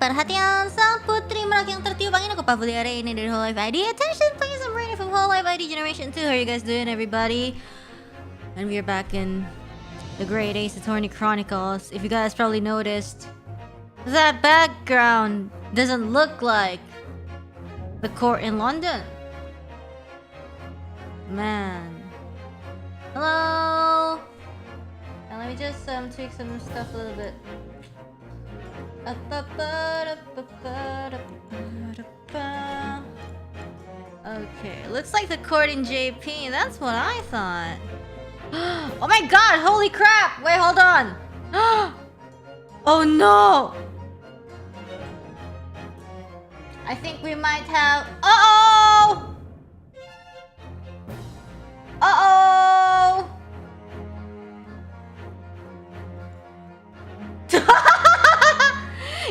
Perhatian, sang putri merak yang tertiup angin aku Pavolia Reine dari hololiveID. Attention please, I'm Reine from hololiveID Generation 2. How are you guys doing, everybody? And we are back in the Great Aozora Chronicles. If you guys probably noticed, that background doesn't look like the court in London. Man. Hello. And let me just tweak some stuff a little bit. Okay, looks like the court in JP. That's what I thought. Oh my god, holy crap! Wait, hold on. Oh no! I think we might have... Uh-oh! Uh-oh!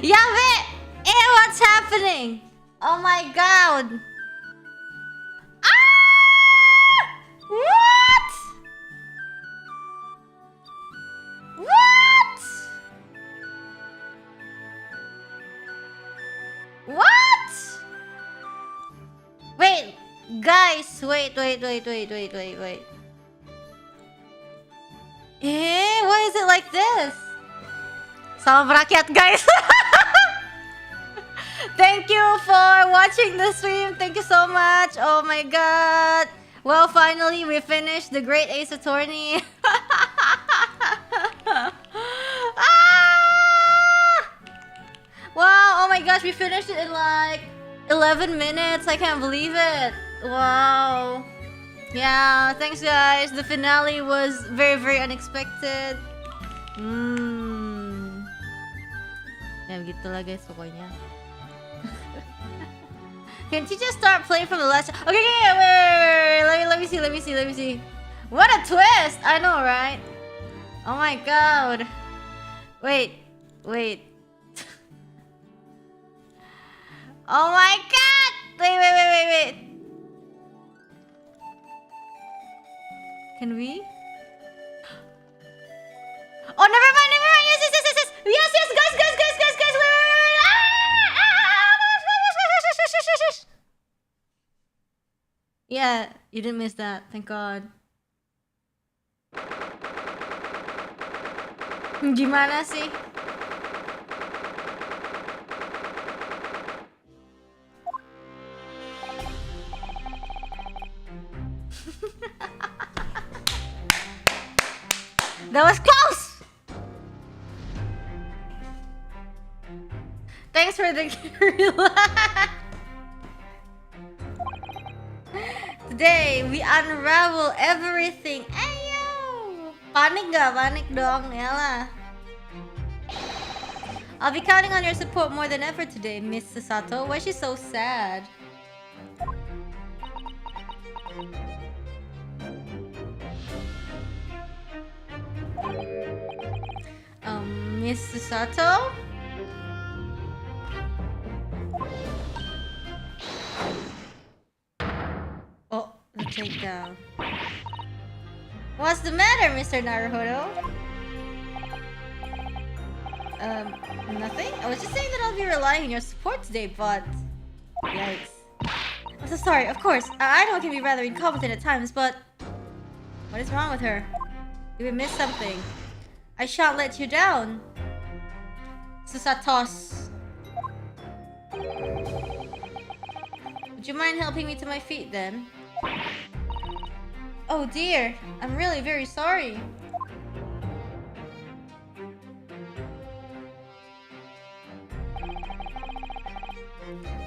Yabe! Eh, what's happening? Oh my god! Ah! What? What? What? Wait, guys, wait. Eh, why is it like this? Salam rakyat, guys. Thank you for watching the stream. Thank you so much. Oh my god. Well, finally we finished the Great Aozora. Wow, oh my gosh, we finished it in like 11 minutes. I can't believe it. Wow. Yeah, thanks guys. The finale was very, very unexpected. Ya begitulah guys pokoknya. Can't you just start playing from the last... Okay, wait. Let me see. What a twist! I know, right? Oh my god. Wait. Oh my god! Wait. Can we? Oh, never mind. Yes, guys, wait. Yeah, you didn't miss that, thank god. Gimana sih? That was close! Thanks for the relax. Today we unravel everything. Ayo! Panik gak? Panik dong, yalah. I'll be counting on your support more than ever today, Miss Sato. Why is she so sad? Miss Sato? Oh, the takedown. What's the matter, Mr. Naruhodo? Nothing? I was just saying that I'll be relying on your support today, but... Yikes. I'm so sorry, of course. I know it can be rather incompetent at times, but... What is wrong with her? Did we miss something? I shan't let you down. Susatos. Would you mind helping me to my feet then? Oh dear, I'm really very sorry.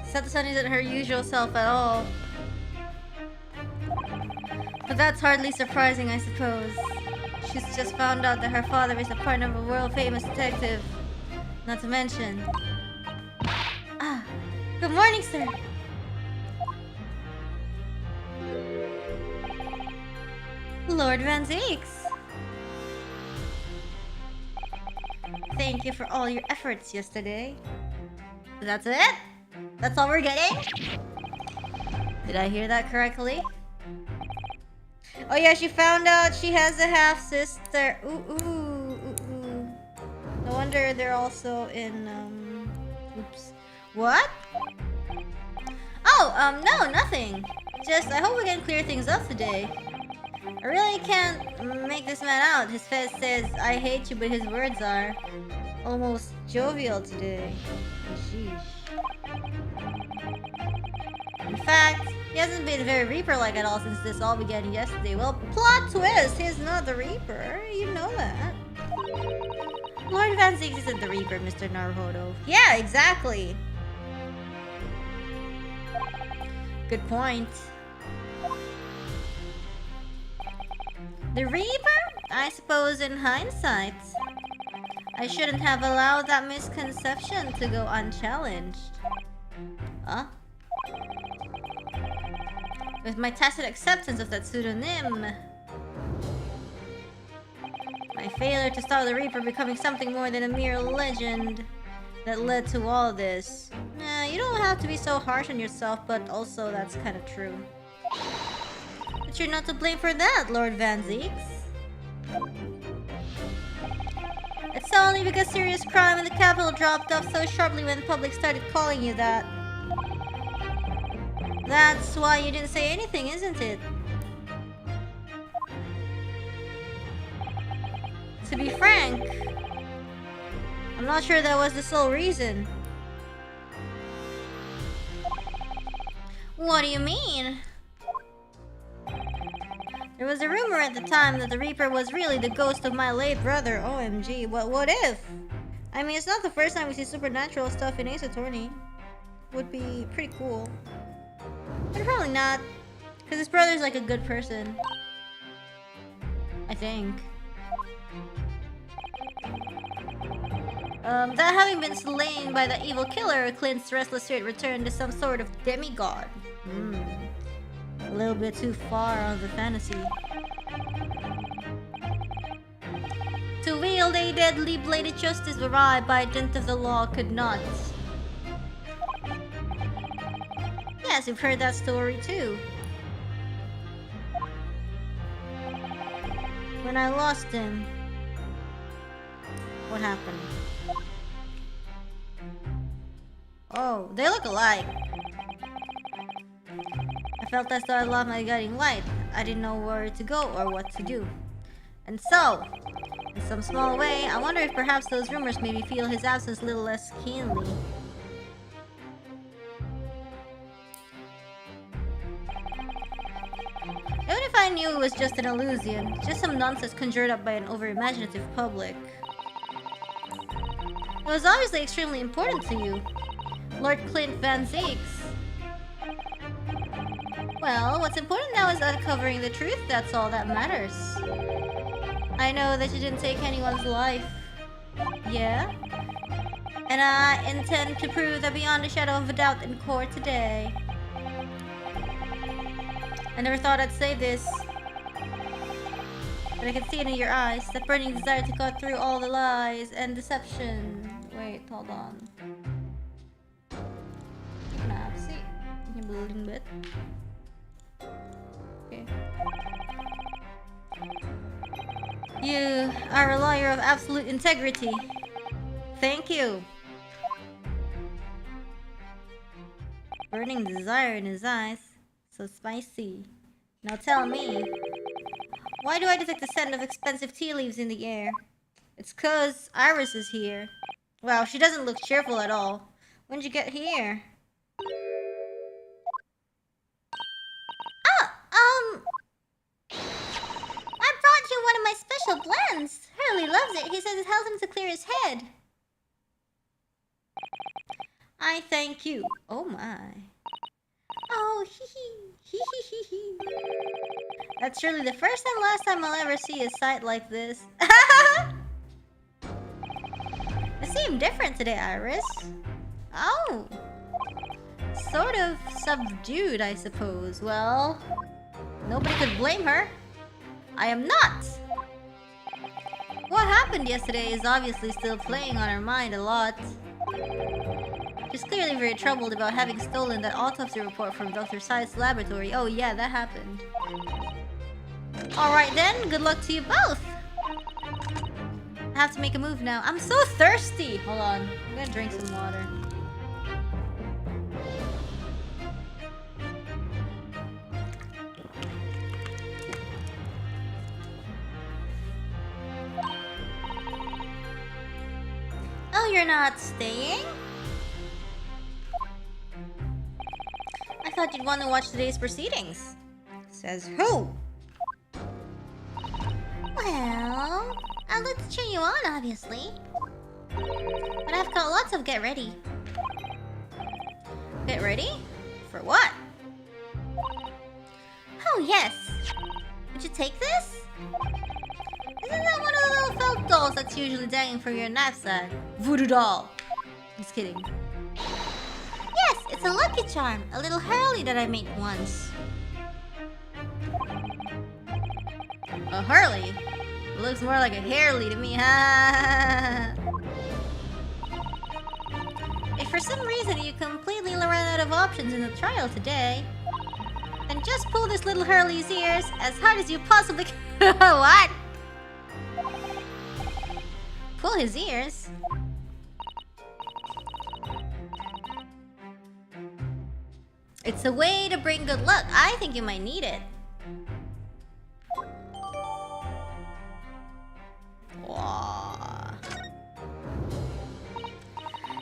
Sato-san isn't her usual self at all. But that's hardly surprising, I suppose. She's just found out that her father is a partner of a world-famous detective. Not to mention... Ah, good morning, sir. Lord Van Zeeks. Thank you for all your efforts yesterday. That's it? That's all we're getting? Did I hear that correctly? Oh yeah, she found out she has a half-sister. Ooh. No wonder they're also in Oops. What? Oh, no, nothing. Just, I hope we can clear things up today. I really can't make this man out. His face says, I hate you, but his words are almost jovial today. Sheesh. In fact, he hasn't been very Reaper-like at all since this all began yesterday. Well, plot twist! He's not the Reaper. You know that. Lord Van Zieks isn't the Reaper, Mr. Naruhodo. Yeah, exactly. Good point. The Reaper? I suppose in hindsight, I shouldn't have allowed that misconception to go unchallenged. Huh? With my tacit acceptance of that pseudonym, my failure to stop the Reaper becoming something more than a mere legend that led to all this. You don't have to be so harsh on yourself, but also that's kind of true. But you're not to blame for that, Lord Van Zieks. It's only because serious crime in the capital dropped off so sharply when the public started calling you that. That's why you didn't say anything, isn't it? To be frank, I'm not sure that was the sole reason. What do you mean? There was a rumor at the time that the Reaper was really the ghost of my late brother. OMG, what if? I mean, it's not the first time we see supernatural stuff in Ace Attorney. Would be pretty cool. But probably not. Because his brother's like a good person. I think. That having been slain by the evil killer, Clint's restless spirit returned to some sort of demigod. A little bit too far on the fantasy. To wield a deadly bladed justice where I, by dint of the law, could not. Yes, you've heard that story too. When I lost him, what happened? Oh, they look alike. I felt as though I lost my guiding light. I didn't know where to go or what to do. And so, in some small way, I wonder if perhaps those rumors made me feel his absence a little less keenly. Even if I knew it was just an illusion, just some nonsense conjured up by an over-imaginative public. It was obviously extremely important to you, Lord Clint Van Zieks. Well, what's important now is uncovering the truth, that's all that matters. I know that you didn't take anyone's life. Yeah? And I intend to prove that beyond a shadow of a doubt in court today. I never thought I'd say this, but I can see it in your eyes, that burning desire to cut through all the lies and deception. Wait, hold on. Kenapa sih? Nyebelin banget. Okay. You are a lawyer of absolute integrity. Thank you. Burning desire in his eyes. So spicy. Now tell me, why do I detect the scent of expensive tea leaves in the air? It's 'cause Iris is here. Wow, she doesn't look cheerful at all. When'd you get here? I brought you one of my special blends. Hurley loves it. He says it helps him to clear his head. I thank you. Oh my. Oh, hee hee. That's surely the first and last time I'll ever see a sight like this. You seem different today, Iris. Oh. Sort of subdued, I suppose. Well, nobody could blame her. I am not. What happened yesterday is obviously still playing on her mind a lot. She's clearly very troubled about having stolen that autopsy report from Dr. Sai's laboratory. Oh yeah, that happened. Alright then, good luck to you both! I have to make a move now. I'm so thirsty! Hold on, I'm gonna drink some water. you're not staying? I thought you'd want to watch today's proceedings. Says who? Well, I'd like to cheer you on, obviously. But I've got lots of get ready. Get ready? For what? Oh, yes. Would you take this? Isn't that one of the little felt dolls that's usually dangling from your knapsack? Voodoo doll. Just kidding. Yes, it's a lucky charm. A little hurley that I made once. A hurley? Looks more like a hairly to me, ha! If for some reason you completely ran out of options in the trial today, then just pull this little hurley's ears as hard as you possibly can. What? Pull his ears? It's a way to bring good luck. I think you might need it. Wow.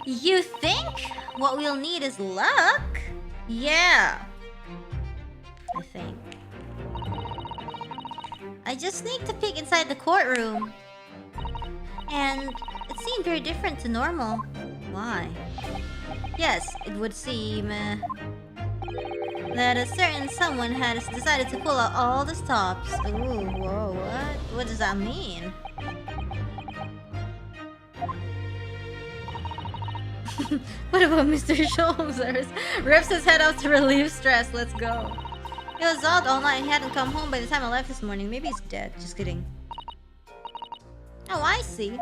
You think what we'll need is luck? Yeah. I think. I just sneaked a peek inside the courtroom. And it seemed very different to normal. Why? Yes, it would seem that a certain someone has decided to pull out all the stops. Ooh, whoa, what? What does that mean? What about Mr. Sholmes? Rips his head off to relieve stress. Let's go. He was out all night. He hadn't come home by the time I left this morning. Maybe he's dead. Just kidding. Oh, I see.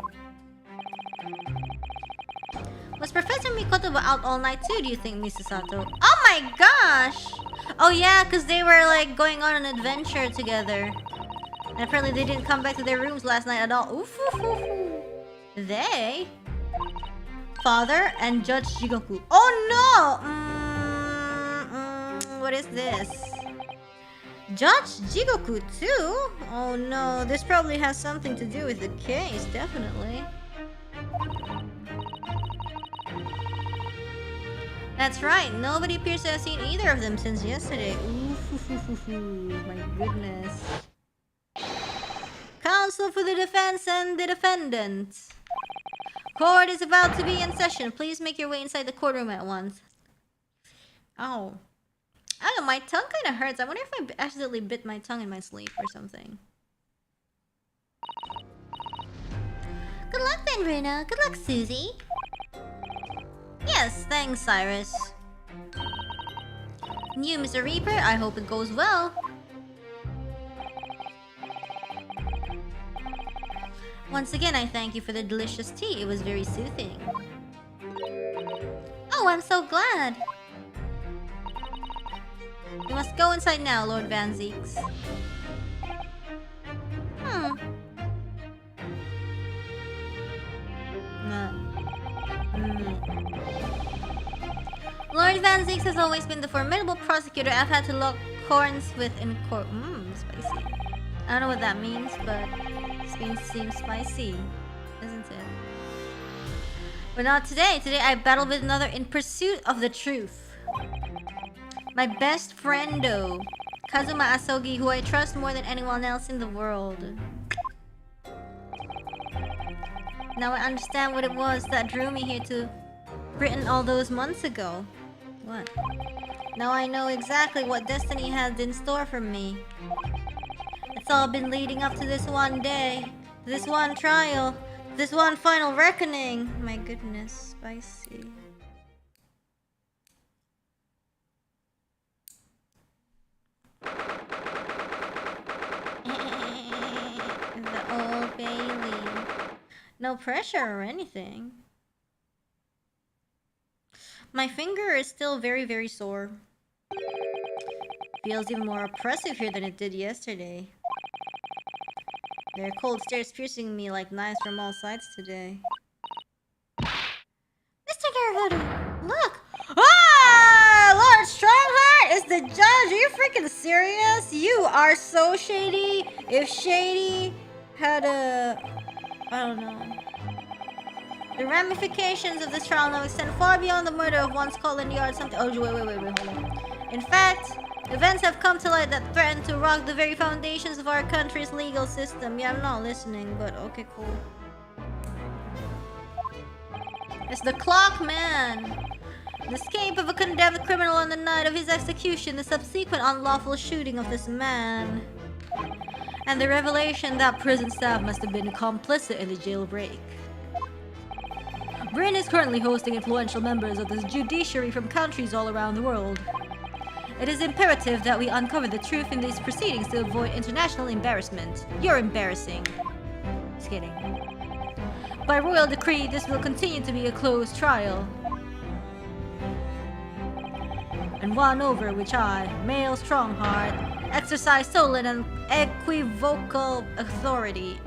Was Professor Mikoto out all night too, do you think, Mrs. Sato? Oh my gosh! Oh yeah, because they were like going on an adventure together. And apparently they didn't come back to their rooms last night at all. Oof, oof, oof, oof. They? Father and Judge Jigoku. Oh no! What is this? Judge Jigoku too? Oh no, this probably has something to do with the case, definitely. That's right, nobody appears to have seen either of them since yesterday. Ooh, my goodness. Counsel for the defense and the defendant. Court is about to be in session. Please make your way inside the courtroom at once. Oh. I don't know, my tongue kind of hurts. I wonder if I accidentally bit my tongue in my sleep or something. Good luck then, Runa. Good luck, Susie. Yes, thanks, Cyrus. And you, Mr. Reaper, I hope it goes well. Once again, I thank you for the delicious tea. It was very soothing. Oh, I'm so glad. You must go inside now, Lord Van Zeeks. Lord Van Zeeks has always been the formidable prosecutor I've had to lock horns with in court. Spicy. I don't know what that means, but it seems spicy, isn't it? But not today. Today I battled with another in pursuit of the truth. My best friendo, Kazuma Asogi, who I trust more than anyone else in the world. Now I understand what it was that drew me here to Britain all those months ago. What? Now I know exactly what destiny had in store for me. It's all been leading up to this one day, to this one trial, to this one final reckoning. My goodness, spicy. The Old Bailey. No pressure or anything. My finger is still very, very sore. Feels even more oppressive here than it did yesterday. There are cold stares piercing me like knives from all sides today. Mr. Garuda, look! Ah! Lord Strongheart is the judge! Are you freaking serious? You are so shady. If Shady had a... I don't know. The ramifications of this trial now extend far beyond the murder of one Scotland Yard. Something. Oh, wait, hold on. In fact, events have come to light that threaten to rock the very foundations of our country's legal system. Yeah, I'm not listening, but okay, cool. It's the clock, man. The escape of a condemned criminal on the night of his execution, the subsequent unlawful shooting of this man, and the revelation that prison staff must have been complicit in the jailbreak. Britain is currently hosting influential members of the judiciary from countries all around the world. It is imperative that we uncover the truth in these proceedings to avoid international embarrassment. You're embarrassing. Just kidding. By royal decree, this will continue to be a closed trial, and one over which I, male Strongheart, exercise sole and equivocal authority.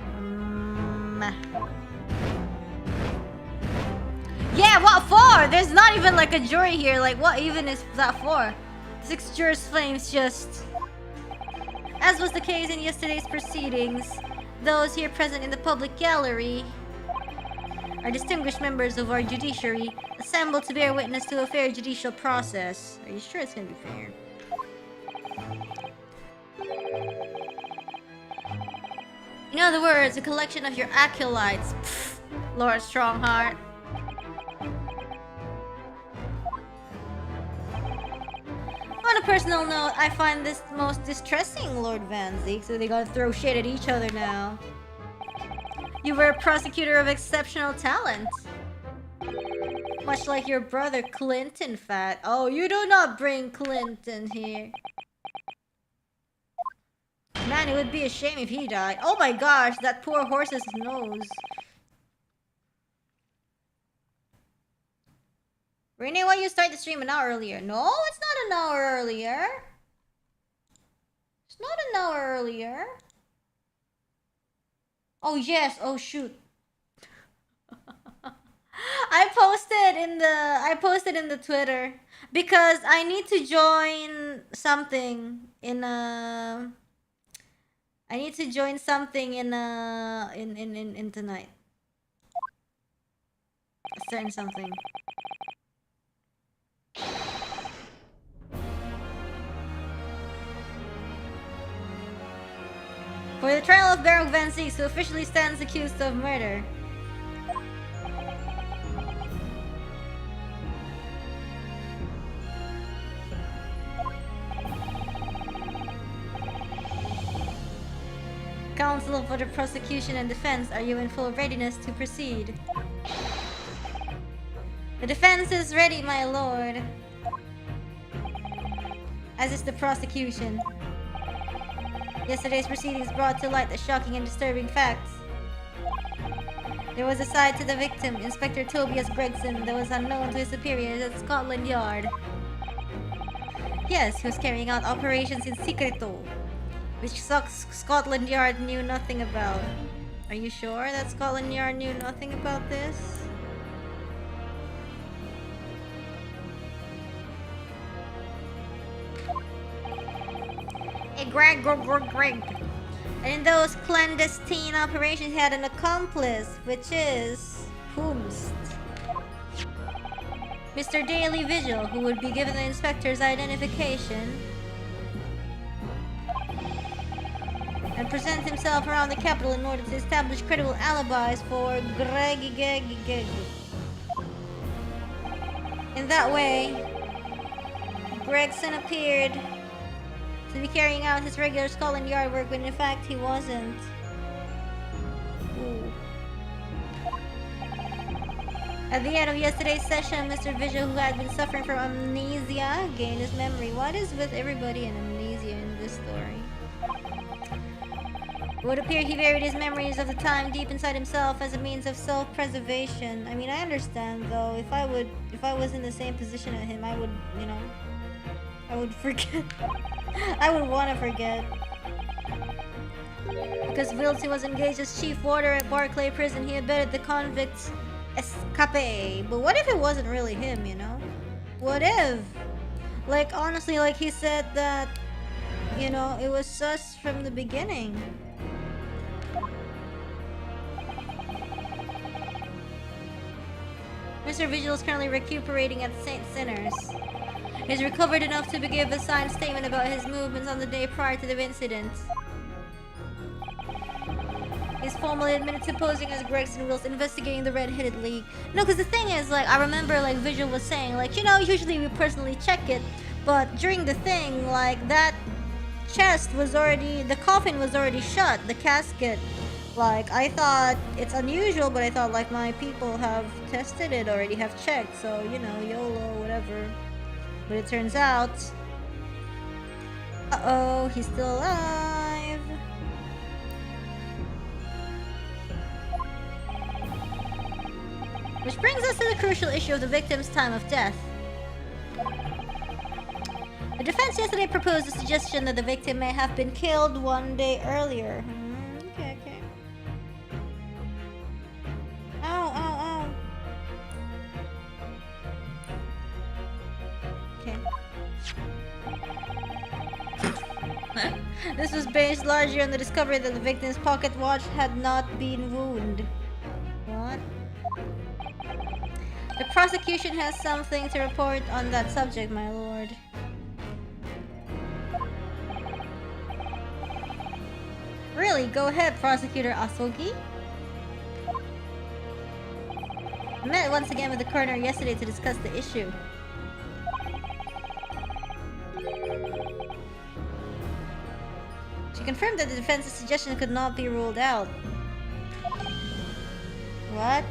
Yeah, what for? There's not even like a jury here. Like, what even is that for? 6 jurors' flames just... As was the case in yesterday's proceedings, those here present in the public gallery are distinguished members of our judiciary, assembled to bear witness to a fair judicial process. Are you sure it's gonna be fair? In other words, a collection of your acolytes. Pfft, Lord Strongheart. On a personal note, I find this most distressing, Lord Van Zeke, so they gotta throw shade at each other now. You were a prosecutor of exceptional talent. Much like your brother Clinton, Fat. Oh, you do not bring Clinton here. Man, it would be a shame if he died. Oh my gosh, that poor horse's nose. Renee, why you start the stream an hour earlier? No, it's not an hour earlier. It's not an hour earlier. Oh yes, oh shoot. I posted in the Twitter because I need to join something in in tonight. A certain something. For the trial of Baron Van Zeke, who officially stands accused of murder. Counsel for the prosecution and defense, are you in full readiness to proceed? The defense is ready, my lord. As is the prosecution. Yesterday's proceedings brought to light the shocking and disturbing facts. There was a side to the victim, Inspector Tobias Gregson, that was unknown to his superiors at Scotland Yard. Yes, he was carrying out operations in secreto, which Scotland Yard knew nothing about. Are you sure that Scotland Yard knew nothing about this? Greg. And in those clandestine operations, he had an accomplice, which is whomst? Mr. Daily Vigil, who would be given the inspector's identification and present himself around the capital in order to establish credible alibis for Greg. In that way, Gregson appeared to be carrying out his regular Scotland Yard work when in fact he wasn't. Ooh. At the end of yesterday's session, Mr. Vigil, who had been suffering from amnesia, gained his memory. What is with everybody and amnesia in this story? It would appear he buried his memories of the time deep inside himself as a means of self-preservation. I mean, I understand though. If I was in the same position as him, I would, you know, I would forget. I would want to forget. Because Vilsey was engaged as chief warder at Barclay Prison, he abetted the convicts' escape. But what if it wasn't really him, you know? What if? Like, honestly, like he said that, you know, it was sus from the beginning. Mr. Vigil is currently recuperating at St. Sinner's. He's recovered enough to give a signed statement about his movements on the day prior to the incident. He's formally admitted to posing as Gregson whilst investigating the Red-Headed League. No, because the thing is, like, I remember, like, Vigil was saying, like, you know, usually we personally check it, but during the thing, like, that chest was already, the coffin was already shut, the casket. Like, I thought it's unusual, but I thought, like, my people have tested it already, have checked, so, you know, YOLO, whatever. But it turns out... Uh-oh, he's still alive. Which brings us to the crucial issue of the victim's time of death. The defense yesterday proposed the suggestion that the victim may have been killed one day earlier. Okay. Ow. Okay. This was based largely on the discovery that the victim's pocket watch had not been wounded. What? The prosecution has something to report on that subject, my lord. Really? Go ahead, Prosecutor Asogi. I met once again with the coroner yesterday to discuss the issue. She confirmed that the defense's suggestion could not be ruled out. What?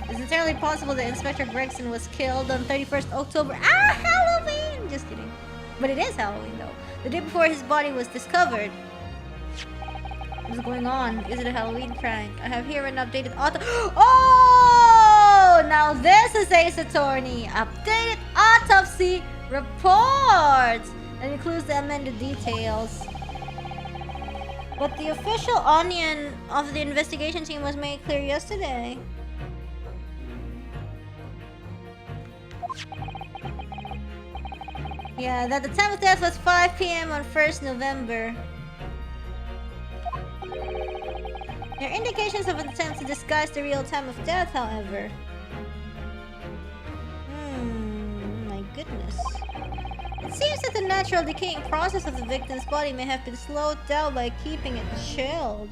It's entirely possible that Inspector Gregson was killed on 31st October. Ah, Halloween! Just kidding. But it is Halloween, though. The day before his body was discovered. What's going on? Is it a Halloween prank? I have here an updated Oh! Now this is Ace Attorney. Updated autopsy report! That includes the amended details. But the official onion of the investigation team was made clear yesterday. Yeah, that the time of death was 5 p.m. on 1st November. There are indications of an attempt to disguise the real time of death, however. My goodness. It seems that the natural decaying process of the victim's body may have been slowed down by keeping it chilled.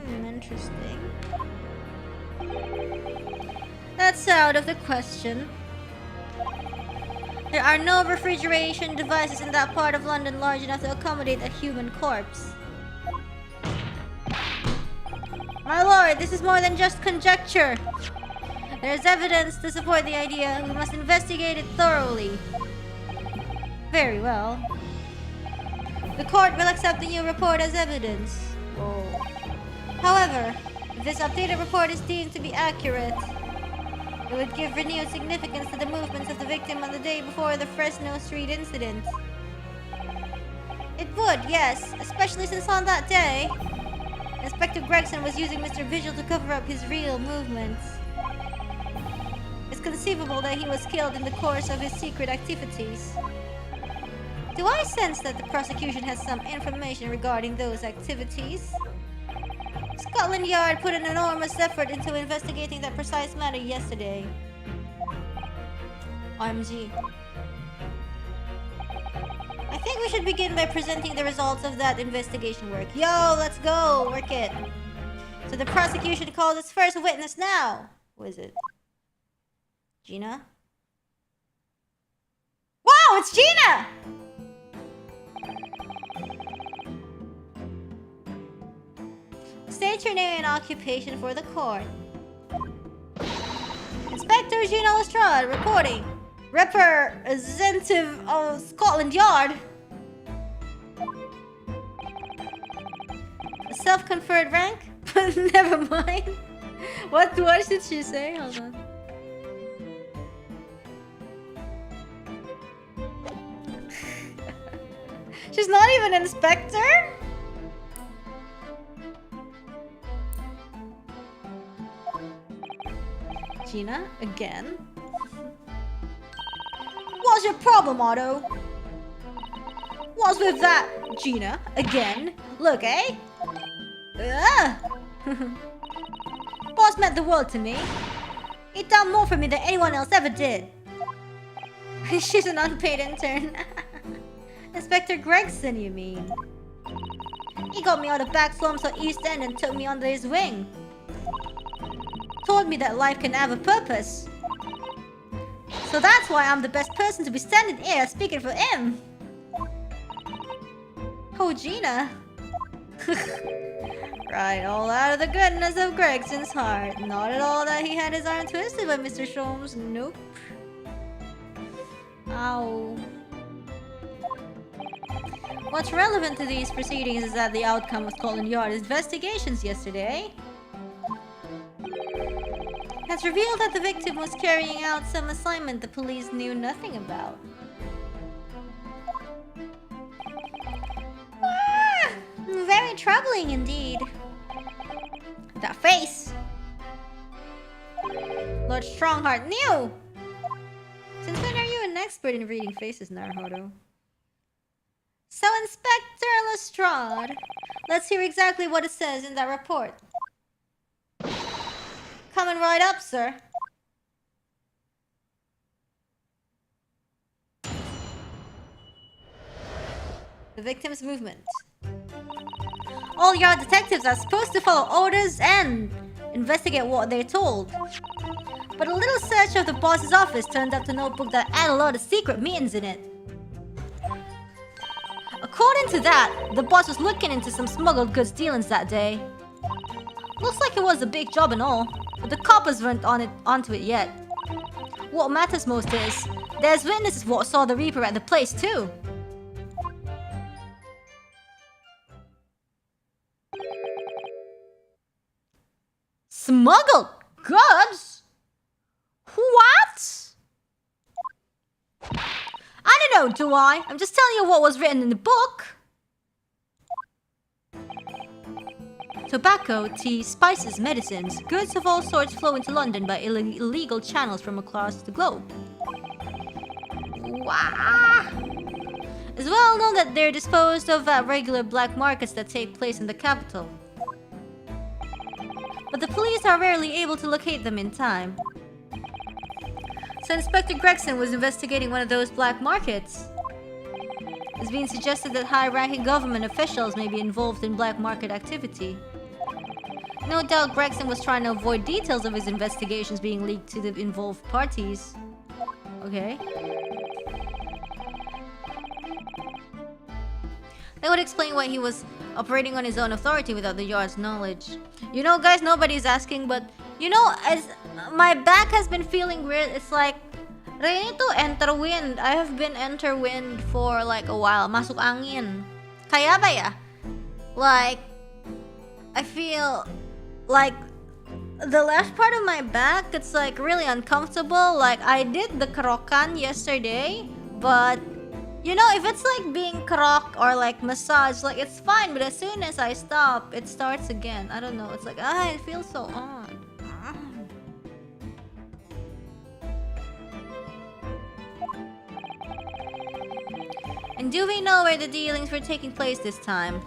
Interesting. That's out of the question. There are no refrigeration devices in that part of London large enough to accommodate a human corpse. My lord, this is more than just conjecture. There is evidence to support the idea. We must investigate it thoroughly. Very well. The court will accept the new report as evidence. Whoa. However, if this updated report is deemed to be accurate, it would give renewed significance to the movements of the victim on the day before the Fresno Street incident. It would, yes, especially since on that day, Inspector Gregson was using Mr. Vigil to cover up his real movements. It's conceivable that he was killed in the course of his secret activities. Do I sense that the prosecution has some information regarding those activities? Scotland Yard put an enormous effort into investigating that precise matter yesterday. OMG. I think we should begin by presenting the results of that investigation work. Yo, let's go! Work it! So the prosecution calls its first witness now! Who is it? Gina? Wow, it's Gina! State your name and occupation for the court. Inspector Gina Lestrade reporting. Representative of Scotland Yard. A self-conferred rank? Never mind. What did she say? Hold on. She's not even an inspector? Gina, again? What's your problem, Otto? What's with that, Gina? Again? Look, eh? Boss meant the world to me. He done more for me than anyone else ever did. She's an unpaid intern. Inspector Gregson, you mean? He got me out of back slums of East End and took me under his wing. Told me that life can have a purpose. So that's why I'm the best person to be standing here speaking for him. Oh, Gina. Right, all out of the goodness of Gregson's heart. Not at all that he had his arm twisted by Mr. Sholmes. Nope. Ow. What's relevant to these proceedings is that the outcome of Scotland Yard investigations yesterday has revealed that the victim was carrying out some assignment the police knew nothing about. Very troubling indeed. That face! Lord Strongheart knew! Since when are you an expert in reading faces, Naruhodo? So, Inspector Lestrade, let's hear exactly what it says in that report. Coming right up, sir. The victim's movement. All Yard detectives are supposed to follow orders and investigate what they're told. But a little search of the boss's office turned up the notebook that had a lot of secret meetings in it. According to that, the boss was looking into some smuggled goods dealings that day. Looks like it was a big job and all, but the coppers weren't onto it yet. What matters most is, there's witnesses what saw the Reaper at the place too. Smuggled goods? What? I don't know, do I? I'm just telling you what was written in the book. Tobacco, tea, spices, medicines, goods of all sorts flow into London by illegal channels from across the globe. Wow. It's well known that they're disposed of at regular black markets that take place in the capital. But the police are rarely able to locate them in time. So Inspector Gregson was investigating one of those black markets. It's being suggested that high-ranking government officials may be involved in black market activity. No doubt Gregson was trying to avoid details of his investigations being leaked to the involved parties. Okay. That would explain why he was operating on his own authority without the Yard's knowledge. You know, guys, nobody's asking, but you know, as my back has been feeling weird, it's like ready to enter wind. I have been enter wind for like a while. Masuk angin. Kaya ba ya? Like, I feel like the left part of my back, it's like really uncomfortable. Like, I did the kerokan yesterday, but you know, if it's like being kerok or like massage, like it's fine, but as soon as I stop, it starts again. I don't know, it's like, it feels so odd. And do we know where the dealings were taking place this time?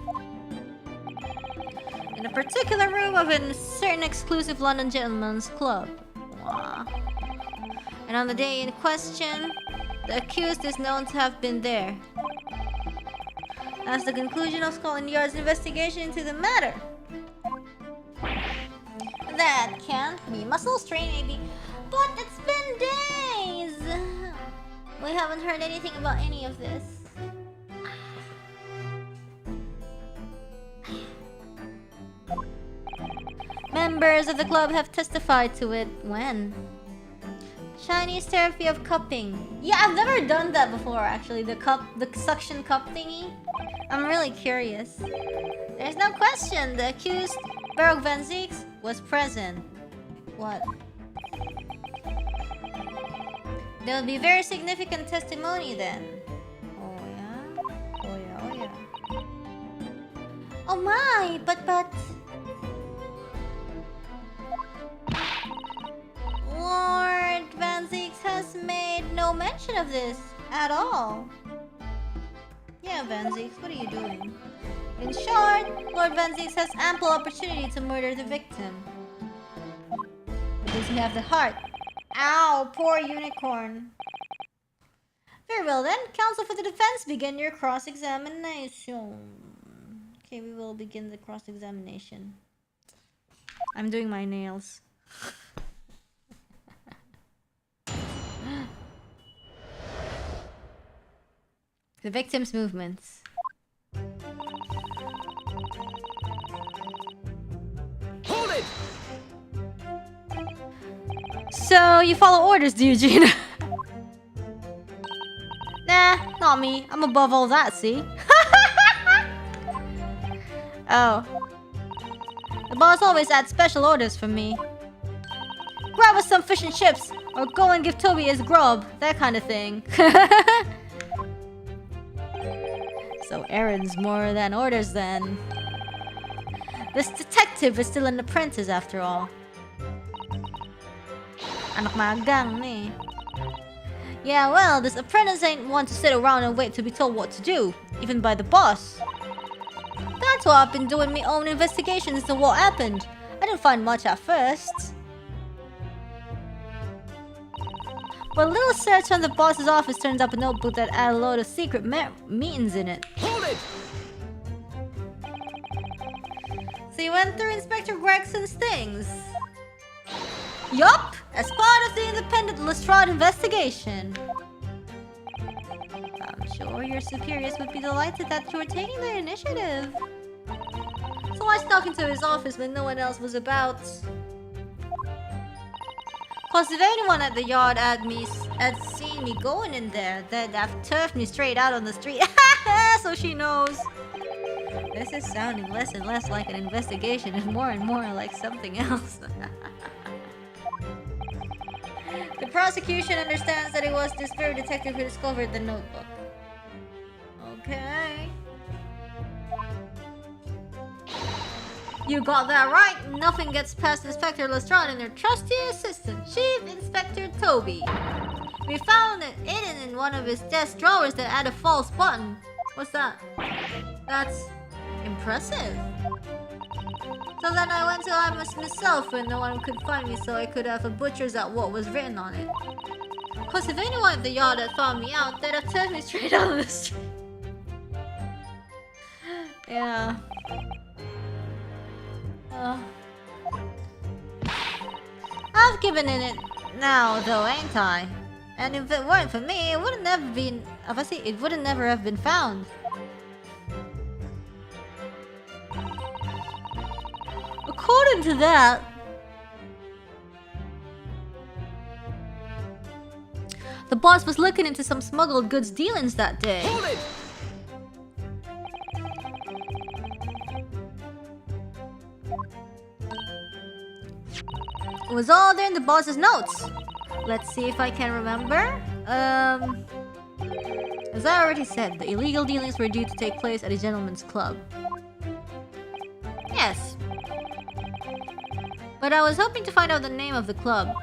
In a particular room of a certain exclusive London gentleman's club. Wow. And on the day in question, the accused is known to have been there. As the conclusion of Scotland Yard's investigation into the matter. That can't be muscle strain, maybe. But it's been days! We haven't heard anything about any of this. Members of the club have testified to it. When? Chinese therapy of cupping. Yeah, I've never done that before actually. The suction cup thingy. I'm really curious. There's no question. The accused, Baroque Van Zieks, was present. What? There will be very significant testimony then. Oh yeah? Oh yeah, oh yeah. Oh my, but... Lord Van Zieks has made no mention of this at all. Yeah, Van Zieks, what are you doing? In short, Lord Van Zieks has ample opportunity to murder the victim. But does he have the heart? Ow, poor unicorn. Very well then, counsel for the defense, begin your cross-examination. Okay, we will begin the cross-examination. I'm doing my nails. The victim's movements. Hold it! So, you follow orders, do you, Gina? Nah, not me. I'm above all that, see? Oh. The boss always had special orders for me. Grab us some fish and chips, or go and give Toby his grub, that kind of thing. So errands more than orders then. This detective is still an apprentice after all. Anak magang ni. Yeah, well, this apprentice ain't one to sit around and wait to be told what to do, even by the boss. That's why I've been doing my own investigations into what happened. I didn't find much at first. But a little search on the boss's office turns up a notebook that had a load of secret meetings in it. Hold it! So you went through Inspector Gregson's things? Yup! As part of the independent Lestrade investigation. I'm sure your superiors would be delighted that you were taking the initiative. So I snuck into his office when no one else was about. Cause if anyone at the yard had seen me going in there, they'd have turfed me straight out on the street. So she knows. This is sounding less and less like an investigation and more like something else. The prosecution understands that it was this very detective who discovered the notebook. Okay. You got that right. Nothing gets past Inspector Lestrade and their trusty assistant, Chief Inspector Toby. We found it hidden in one of his desk drawers that had a false button. What's that? That's impressive. So then I went to Imus myself when no one could find me, so I could have a butcher's at what was written on it. Cause if anyone at the yard had found me out, they'd have turned me straight out of the street. Yeah. I've given in it now, though, ain't I? And if it weren't for me, it wouldn't never been. It wouldn't never have been found. According to that, the boss was looking into some smuggled goods dealings that day. Hold it! It was all there in the boss's notes. Let's see if I can remember. As I already said, the illegal dealings were due to take place at a gentleman's club. Yes. But I was hoping to find out the name of the club.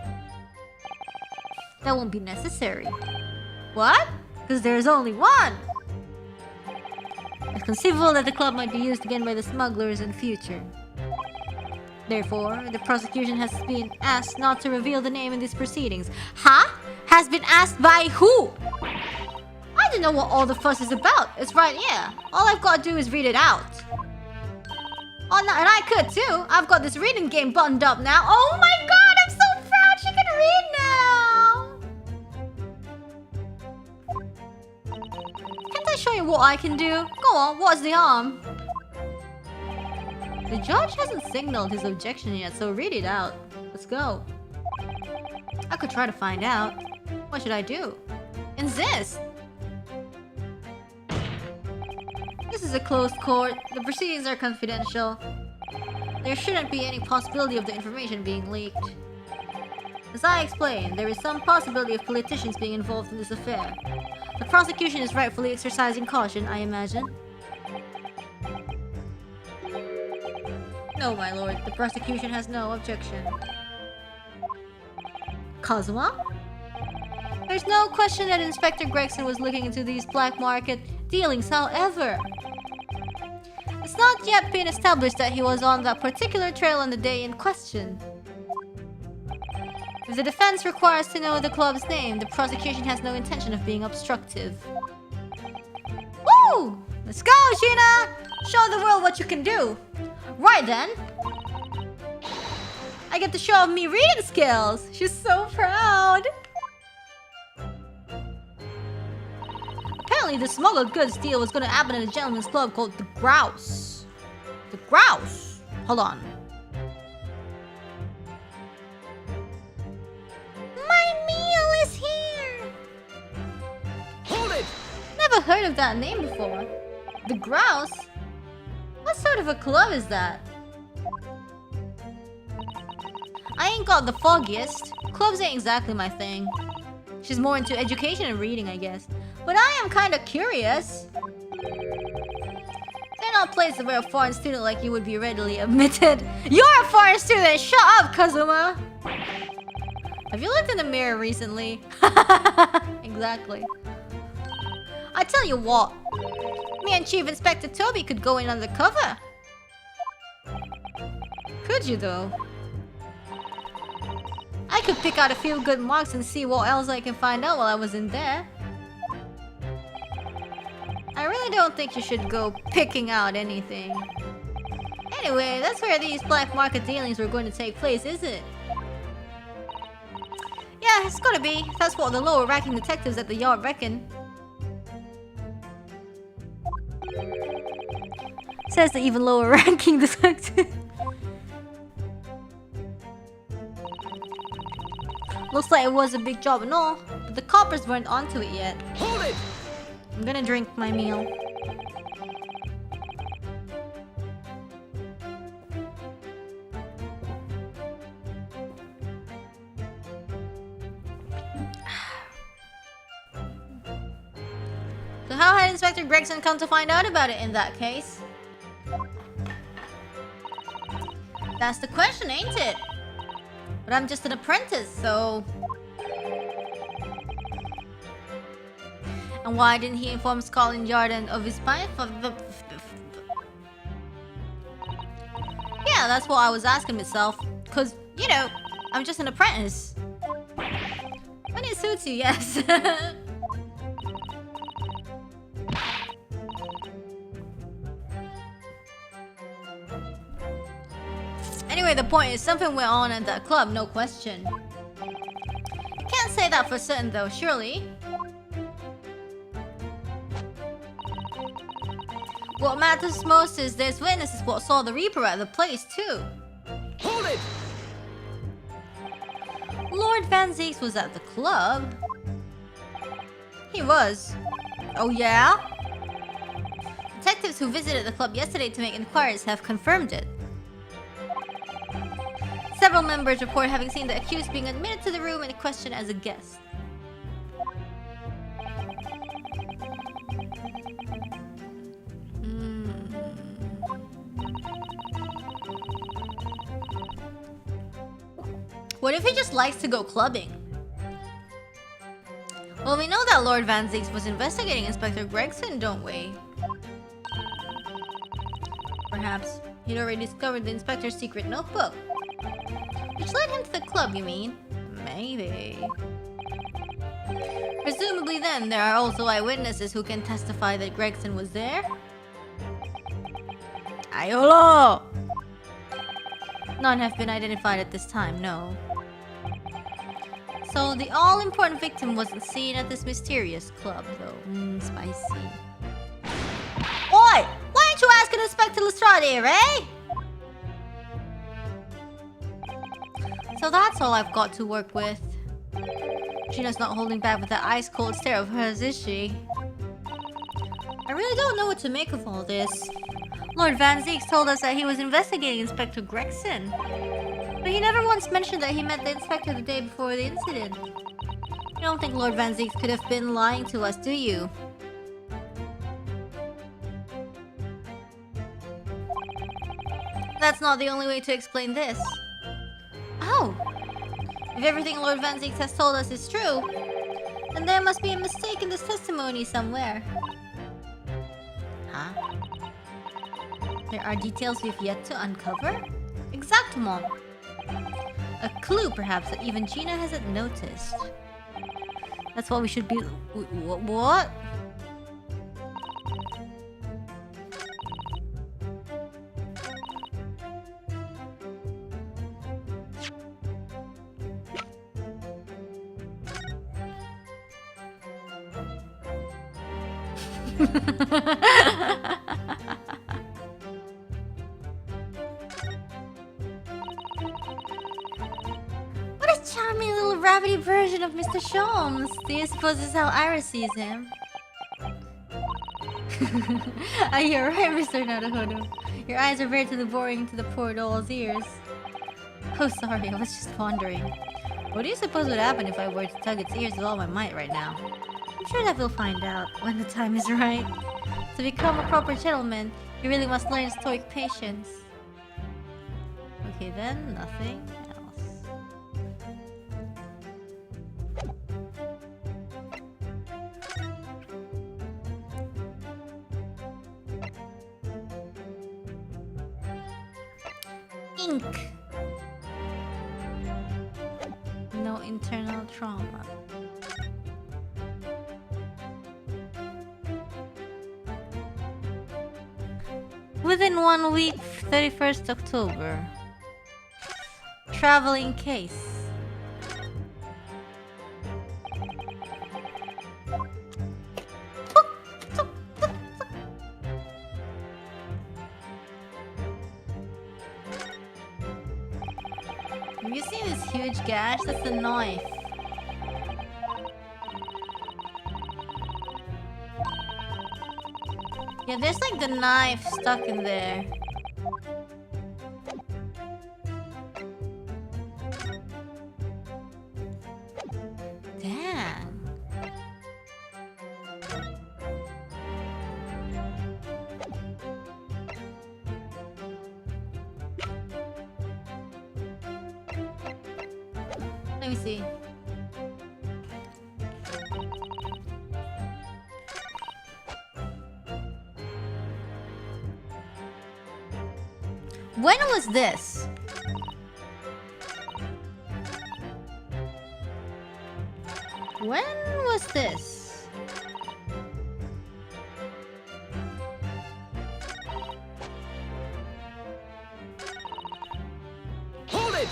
That won't be necessary. What? Because there's only one! It's conceivable that the club might be used again by the smugglers in the future. Therefore, the prosecution has been asked not to reveal the name in these proceedings. Huh? Has been asked by who? I don't know what all the fuss is about. It's right here. All I've got to do is read it out. Oh, no, and I could too. I've got this reading game buttoned up now. Oh my god, I'm so proud she can read now. Can't I show you what I can do? Go on, what's the harm? The judge hasn't signaled his objection yet, so read it out. Let's go. I could try to find out. What should I do? Insist! This is a closed court. The proceedings are confidential. There shouldn't be any possibility of the information being leaked. As I explained, there is some possibility of politicians being involved in this affair. The prosecution is rightfully exercising caution, I imagine. No, my lord. The prosecution has no objection. Kazuma? Are There's no question that Inspector Gregson was looking into these black market dealings, however. It's not yet been established that he was on that particular trail on the day in question. If the defense requires to know the club's name, the prosecution has no intention of being obstructive. Woo! Let's go, Sheena! Show the world what you can do! Right then! I get to show off me reading skills! She's so proud! Apparently the smuggled goods deal was gonna happen at a gentleman's club called The Grouse. The Grouse? Hold on. My meal is here! Hold it! Never heard of that name before. The Grouse? What sort of a club is that? I ain't got the foggiest. Clubs ain't exactly my thing. She's more into education and reading, I guess. But I am kinda curious. They're not places where a foreign student like you would be readily admitted. You're a foreign student! Shut up, Kazuma! Have you looked in the mirror recently? Exactly. I tell you what. Me and Chief Inspector Toby could go in undercover. Could you though? I could pick out a few good marks and see what else I can find out while I was in there. I really don't think you should go picking out anything. Anyway, that's where these black market dealings were going to take place, is it? Yeah, it's gotta be. That's what the lower ranking detectives at the yard reckon. Says the even lower ranking detective. Looks like it was a big job and all, but the coppers weren't onto it yet. Hold it! I'm gonna drink my meal. So how had Inspector Gregson come to find out about it in that case? That's the question, ain't it? But I'm just an apprentice, so... And why didn't he inform Scotland Yard of his plan? Yeah, that's what I was asking myself. Cause, you know, I'm just an apprentice. When it suits you, yes. Anyway, the point is something went on at that club, no question. Can't say that for certain though, surely. What matters most is there's witnesses what saw the Reaper at the place too. Hold it! Lord Van Zeeks was at the club. He was. Oh yeah? Detectives who visited the club yesterday to make inquiries have confirmed it. Several members report having seen the accused being admitted to the room in question as a guest. What if he just likes to go clubbing? Well, we know that Lord Van Zeeks was investigating Inspector Gregson, don't we? Perhaps he'd already discovered the inspector's secret notebook. Which led him to the club, you mean? Maybe. Presumably then, there are also eyewitnesses who can testify that Gregson was there? Ayolo! None have been identified at this time, no. So the all-important victim wasn't seen at this mysterious club, though. Spicy. Oi! Why aren't you asking Inspector Lestrade here, eh? So that's all I've got to work with. Gina's not holding back with that ice-cold stare of hers, is she? I really don't know what to make of all this. Lord Van Zeeks told us that he was investigating Inspector Gregson. But he never once mentioned that he met the inspector the day before the incident. You don't think Lord Van Zeeks could have been lying to us, do you? That's not the only way to explain this. Oh! If everything Lord Van Zeeks has told us is true, Then there must be a mistake in this testimony somewhere. Huh? There are details we've yet to uncover? Exactement. A clue, perhaps, that even Gina hasn't noticed. That's what we should be... What? What a charming little rabbity version of Mr. Sholmes. Do you suppose this is how Iris sees him? You're right, Mr. Naruhodo. Your eyes are very to the boring to the poor doll's ears. Oh, sorry, I was just wondering. What do you suppose would happen if I were to tug its ears with all my might right now? I'm sure that we'll find out when the time is right. To become a proper gentleman, you really must learn stoic patience. Okay then, nothing else. Ink. No internal trauma. Within 1 week, 31st October. Traveling case. Have you seen this huge gash? That's a knife. Yeah, there's like the knife stuck in there. Dang. Let me see. When was this? When was this? Hold it!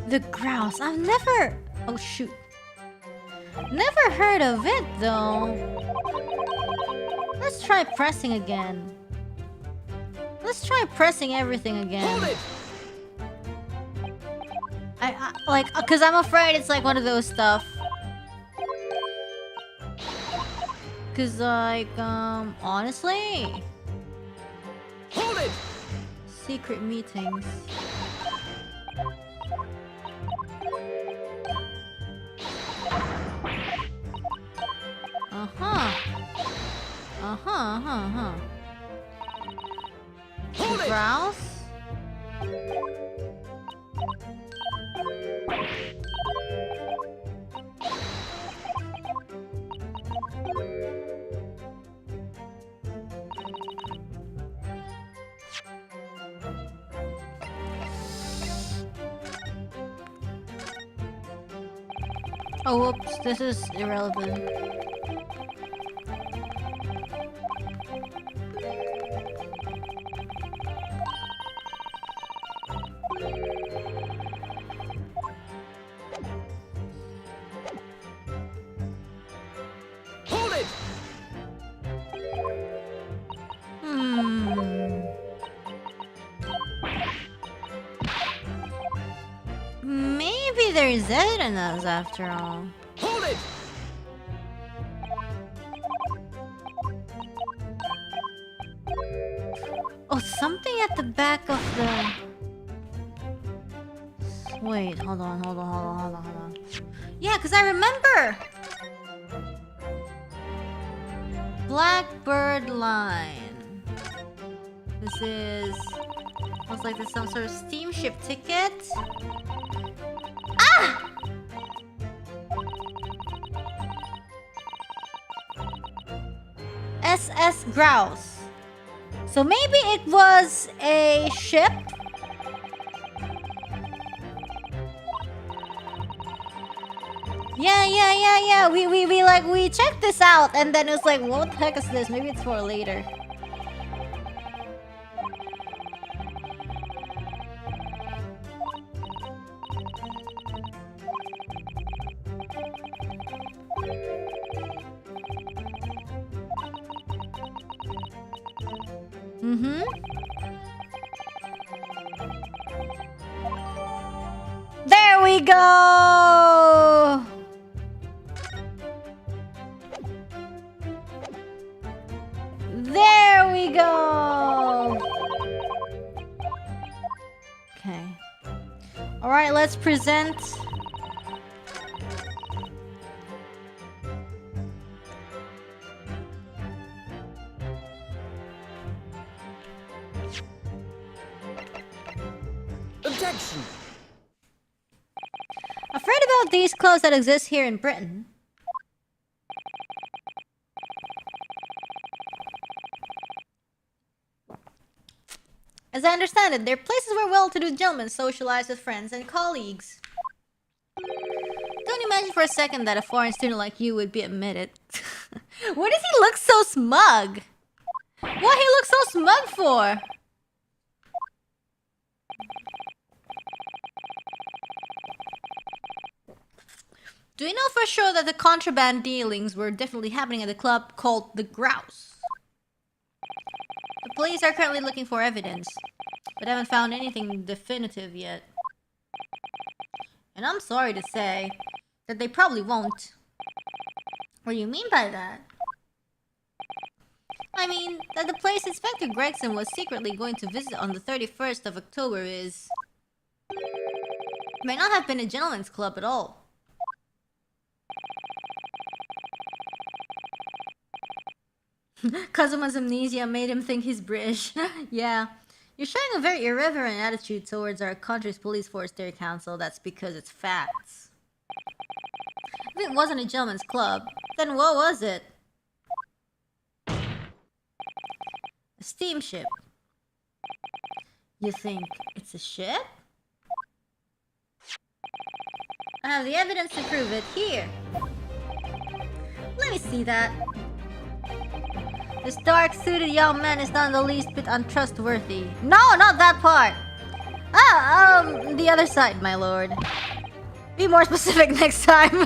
The grouse. I've never... Oh shoot. Never heard of it though. Let's try pressing again. Let's try pressing everything again. Hold it! I like, cause I'm afraid it's like one of those stuff. Cause like, honestly. Hold it! Secret meetings. Hold it! Grouse? Oh, whoops, this is irrelevant. Hold it! Maybe there's evidence after all. Hold it! Oh, something at the back of the... Wait, hold on. Yeah, because I remember! Blackbird line. This is... looks like there's some sort of steamship ticket. Ah! SS Grouse. So maybe it was a ship? Yeah. We checked this out and then it was like, what the heck is this? Maybe it's for later. There we go! There we go! Okay. Alright, let's present... Objection! Afraid about these clubs that exist here in Britain? As I understand it, they're places where well-to-do gentlemen socialize with friends and colleagues. Don't imagine for a second that a foreign student like you would be admitted. Why does he look so smug? What he look so smug for? Do we know for sure that the contraband dealings were definitely happening at a club called the Grouse? The police are currently looking for evidence, but haven't found anything definitive yet. And I'm sorry to say that they probably won't. What do you mean by that? I mean, that the place Inspector Gregson was secretly going to visit on the 31st of October is... may not have been a gentleman's club at all. Kazuma's amnesia made him think he's British. Yeah. You're showing a very irreverent attitude towards our country's police force, dear counsel. That's because it's facts. If it wasn't a gentleman's club, then what was it? A steamship. You think it's a ship? I have the evidence to prove it here. Let me see that. This dark-suited young man is not in the least bit untrustworthy. No, not that part! The other side, my lord. Be more specific next time.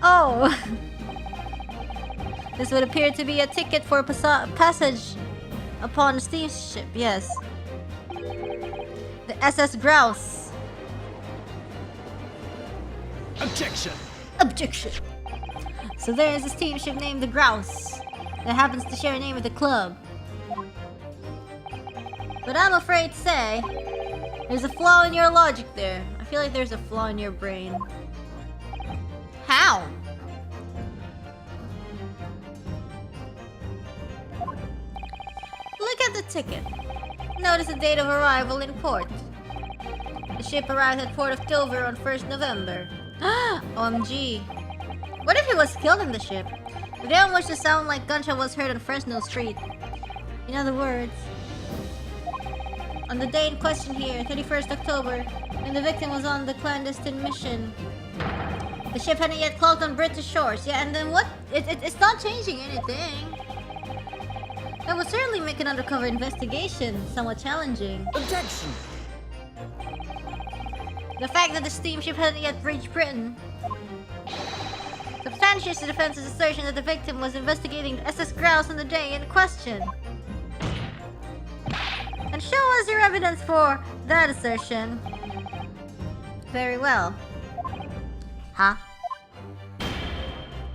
Oh. This would appear to be a ticket for passage upon the steamship, yes. The SS Grouse. Objection! Objection! So there is a steamship named the Grouse that happens to share a name with the club. But I'm afraid to say, there's a flaw in your logic there. I feel like there's a flaw in your brain. How? Look at the ticket. Notice the date of arrival in port. The ship arrived at Port of Dover on 1st November. OMG. What if he was killed in the ship? We didn't wish to sound like gunshot was heard on Fresno Street. In other words, on the day in question here, 31st October, when the victim was on the clandestine mission, the ship hadn't yet clocked on British shores. Yeah, and then what? It's not changing anything. That would certainly make an undercover investigation somewhat challenging. Objection! The fact that the steamship hadn't yet reached Britain substantiates the defense's assertion that the victim was investigating the SS Grouse on the day in question. And show us your evidence for that assertion. Very well. Huh?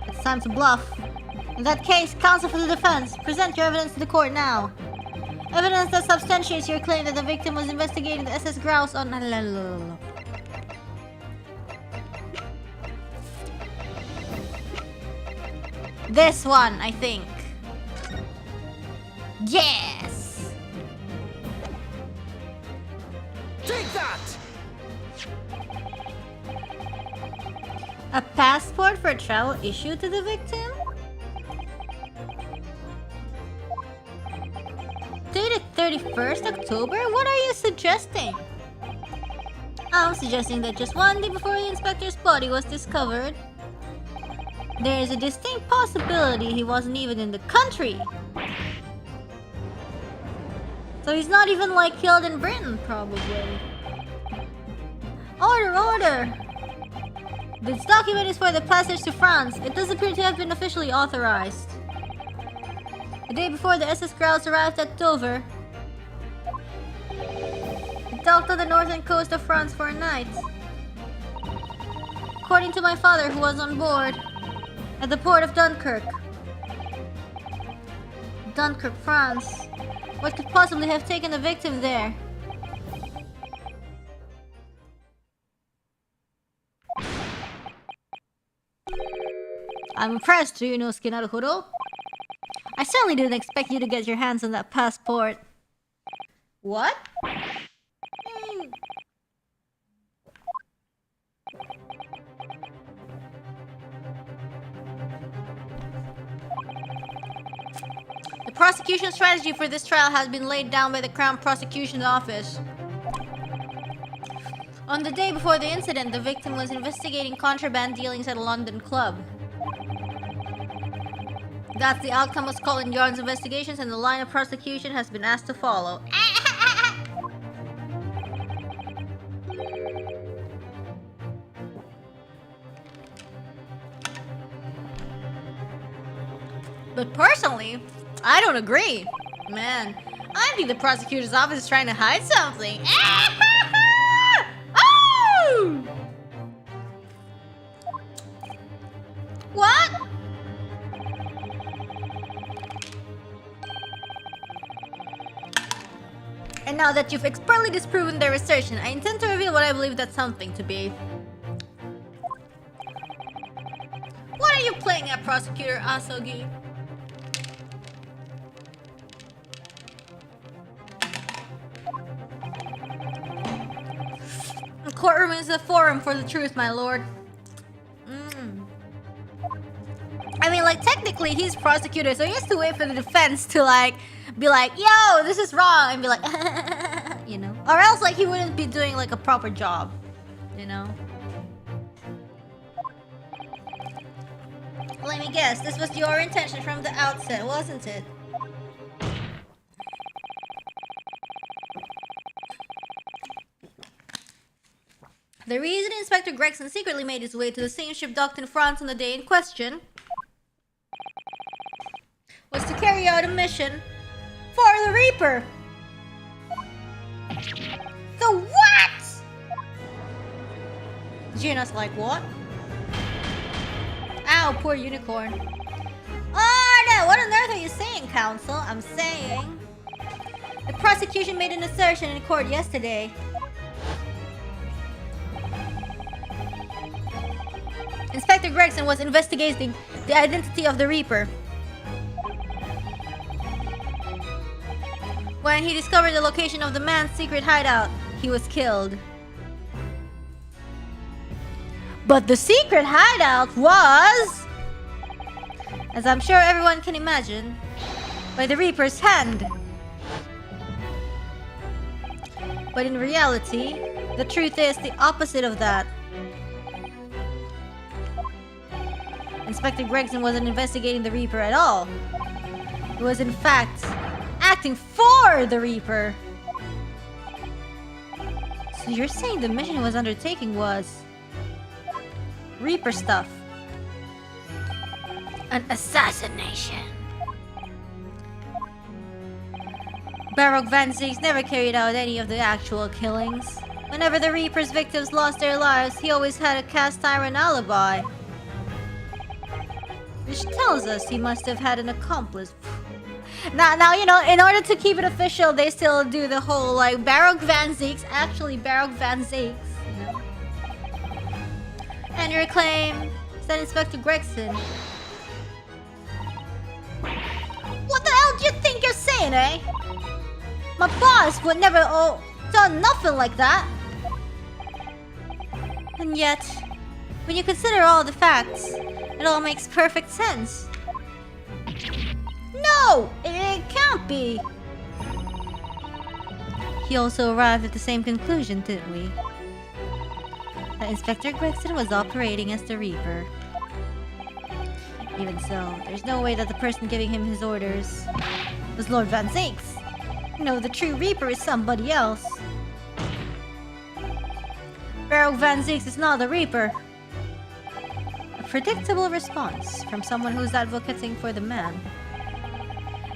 It's time to bluff. In that case, counsel for the defense, present your evidence to the court now. Evidence that substantiates your claim that the victim was investigating the SS Grouse on... This one, I think. Yes! Take that! A passport for travel issued to the victim? Dated 31st October? What are you suggesting? I'm suggesting that just one day before the inspector's body was discovered, there is a distinct possibility he wasn't even in the country. So he's not even like killed in Britain, probably. Order, order! This document is for the passage to France. It does appear to have been officially authorized. The day before the SS Grouse arrived at Dover, it docked on the northern coast of France for a night. According to my father, who was on board at the port of Dunkirk. Dunkirk, France. What could possibly have taken the victim there? I'm impressed, Ryunosuke Naruhodo. I certainly didn't expect you to get your hands on that passport. What? The prosecution strategy for this trial has been laid down by the Crown Prosecution Office. On the day before the incident, the victim was investigating contraband dealings at a London club. That's the outcome of Scotland Yard's investigations, and the line of prosecution has been asked to follow. But personally, I don't agree. Man, I think the prosecutor's office is trying to hide something. Oh! What? And now that you've expertly disproven their assertion, I intend to reveal what I believe that something to be. What are you playing at, Prosecutor Asogi? The courtroom is a forum for the truth, my lord. I mean, like, technically he's prosecutor, so he has to wait for the defense to, like, be like, yo, this is wrong, and be like, you know? Or else, like, he wouldn't be doing, like, a proper job, you know? Let me guess, this was your intention from the outset, wasn't it? The reason Inspector Gregson secretly made his way to the same ship docked in France on the day in question was to carry out a mission for the Reaper. The what? Gina's like, what? Ow, poor unicorn. Oh no, what on earth are you saying, counsel? I'm saying the prosecution made an assertion in court yesterday. Inspector Gregson was investigating the identity of the Reaper. When he discovered the location of the man's secret hideout, he was killed. But the secret hideout was, as I'm sure everyone can imagine, by the Reaper's hand. But in reality, the truth is the opposite of that. Inspector Gregson wasn't investigating the Reaper at all. He was in fact acting for the Reaper. So you're saying the mission he was undertaking was Reaper stuff? An assassination. Baroque Van Ziggs never carried out any of the actual killings. Whenever the Reaper's victims lost their lives, he always had a cast iron alibi. Which tells us he must have had an accomplice. Now, you know, in order to keep it official, they still do the whole, like, Baroque Van Ziggs, actually Baroque Van Ziggs, you know. And your claim, said Inspector Gregson. What the hell do you think you're saying, eh? My boss would never done nothing like that. And yet, when you consider all the facts, it all makes perfect sense. No! It can't be! He also arrived at the same conclusion, didn't we? That Inspector Gregson was operating as the Reaper. Even so, there's no way that the person giving him his orders was Lord Van Zakes. No, the true Reaper is somebody else. Baron Van Zakes is not the Reaper. A predictable response from someone who's advocating for the man.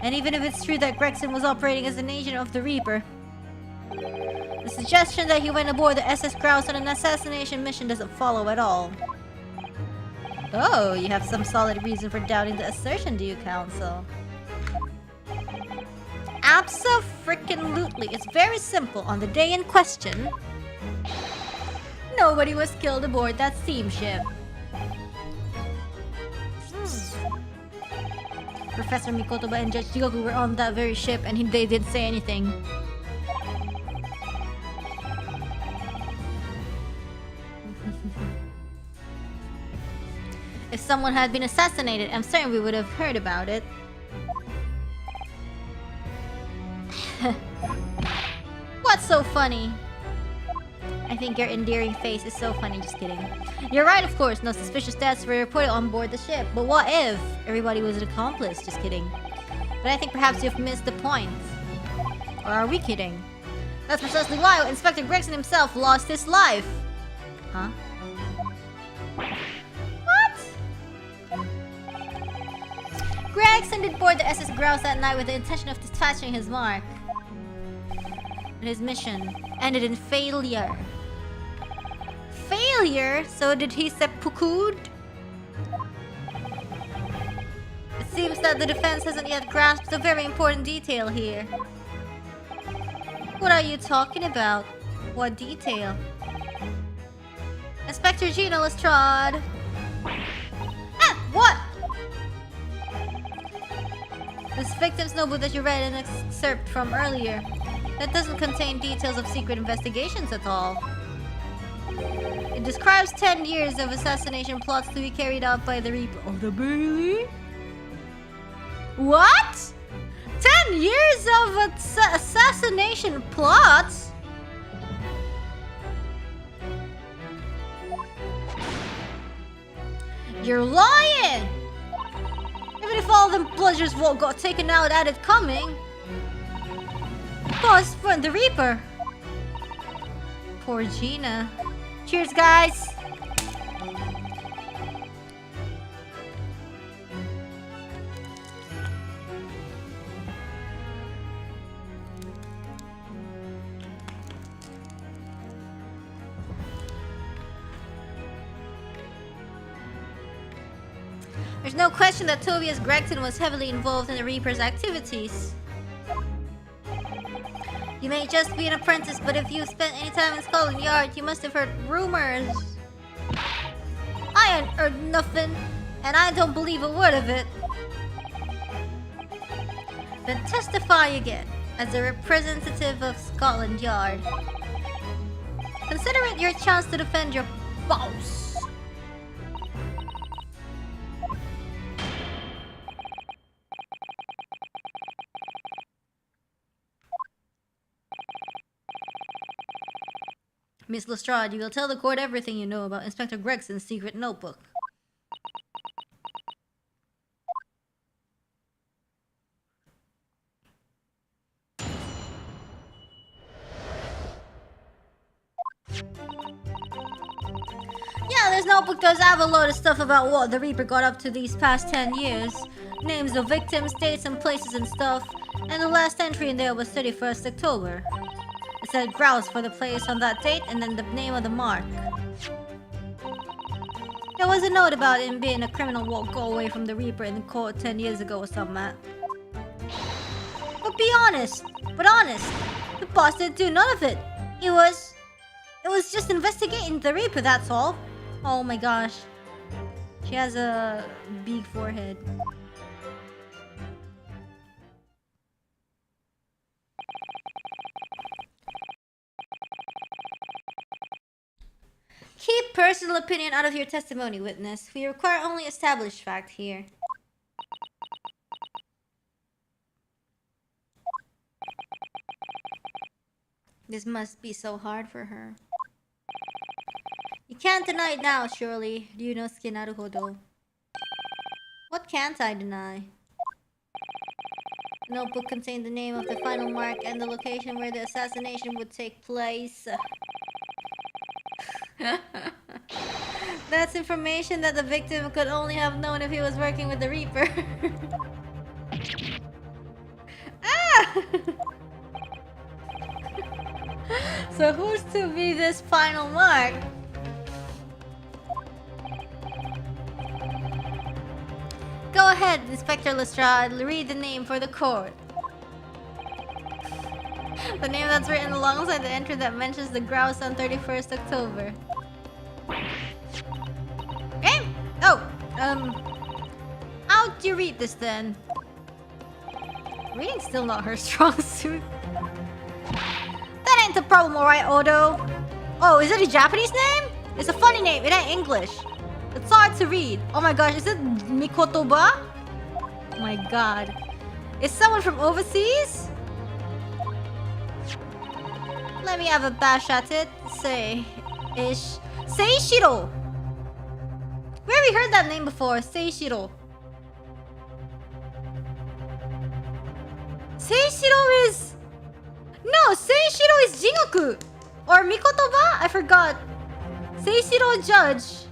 And even if it's true that Gregson was operating as an agent of the Reaper, the suggestion that he went aboard the SS Grouse on an assassination mission doesn't follow at all. Oh, you have some solid reason for doubting the assertion, do you, Counsel? Abso-frickin-lutely. It's very simple. On the day in question, nobody was killed aboard that steamship. Professor Mikotoba and Judge Jigoku were on that very ship and they didn't say anything. If someone had been assassinated, I'm certain we would have heard about it. What's so funny? I think your endearing face is so funny, just kidding. You're right, of course, no suspicious deaths were reported on board the ship. But what if everybody was an accomplice? Just kidding. But I think perhaps you've missed the point. Or are we kidding? That's precisely why Inspector Gregson himself lost his life. Huh? Gregson did board the SS Grouse that night with the intention of dispatching his mark. But his mission ended in failure. Failure? So did he seppuku'd? It seems that the defense hasn't yet grasped a very important detail here. What are you talking about? What detail? Inspector Gino Lestrade. Ah! What? This victim's notebook that you read an excerpt from earlier. That doesn't contain details of secret investigations at all. It describes 10 years of assassination plots to be carried out by the Reaper of the Bailey. What? 10 years of assassination plots? You're lying! Even if all them bludgers got taken out at it coming. Boss from the Reaper. Poor Gina. Cheers, guys! There's no question that Tobias Gregson was heavily involved in the Reaper's activities. You may just be an apprentice, but if you spent any time in Scotland Yard, you must have heard rumors. I ain't heard nothing, and I don't believe a word of it. Then testify again, as a representative of Scotland Yard. Consider it your chance to defend your boss. Miss Lestrade, you will tell the court everything you know about Inspector Gregson's secret notebook. Yeah, this notebook does have a load of stuff about what the Reaper got up to these past 10 years. Names of victims, dates and places and stuff. And the last entry in there was 31st October. It said grouse for the place on that date and then the name of the mark. There was a note about him being a criminal won't go away from the Reaper in the court 10 years ago or something, Matt. But be honest, the boss didn't do none of it. It was just investigating the Reaper, that's all. Oh my gosh. She has a big forehead. Keep personal opinion out of your testimony, witness. We require only established fact here. This must be so hard for her. You can't deny it now, surely. Ryu no suke naruhodo. What can't I deny? The notebook contained the name of the final mark and the location where the assassination would take place. That's information that the victim could only have known if he was working with the Reaper. Ah! So who's to be this final mark? Go ahead, Inspector Lestrade. Read the name for the court. The name that's written alongside the entry that mentions the grouse on 31st October. Eh? Oh, how do you read this then? Reading's still not her strong suit. That ain't the problem, alright, Odo. Oh, is it a Japanese name? It's a funny name, it ain't English. It's hard to read. Oh my gosh, is it Mikotoba? Oh my god. Is someone from overseas? Let me have a bash at it. Seishiro! Where have we heard that name before? Seishiro. Seishiro is... No, Seishiro is Jingoku! Or Mikotoba? I forgot. Seishiro Judge.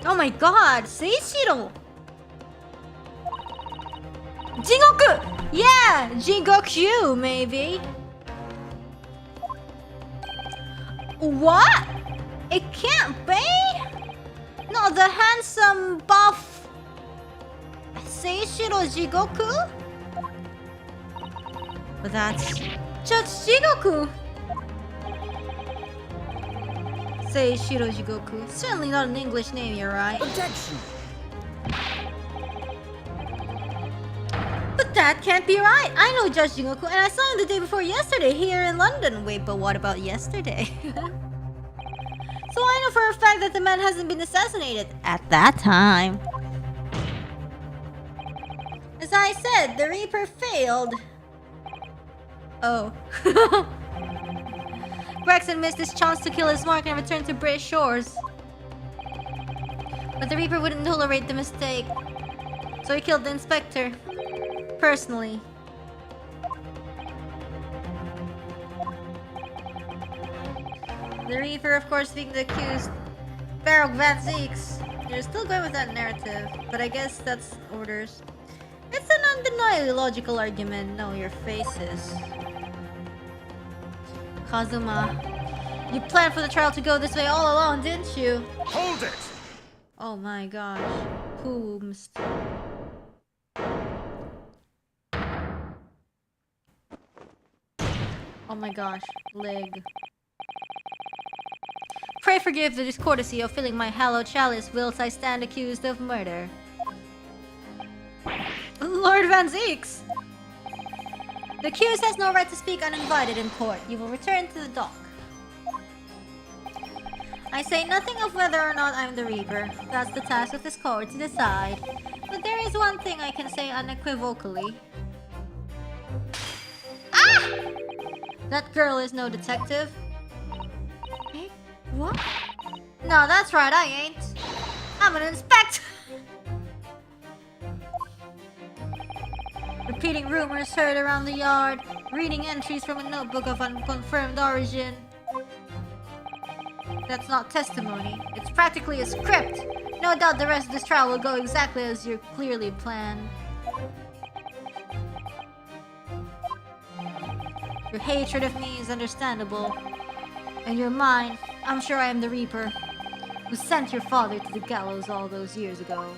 Oh my god, Seishiro! Jingoku! Yeah, Jingoku, maybe. What? It can't be? No, the handsome buff Seishiro Jigoku? But that's just Jigoku. Seishiro Jigoku. Certainly not an English name, you're right. Objection! But that can't be right. I know Judge Jingoku and I saw him the day before yesterday here in London. Wait, but what about yesterday? So I know for a fact that the man hasn't been assassinated at that time. As I said, the Reaper failed. Oh. Gregson missed his chance to kill his mark and return to British shores. But the Reaper wouldn't tolerate the mistake. So he killed the inspector. Personally. The Reaper, of course, being the accused, Baroque Van Zeeks. You're still going with that narrative, but I guess that's orders. It's an undeniably logical argument. No, your faces. Kazuma, you planned for the trial to go this way all along, didn't you? Hold it! Oh my gosh. Whomst. Oh my gosh. Leg. Pray forgive the discourtesy of filling my hallowed chalice whilst I stand accused of murder. Lord Van Zeeks! The accused has no right to speak uninvited in court. You will return to the dock. I say nothing of whether or not I'm the Reaper. That's the task of this court to decide. But there is one thing I can say unequivocally. Ah! That girl is no detective. Eh? What? No, that's right, I ain't. I'm an inspector. Repeating rumors heard around the yard. Reading entries from a notebook of unconfirmed origin. That's not testimony. It's practically a script. No doubt the rest of this trial will go exactly as you clearly planned. Your hatred of me is understandable. And you're mine. I'm sure I am the Reaper, who sent your father to the gallows all those years ago.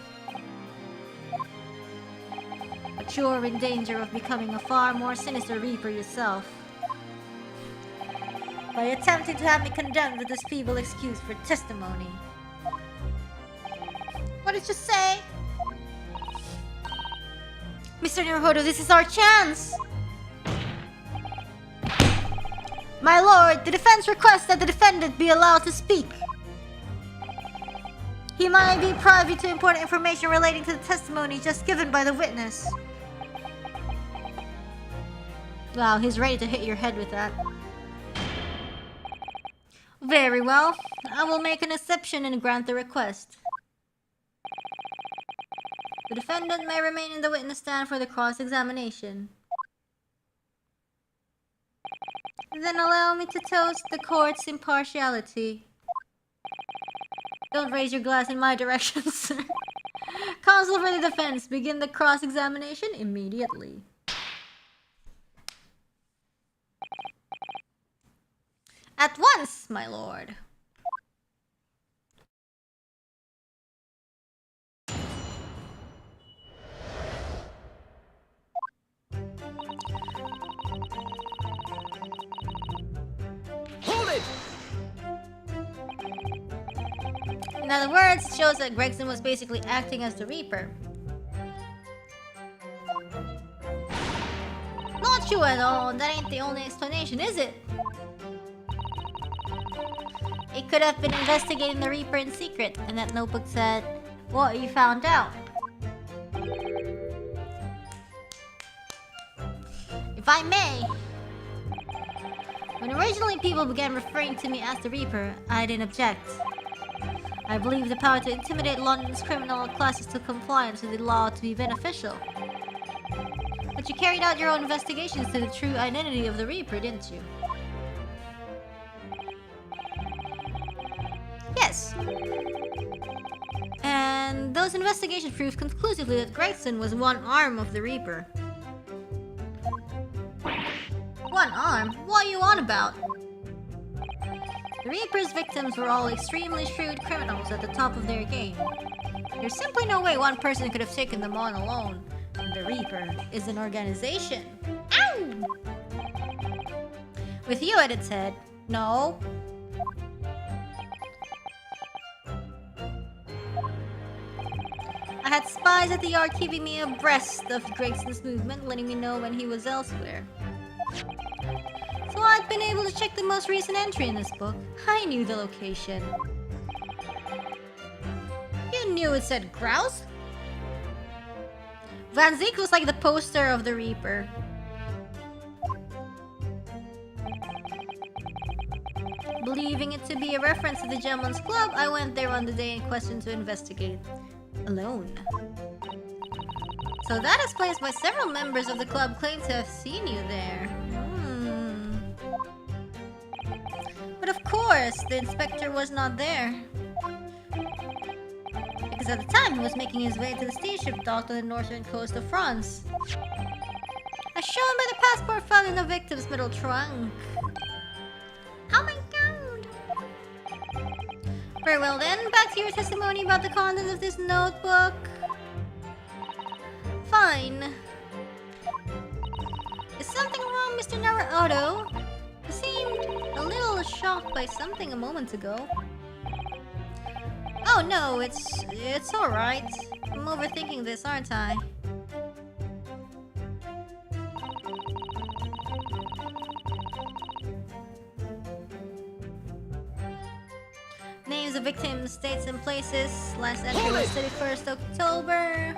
But you're in danger of becoming a far more sinister Reaper yourself. By attempting to have me condemned with this feeble excuse for testimony. What did you say? Mr. Naruhodo, this is our chance! My lord, the defense requests that the defendant be allowed to speak. He might be privy to important information relating to the testimony just given by the witness. Wow, he's ready to hit your head with that. Very well. I will make an exception and grant the request. The defendant may remain in the witness stand for the cross-examination. Then allow me to toast the court's impartiality. Don't raise your glass in my direction, sir. Counsel for the defense, begin the cross-examination immediately. At once, my lord. Hold it! In other words, it shows that Gregson was basically acting as the Reaper. Not you at all, that ain't the only explanation, is it? It could have been investigating the Reaper in secret, and that notebook said what you found out. If I may, when originally people began referring to me as the Reaper, I didn't object. I believe the power to intimidate London's criminal classes to compliance with the law to be beneficial. But you carried out your own investigations to the true identity of the Reaper, didn't you? Yes. And those investigations proved conclusively that Gregson was one arm of the Reaper. One arm? What are you on about? The Reaper's victims were all extremely shrewd criminals at the top of their game. There's simply no way one person could have taken them on alone. And the Reaper is an organization. Ow! With you at its head, no. I had spies at the yard keeping me abreast of Gregson's movement, letting me know when he was elsewhere. So I'd been able to check the most recent entry in this book. I knew the location. You knew it said grouse? Van Zeek was like the poster of the Reaper. Believing it to be a reference to the Gentleman's Club, I went there on the day in question to investigate. Alone. So that explains why several members of the club claim to have seen you there. But of course, the inspector was not there. Because at the time he was making his way to the steamship docked on the northern coast of France. As shown by the passport found in the victim's middle trunk. Oh my god! Very well then, back to your testimony about the contents of this notebook. Fine. Is something wrong, Mr. Naruto? You seemed a little shocked by something a moment ago. Oh no, it's alright. I'm overthinking this, aren't I? Names of victims, dates and places. Last entry was 31st October.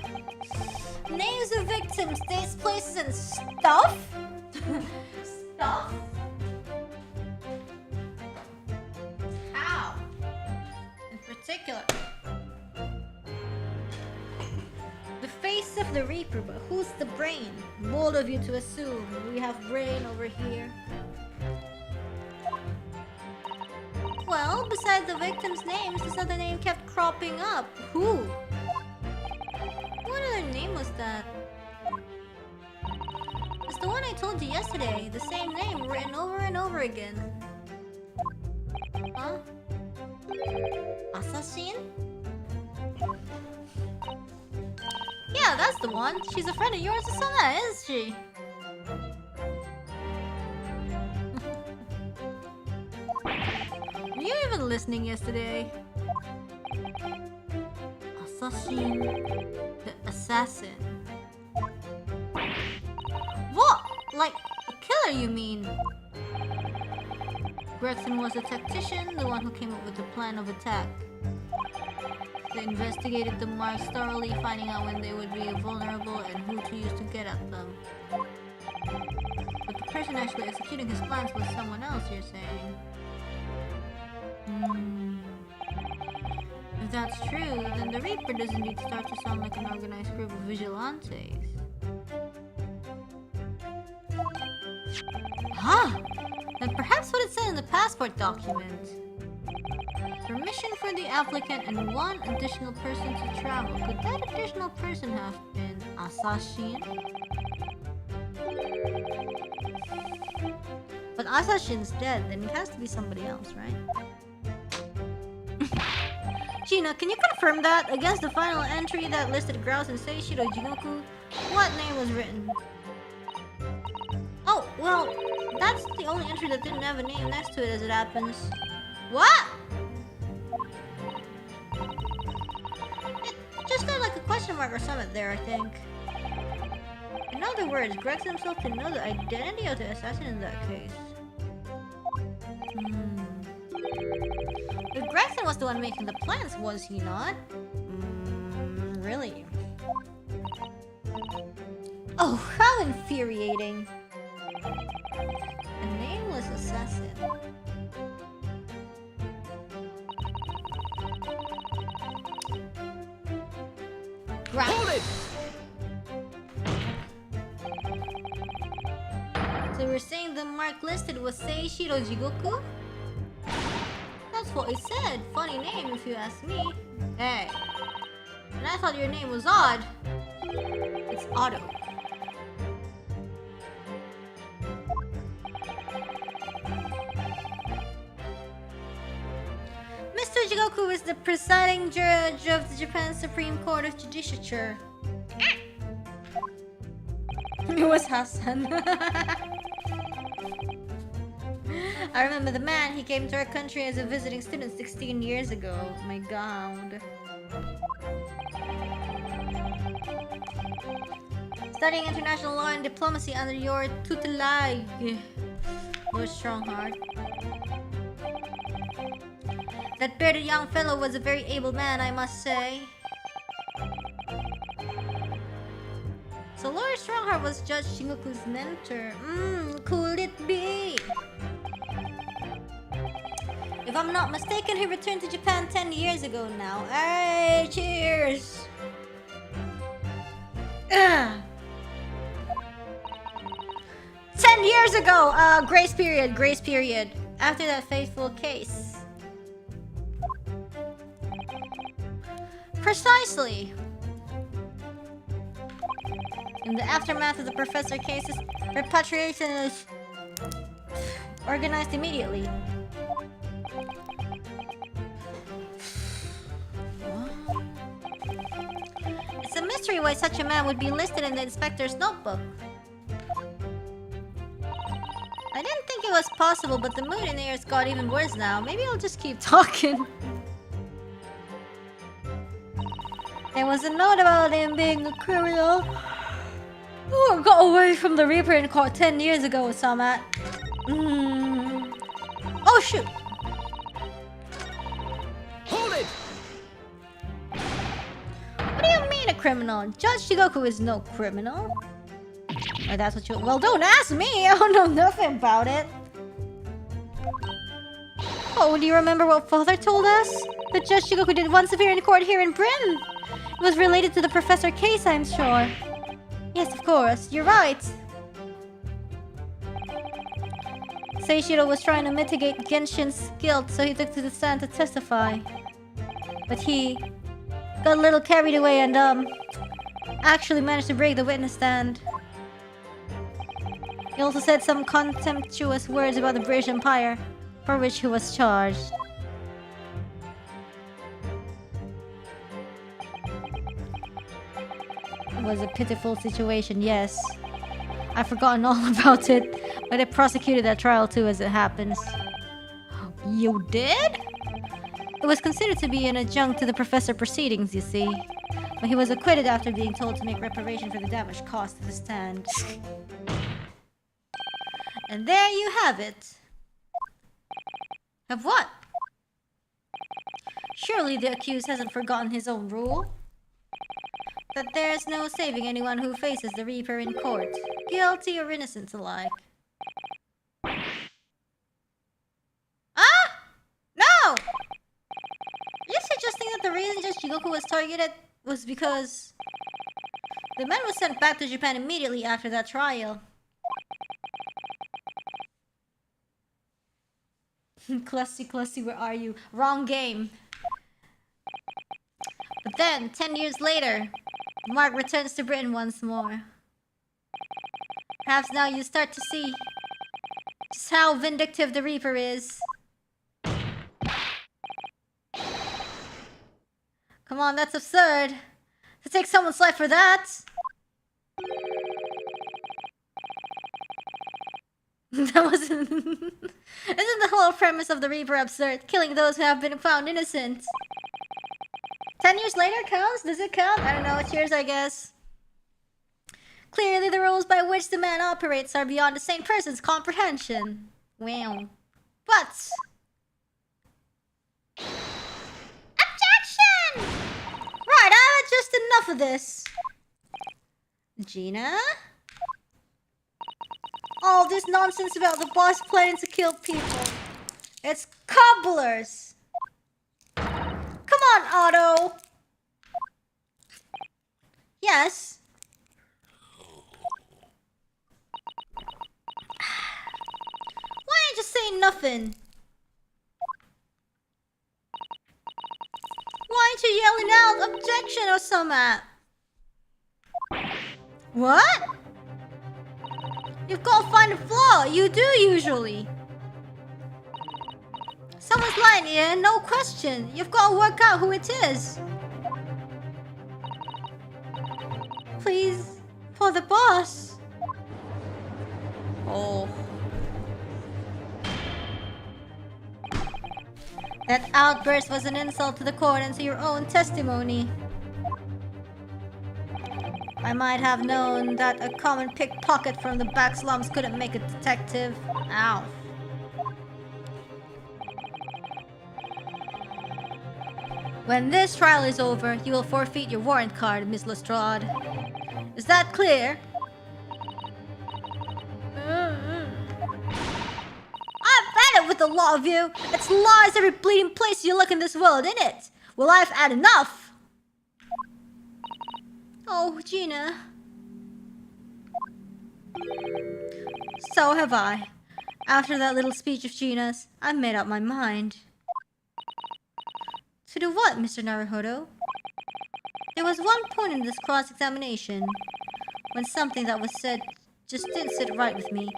Names of victims, dates, places, and stuff? Stuff? How? In particular. The face of the Reaper, but who's the brain? Bold of you to assume. We have brain over here. Well, besides the victims' names, this other name kept cropping up. Who? What other name was that? It's the one I told you yesterday. The same name written over and over again. Huh? Assassin? Yeah, that's the one. She's a friend of yours, Asana, isn't she? Were you even listening yesterday? Assassin. The assassin. What? Like a killer, you mean? Gregson was a tactician, the one who came up with the plan of attack. They investigated the marks thoroughly, finding out when they would be vulnerable and who to use to get at them. But the person actually executing his plans was someone else, you're saying? If that's true, then the Reaper does indeed start to sound like an organized group of vigilantes. Huh! Then perhaps what it said in the passport document. Permission for the applicant and one additional person to travel. Could that additional person have been Assassin? But Assassin's dead, then it has to be somebody else, right? Gina, can you confirm that? Against the final entry that listed Grouse and Seishiro Jigoku, what name was written? Oh, well, that's the only entry that didn't have a name next to it as it happens. What? It just got like a question mark or something there, I think. In other words, Gregson himself didn't know the identity of the assassin in that case. But Gregson was the one making the plans, was he not? Really? Oh, how infuriating. A nameless assassin. Hold it! So we're saying the mark listed was Seishiro Jigoku? That's what it said. Funny name if you ask me. Hey. And I thought your name was odd. It's Otto. Mr. Jigoku is the presiding judge of the Japan Supreme Court of Judicature. It was Hassan. I remember the man. He came to our country as a visiting student 16 years ago. My God. Studying international law and diplomacy under your tutelage. What a strong heart. That bearded young fellow was a very able man, I must say. So Lord Strongheart was Judge Shingoku's mentor. Could it be? If I'm not mistaken, he returned to Japan 10 years ago now. Hey, cheers! 10 years ago! Grace period. After that fateful case. Precisely. In the aftermath of the professor cases, repatriation is organized immediately. It's a mystery why such a man would be listed in the inspector's notebook. I didn't think it was possible, but the mood in the air's got even worse now. Maybe I'll just keep talking. There was a note about him being a criminal who got away from the Reaper in court 10 years ago, Samat. Oh shoot! Hold it! What do you mean a criminal? Judge Shigoku is no criminal. Oh, that's what you... Well, don't ask me! I don't know nothing about it. Oh, do you remember what Father told us? That Judge Shigoku did once appear in court here in Britain. It was related to the professor case, I'm sure. Yes, of course. You're right. Seishiro was trying to mitigate Genshin's guilt, so he took to the stand to testify. But he got a little carried away and, actually managed to break the witness stand. He also said some contemptuous words about the British Empire, for which he was charged. It was a pitiful situation, yes. I've forgotten all about it, but I prosecuted that trial too as it happens. You did? It was considered to be an adjunct to the professor proceedings, you see. But he was acquitted after being told to make reparation for the damage caused to the stand. And there you have it. Have what? Surely the accused hasn't forgotten his own rule. That there's no saving anyone who faces the Reaper in court, guilty or innocent alike. Ah! No! You're suggesting that the reason Judge Jigoku was targeted was because the man was sent back to Japan immediately after that trial. Classy, where are you? Wrong game. But then, 10 years later, Mark returns to Britain once more. Perhaps now you start to see just how vindictive the Reaper is. Come on, that's absurd. To take someone's life for that. That wasn't... Isn't the whole premise of the Reaper absurd? Killing those who have been found innocent. 10 years later counts? Does it count? I don't know. Cheers, I guess. Clearly the rules by which the man operates are beyond the sane person's comprehension. Wow. But... Objection! Right, I've had just enough of this. Gina? All this nonsense about the boss planning to kill people. It's cobblers. Come on, Otto. Yes. Why ain't you saying nothing? Why ain't you yelling out objection or something? What? You've got to find a flaw. You do usually. Someone's lying here, no question. You've got to work out who it is. Please, for the boss. Oh. That outburst was an insult to the court and to your own testimony. I might have known that a common pickpocket from the back slums couldn't make a detective. Ow. When this trial is over, you will forfeit your warrant card, Miss Lestrade. Is that clear? I've had it with the law of you. It's laws every bleeding place you look in this world, isn't it? Well, I've had enough. Oh, Gina. So have I. After that little speech of Gina's, I've made up my mind. To do what, Mr. Naruhodo? There was one point in this cross-examination when something that was said just didn't sit right with me.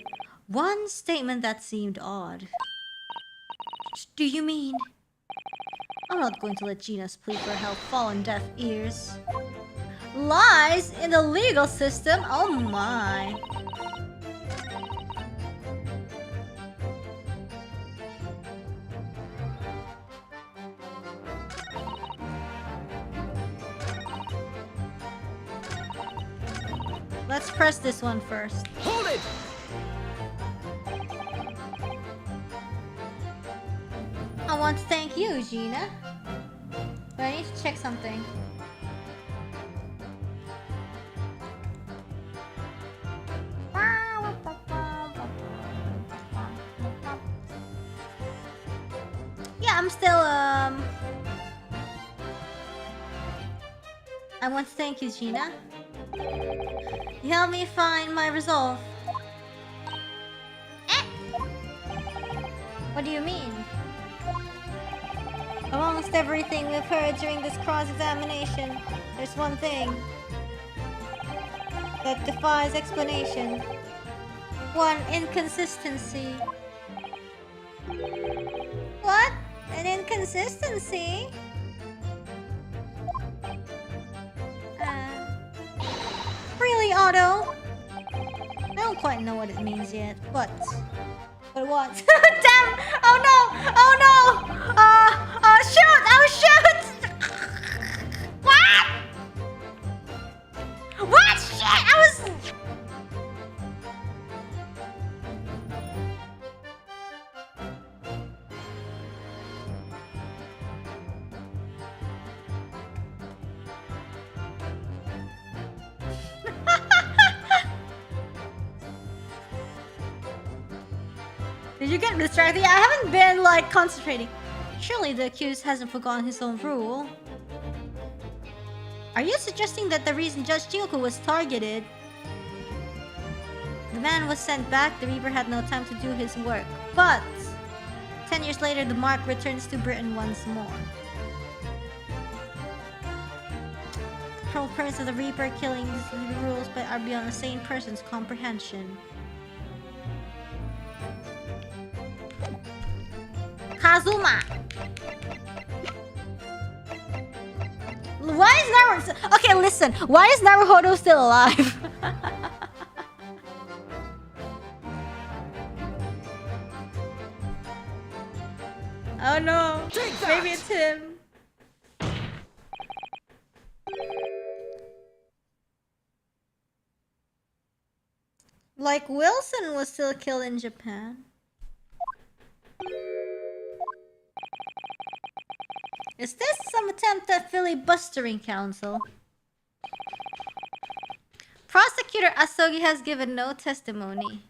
One statement that seemed odd. Do you mean? I'm not going to let Gina's plea for help fall on deaf ears. Lies in the legal system? Oh my. Let's press this one first. Hold it! I want to thank you, Gina. But I need to check something. Yeah, I'm still, I want to thank you, Gina. You helped me find my resolve. What do you mean? Amongst everything we've heard during this cross-examination, there's one thing that defies explanation. One inconsistency. What? An inconsistency? Really, Otto? I don't quite know what it means yet, but what? Damn! Oh no! Oh no! Shoot! Oh shoot! What? What? Shit! I was... Did you get distracted? I haven't been like concentrating. Surely the accused hasn't forgotten his own rule. Are you suggesting that the reason Judge Jingoku was targeted? The man was sent back, the Reaper had no time to do his work. But 10 years later, the mark returns to Britain once more. The whole premise of the Reaper killings the rules but are beyond a sane person's comprehension. Kazuma! Why is Naruto... Okay, listen. Why is Naruhodo still alive? Oh no. Maybe it's him. Like Wilson was still killed in Japan. Is this some attempt at filibustering, counsel? Prosecutor Asogi has given no testimony.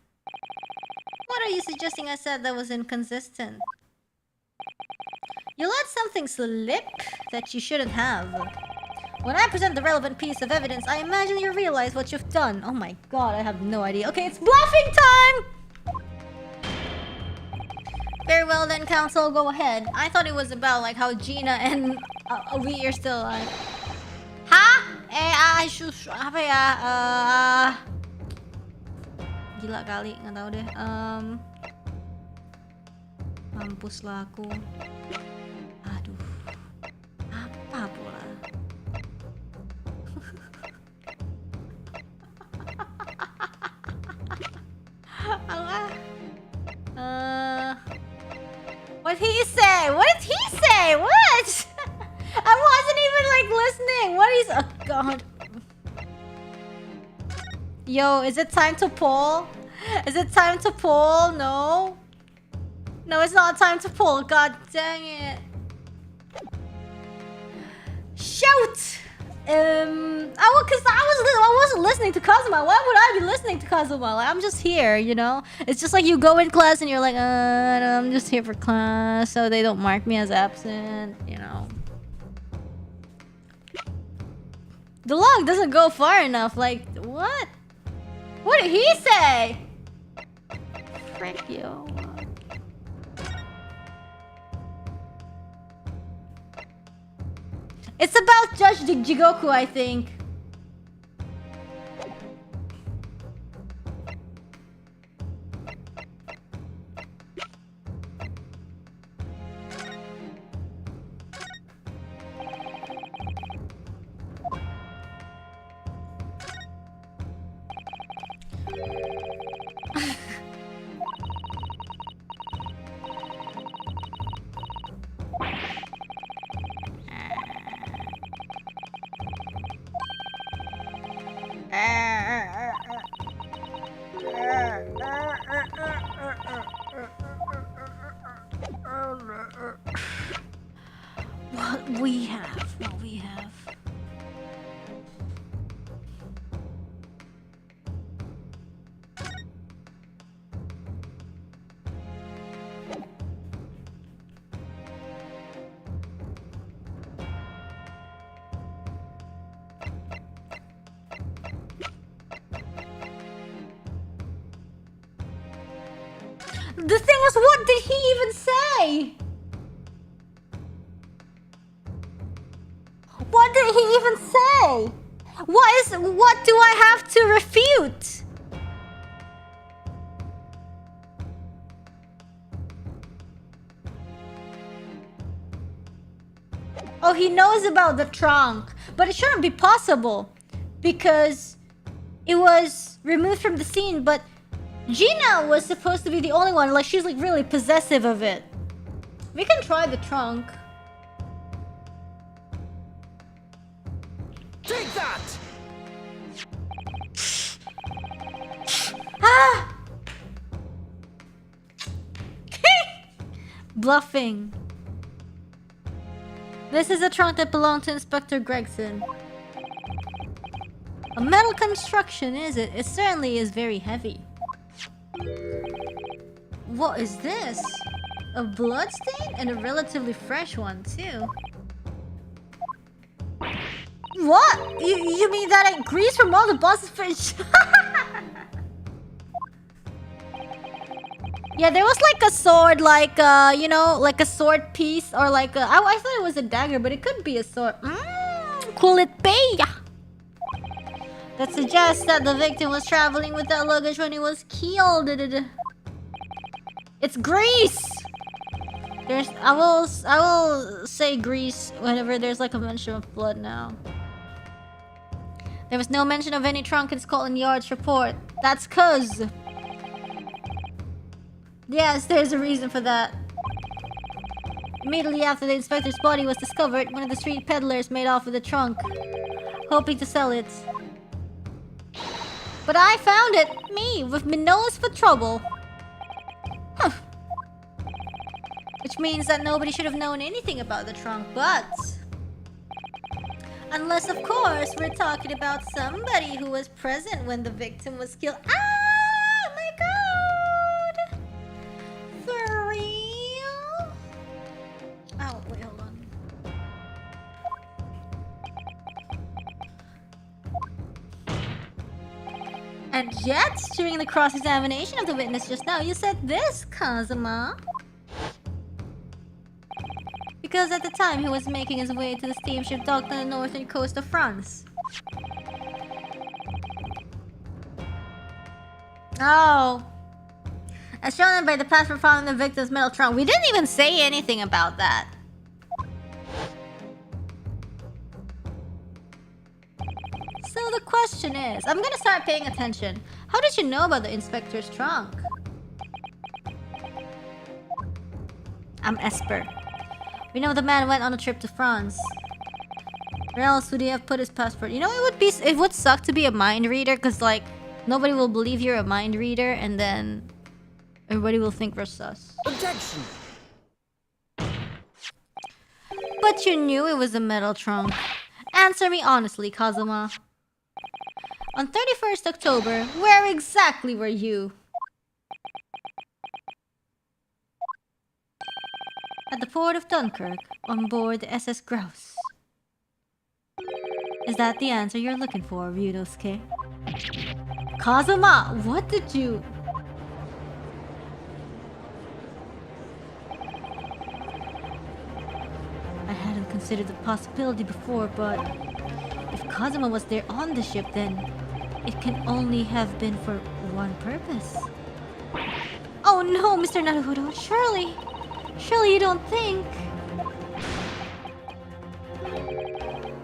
What are you suggesting I said that was inconsistent? You let something slip that you shouldn't have. When I present the relevant piece of evidence, I imagine you realize what you've done. Oh my god, I have no idea. Okay, it's bluffing time! Very well then, counsel, go ahead. I thought it was about like how Gina and we are still alive. Ha? Apa ya? Gila kali, nggak tahu deh. Mampus lah aku. Aduh. Apa pula? What did he say? What did he say? What? I wasn't even like listening. What is... Oh god. Yo, is it time to pull? Is it time to pull? No. No, it's not time to pull. God dang it. Shout! Cause I wasn't listening to Kazuma. Why would I be listening to Kazuma? Like, I'm just here, you know? It's just like you go in class and you're like, I'm just here for class, so they don't mark me as absent, you know? The log doesn't go far enough. Like, what? What did he say? Frick you. It's about Judge Jigoku, I think. What we have. The thing is, what did he even say? What did he even say? What do I have to refute? Oh, he knows about the trunk, but it shouldn't be possible because it was removed from the scene, but Gina was supposed to be the only one. Like, she's like really possessive of it. We can try the trunk. Take that! Ah! Bluffing. This is a trunk that belonged to Inspector Gregson. A metal construction, is it? It certainly is very heavy. What is this? A blood stain? And a relatively fresh one, too. What? You mean that ain't grease from all the boss's fish? Yeah, there was like a sword, like, you know, like a sword piece, or like a... I thought it was a dagger, but it could be a sword. Calliope! That suggests that the victim was traveling with that luggage when he was killed. It's grease! I will say grease whenever there's like a mention of blood now. There was no mention of any trunk in Scotland Yard's report. That's cuz... Yes, there's a reason for that. Immediately after the inspector's body was discovered, one of the street peddlers made off with the trunk, hoping to sell it. But I found it! Me, with my nose for trouble. Huh. Which means that nobody should have known anything about the trunk, but... Unless, of course, we're talking about somebody who was present when the victim was killed. Ah! My god! For real? Oh, wait, hold on. And yet, during the cross-examination of the witness just now, you said this, Kazuma. Because at the time he was making his way to the steamship docked on the northern coast of France. Oh. As shown by the passport found in the victim's metal trunk. We didn't even say anything about that. So the question is, I'm gonna start paying attention. How did you know about the inspector's trunk? I'm Esper. We know the man went on a trip to France. Where else would he have put his passport? You know, it would suck to be a mind reader, because like nobody will believe you're a mind reader, and then everybody will think we're sus. Objection! But you knew it was a metal trunk. Answer me honestly, Kazuma. On 31st October, where exactly were you? At the port of Dunkirk, on board the SS Grouse. Is that the answer you're looking for, Ryunosuke? Kazuma, what did you... I hadn't considered the possibility before, but... if Kazuma was there on the ship, then... it can only have been for one purpose. Oh no, Mr. Naruhodo, surely... Surely you don't think...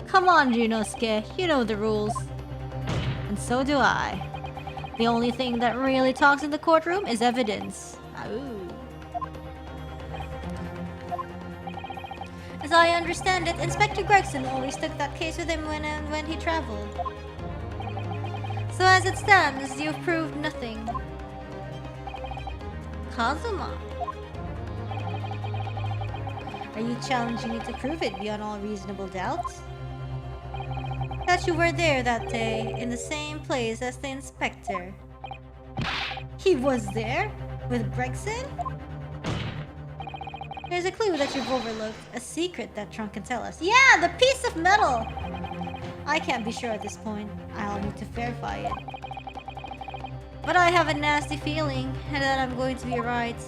Come on, Ryunosuke, you know the rules. And so do I. The only thing that really talks in the courtroom is evidence. Ooh. As I understand it, Inspector Gregson always took that case with him when he traveled. So as it stands, you've proved nothing. Kazuma. Are you challenging me to prove it beyond all reasonable doubt? That you were there that day, in the same place as the inspector. He was there? With Gregson? There's a clue that you've overlooked. A secret that trunk can tell us. Yeah, the piece of metal! I can't be sure at this point. I'll need to verify it. But I have a nasty feeling that I'm going to be right.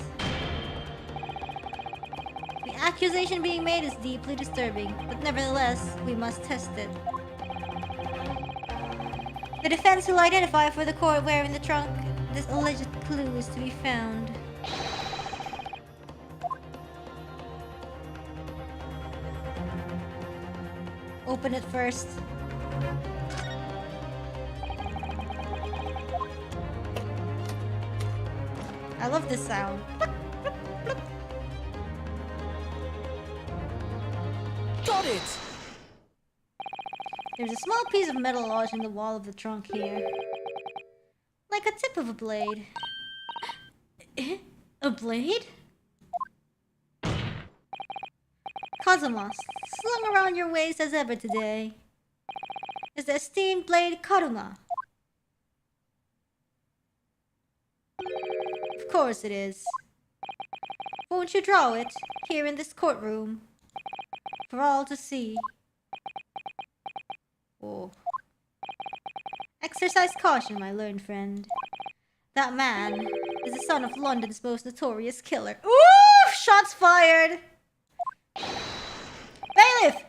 The accusation being made is deeply disturbing, but nevertheless, we must test it. The defense will identify for the court where in the trunk this alleged clue is to be found. Open it first. I love this sound. Got it! There's a small piece of metal lodged in the wall of the trunk here. Like a tip of a blade. A blade? Kazuma, slung around your waist as ever today, is the esteemed blade Karuma. Of course it is. Won't you draw it here in this courtroom for all to see? Oh. Exercise caution, my learned friend. That man is the son of London's most notorious killer. Ooh! Shots fired! Bailiff!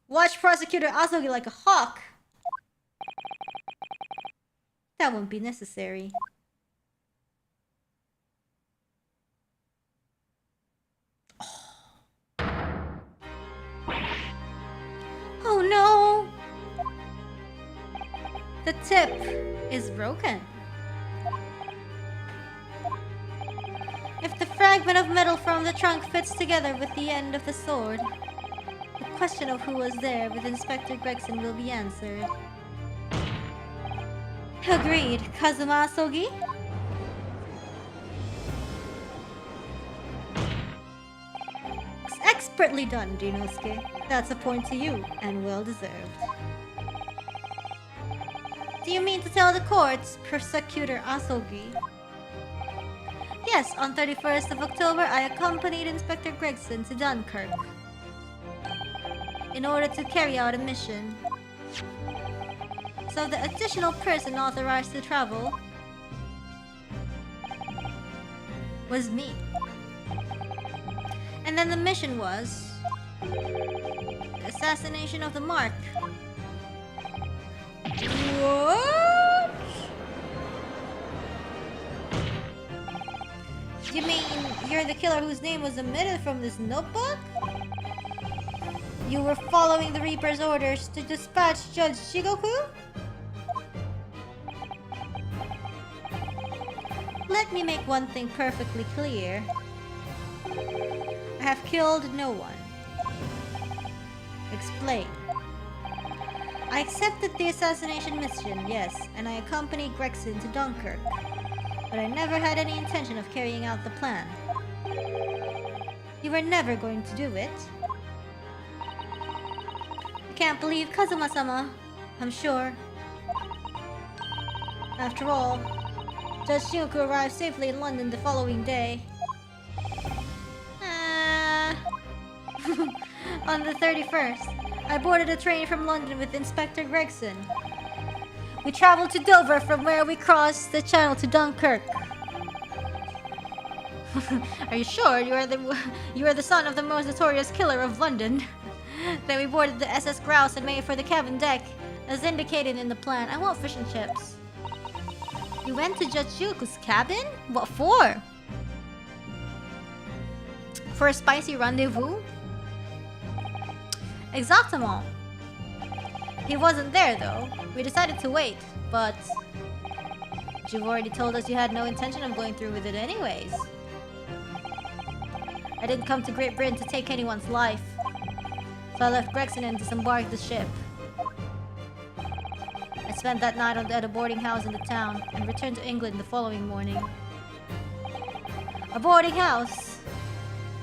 Watch Prosecutor Azogi like a hawk. That won't be necessary. Oh no! The tip is broken. If the fragment of metal from the trunk fits together with the end of the sword, the question of who was there with Inspector Gregson will be answered. Agreed, Kazuma Asogi? Expertly done, Ryunosuke. That's a point to you, and well deserved. Do you mean to tell the courts, Prosecutor Asogi? Yes, on 31st of October, I accompanied Inspector Gregson to Dunkirk in order to carry out a mission. So the additional person authorized to travel was me. And then the mission was the assassination of the Mark. What? You mean you're the killer whose name was omitted from this notebook? You were following the Reaper's orders to dispatch Judge Shigoku? Let me make one thing perfectly clear. I have killed no one. Explain. I accepted the assassination mission, yes, and I accompanied Gregson to Dunkirk. But I never had any intention of carrying out the plan. You were never going to do it. I can't believe Kazuma-sama, I'm sure. After all, Judge Shigoku arrived safely in London the following day. On the 31st, I boarded a train from London with Inspector Gregson. We traveled to Dover, from where we crossed the channel to Dunkirk. Are you sure you are the son of the most notorious killer of London? Then we boarded the SS Grouse and made for the cabin deck, as indicated in the plan. I want fish and chips. You went to Judge Shigoku's cabin? What for? For a spicy rendezvous? Exactement. He wasn't there though. We decided to wait, but you've already told us you had no intention of going through with it anyways. I didn't come to Great Britain to take anyone's life, so I left Gregson and disembarked the ship. I spent that night at a boarding house in the town and returned to England the following morning. A boarding house?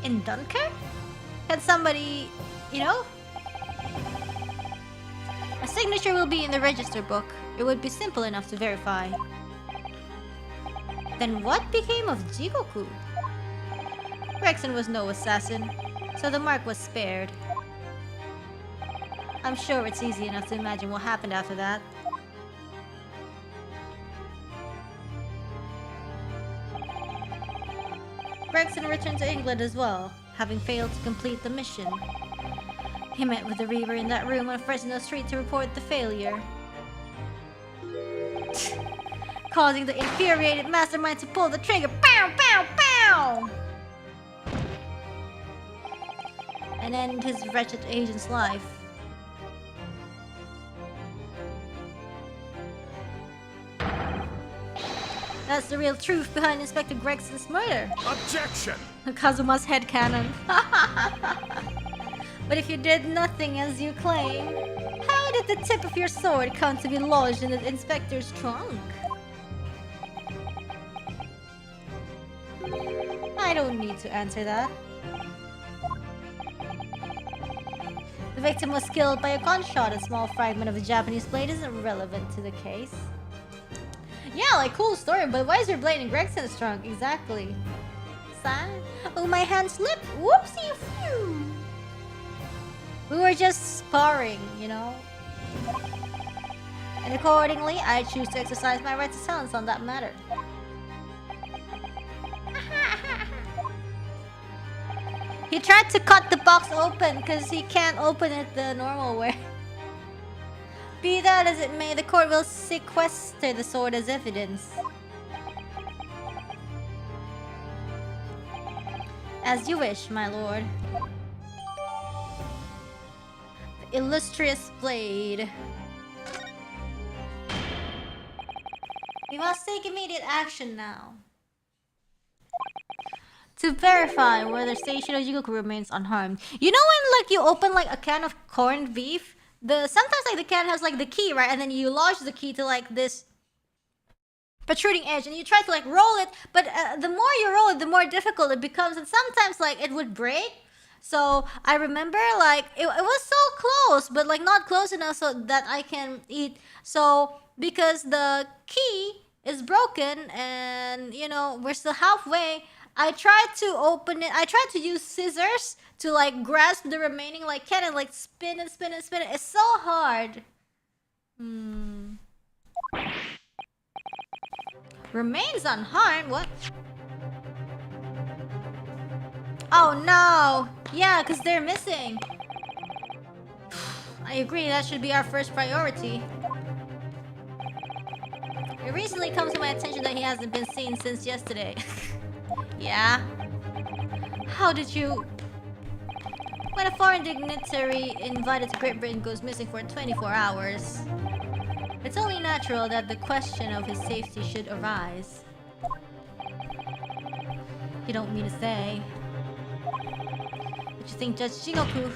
In Dunkirk? Had somebody, you know? A signature will be in the register book. It would be simple enough to verify. Then what became of Jigoku? Gregson was no assassin, so the mark was spared. I'm sure it's easy enough to imagine what happened after that. Gregson returned to England as well, having failed to complete the mission. He met with the Reaver in that room on Fresno Street to report the failure, causing the infuriated mastermind to pull the trigger. Pow! Pow! Pow! And end his wretched agent's life. That's the real truth behind Inspector Gregson's murder. Objection! Kazuma's headcanon. But if you did nothing as you claim, how did the tip of your sword come to be lodged in the inspector's trunk? I don't need to answer that. The victim was killed by a gunshot. A small fragment of a Japanese blade isn't relevant to the case. Yeah, like, cool story, but why is your blade in Gregson's trunk? Exactly. son. Oh, my hand slipped. Whoopsie. Phew. We were just sparring, you know. And accordingly, I choose to exercise my right to silence on that matter. He tried to cut the box open because he can't open it the normal way. Be that as it may, the court will sequester the sword as evidence. As you wish, my lord. The illustrious blade. We must take immediate action now. To verify whether Station Jigoku remains unharmed. You know when like you open like a can of corned beef? Sometimes like the can has like the key, right? And then you lodge the key to like this protruding edge and you try to like roll it, but the more you roll it, the more difficult it becomes, and sometimes like it would break. So I remember like it was so close, but like not close enough so that I can eat. So because the key is broken and you know we're still halfway, I tried to open it. I tried to use scissors to like grasp the remaining like can and like spin and spin and spin it. It's so hard. Remains unharmed? What? Oh no! Yeah, because they're missing. I agree, that should be our first priority. It recently comes to my attention that he hasn't been seen since yesterday. Yeah? How did you... When a foreign dignitary invited to Great Britain goes missing for 24 hours, it's only natural that the question of his safety should arise. You don't mean to say... But you think Judge Jigoku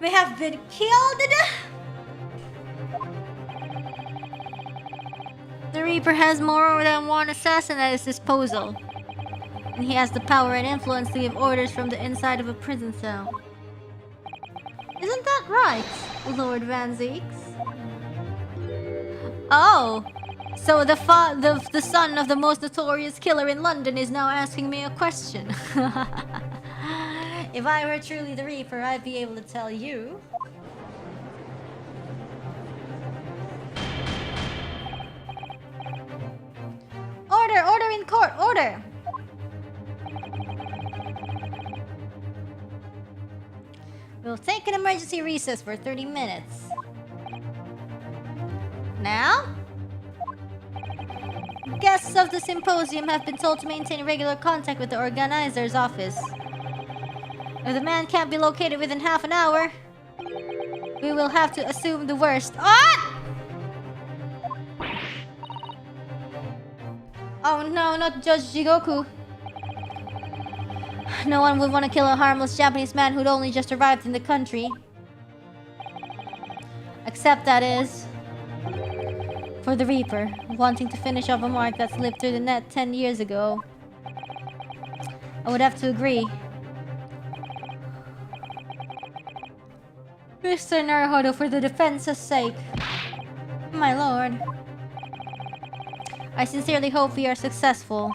may have been killed? The Reaper has more than one assassin at his disposal. And he has the power and influence to give orders from the inside of a prison cell. Isn't that right, Lord Van Zeeks? Oh, so the son of the most notorious killer in London is now asking me a question. If I were truly the Reaper, I'd be able to tell you. Order! Order in court! Order! We'll take an emergency recess for 30 minutes. Now? Guests of the symposium have been told to maintain regular contact with the organizer's office. If the man can't be located within half an hour, we will have to assume the worst. Ah! Oh no, not Judge Jigoku. No one would want to kill a harmless Japanese man who'd only just arrived in the country. Except, that is, for the Reaper, wanting to finish off a mark that slipped through the net 10 years ago. I would have to agree. Mr. Naruhodo, for the defense's sake. My lord. I sincerely hope we are successful.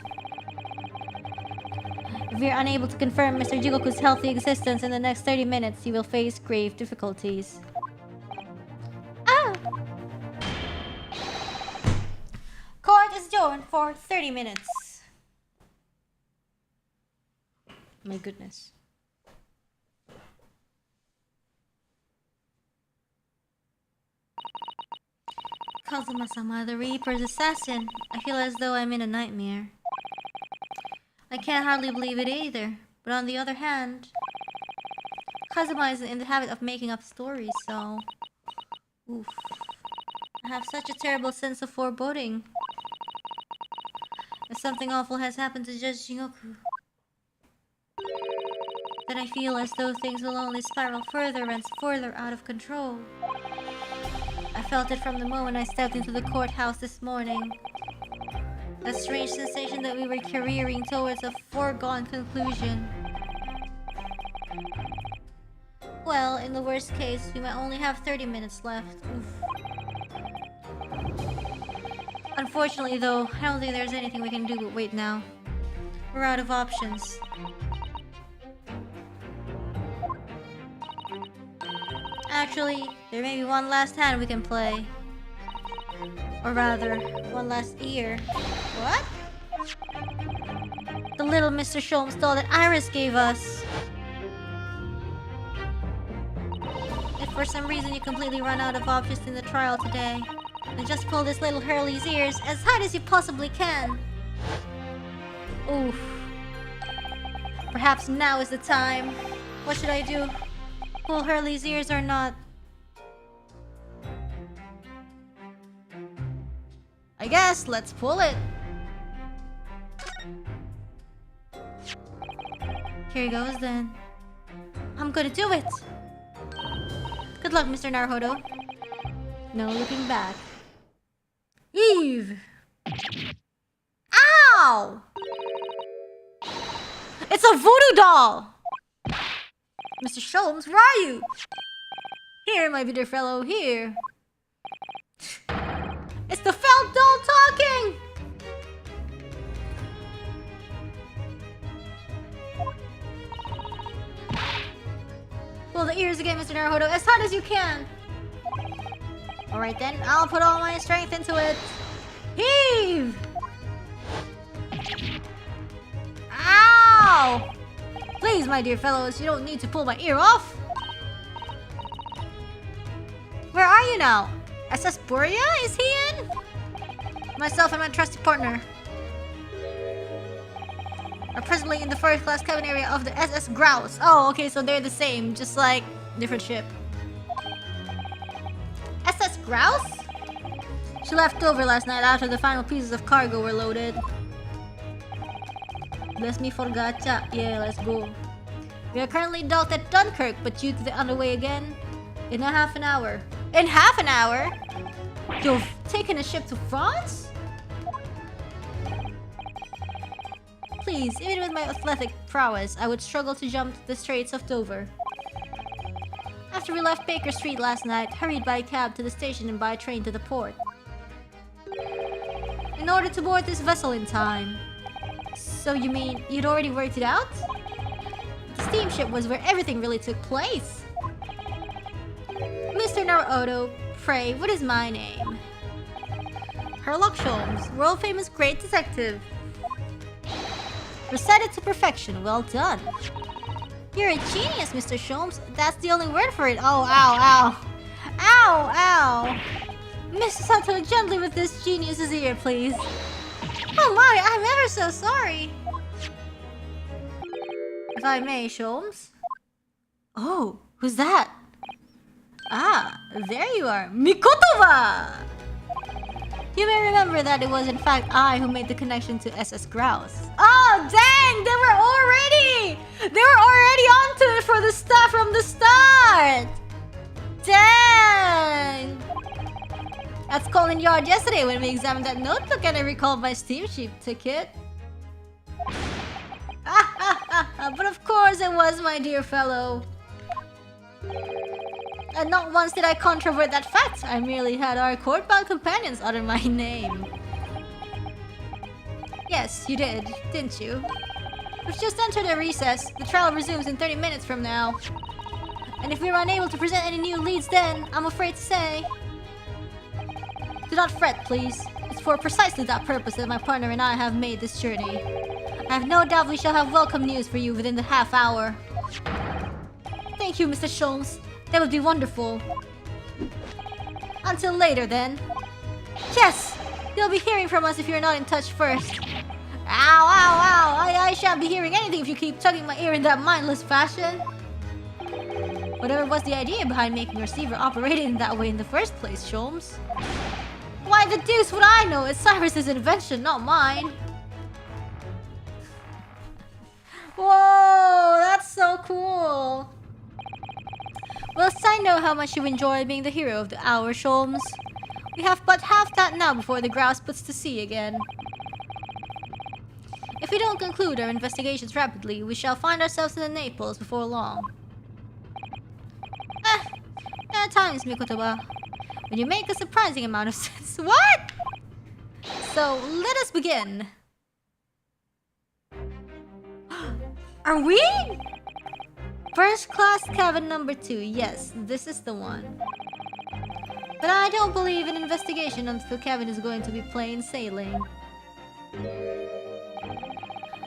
If we are unable to confirm Mr. Jigoku's healthy existence in the next 30 minutes, you will face grave difficulties. Ah! Court is adjourned for 30 minutes. My goodness. Kazuma-sama, the Reaper's assassin. I feel as though I'm in a nightmare. I can't hardly believe it either. But on the other hand, Kazuma is in the habit of making up stories, so... Oof. I have such a terrible sense of foreboding. If something awful has happened to Judge Jigoku, then I feel as though things will only spiral further and further out of control. I felt it from the moment I stepped into the courthouse this morning. A strange sensation that we were careering towards a foregone conclusion. Well, in the worst case, we might only have 30 minutes left. Oof. Unfortunately though, I don't think there's anything we can do but wait now. We're out of options. Actually, there may be one last hand we can play. Or rather, one last ear. What? The little Mr. Sholmes doll that Iris gave us. If for some reason you completely run out of options in the trial today, then just pull this little Hurley's ears as hard as you possibly can. Oof. Perhaps now is the time. What should I do? Pull Hurley's ears or not? I guess let's pull it. Here goes then. I'm gonna do it. Good luck, Mr. Naruhodo. No looking back. Eve! Ow! It's a voodoo doll! Mr. Sholmes, where are you? Here, my dear fellow, here. It's the felt doll talking! Pull the ears again, Mr. Naruhodo, as hard as you can. Alright then, I'll put all my strength into it. Heave! Ow! Please, my dear fellows, you don't need to pull my ear off. Where are you now? SS Borea? Is he in? Myself and my trusty partner are presently in the first class cabin area of the SS Grouse. Oh, okay, so they're the same, just like different ship. SS Grouse? She left over last night after the final pieces of cargo were loaded. Bless me for gacha. Yeah, let's go. We are currently docked at Dunkirk, but due to the underway again in a half an hour. In half an hour? You've taken a ship to France? Please, even with my athletic prowess, I would struggle to jump the Straits of Dover. After we left Baker Street last night, hurried by cab to the station and by train to the port. In order to board this vessel in time. So you mean you'd already worked it out? The steamship was where everything really took place. Mr. Naruhodo, pray, what is my name? Herlock Sholmes, world-famous great detective. Recited to perfection, well done. You're a genius, Mr. Sholmes. That's the only word for it. Oh, ow, ow. Ow, ow. Mr. Sato, gently with this genius's ear, please. Oh my, I'm ever so sorry. If I may, Sholmes. Oh, who's that? Ah, there you are. Mikotoba! You may remember that it was in fact I who made the connection to SS Grouse. Oh, dang! They were already onto it for the stuff from the start! Dang! At Scotland Yard yesterday when we examined that notebook and I recalled my steamship ticket. But of course it was, my dear fellow. And not once did I controvert that fact. I merely had our court-bound companions utter my name. Yes, you did, didn't you? We've just entered a recess. The trial resumes in 30 minutes from now. And if we're unable to present any new leads then, I'm afraid to say... Do not fret, please. It's for precisely that purpose that my partner and I have made this journey. I have no doubt we shall have welcome news for you within the half hour. Thank you, Mr. Sholmes. That would be wonderful. Until later, then. Yes! You'll be hearing from us if you're not in touch first. Ow, ow, ow! I shan't be hearing anything if you keep tugging my ear in that mindless fashion. Whatever was the idea behind making your receiver operate in that way in the first place, Sholmes? Why the deuce would I know? It's Cyrus's invention, not mine. Whoa, that's so cool. Whilst I know how much you enjoy being the hero of the hour, Sholmes, we have but half that now before the grouse puts to sea again. If we don't conclude our investigations rapidly, we shall find ourselves in the Naples before long. There are times, Mikotoba, when you make a surprising amount of sense. What? So, let us begin. Are we? First class cabin number 2. Yes, this is the one. But I don't believe in investigation until the cabin is going to be plain sailing.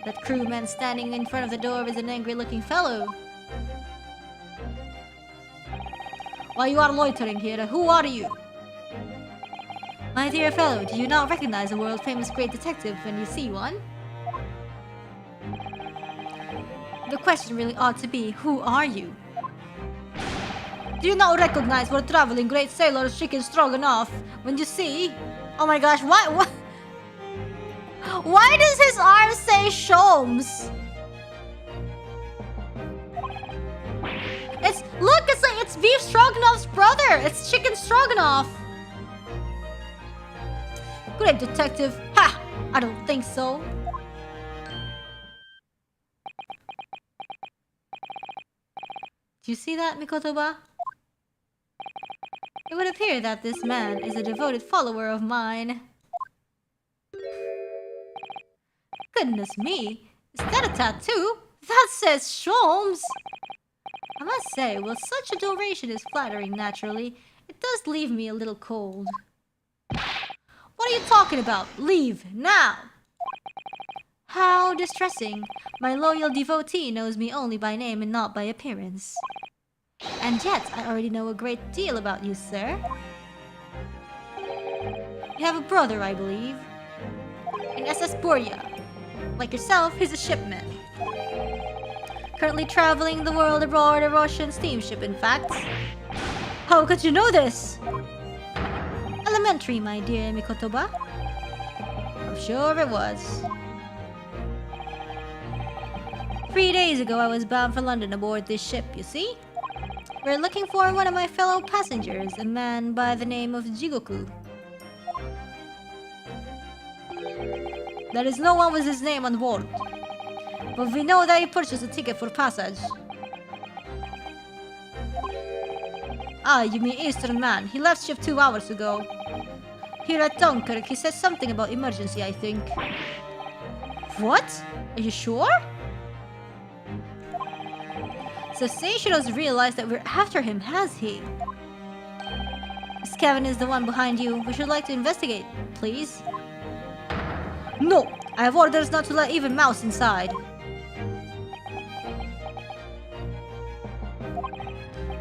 That crewman standing in front of the door is an angry-looking fellow. While you are loitering here, who are you? My dear fellow, do you not recognize a world-famous great detective when you see one? The question really ought to be, who are you? Do you not recognize what traveling great sailor's chicken stroganoff when you see? Oh my gosh, what? Why does his arm say Sholmes? Look, it's beef stroganoff's brother. It's chicken stroganoff. Great detective. Ha! I don't think so. Do you see that, Mikotoba? It would appear that this man is a devoted follower of mine. Goodness me, is that a tattoo? That says Sholmes! I must say, while such adoration is flattering naturally, it does leave me a little cold. What are you talking about? Leave, now! How distressing. My loyal devotee knows me only by name and not by appearance. And yet, I already know a great deal about you, sir. You have a brother, I believe. In SS Borya. Like yourself, he's a shipman. Currently traveling the world aboard a Russian steamship, in fact. How could you know this? Elementary, my dear Mikotoba. I'm sure it was. 3 days ago, I was bound for London aboard this ship, you see? We're looking for one of my fellow passengers, a man by the name of Jigoku. There is no one with his name on board, but we know that he purchased a ticket for passage. Ah, you mean Eastern man. He left ship 2 hours ago. Here at Dunkirk, he said something about emergency, I think. What? Are you sure? Sensation has realized that we're after him, has he? This cabin is the one behind you. We should like to investigate, please. No! I have orders not to let even mouse inside.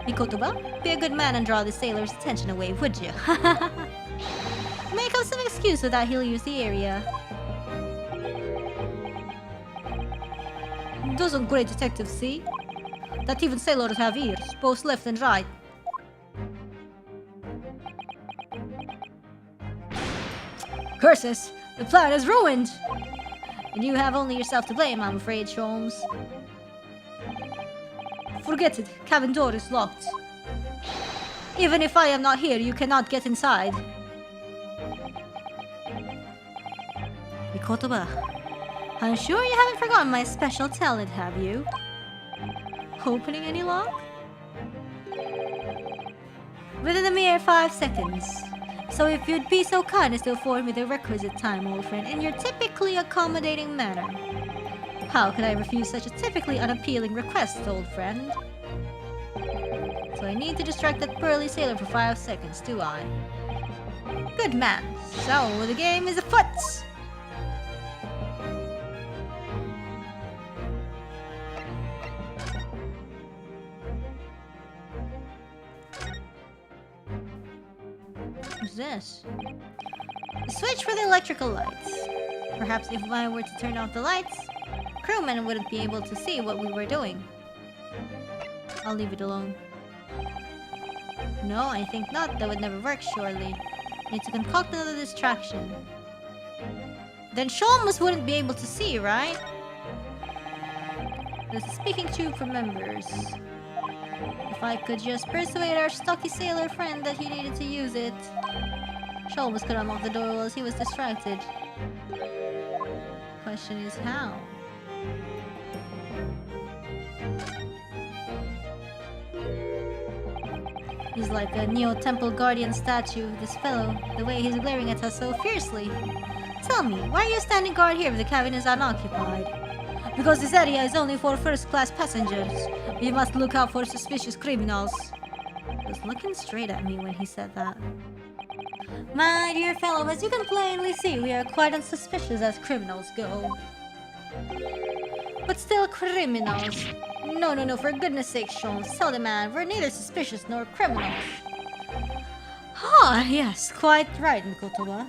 Mikotoba, be a good man and draw the sailor's attention away, would you? Make up some excuse so that he'll use the area. Doesn't great detectives see? That even sailors have ears, both left and right. Curses! The plan is ruined! And you have only yourself to blame, I'm afraid, Sholmes. Forget it, cabin door is locked. Even if I am not here, you cannot get inside. Mikotoba, I'm sure you haven't forgotten my special talent, have you? Opening any lock? Within a mere 5 seconds. So if you'd be so kind as to afford me the requisite time, old friend, in your typically accommodating manner. How could I refuse such a typically unappealing request, old friend? So I need to distract that burly sailor for 5 seconds, do I? Good man. So the game is afoot! What's this? A switch for the electrical lights. Perhaps if I were to turn off the lights, crewmen wouldn't be able to see what we were doing. I'll leave it alone. No, I think not. That would never work, surely. Need to concoct another distraction. Then Sholmes wouldn't be able to see, right? There's a speaking tube for members. If I could just persuade our stocky sailor friend that he needed to use it. Sholmes could unlock the door while he was distracted. Question is how? He's like a Neo-Temple Guardian statue, this fellow, the way he's glaring at us so fiercely. Tell me, why are you standing guard here if the cabin is unoccupied? Because this area is only for first-class passengers. We must look out for suspicious criminals. He was looking straight at me when he said that. My dear fellow, as you can plainly see, we are quite unsuspicious as criminals go. But still criminals. No, for goodness sake, Sholmes, tell the man, we're neither suspicious nor criminals. Ah, yes, quite right, Mikotoba.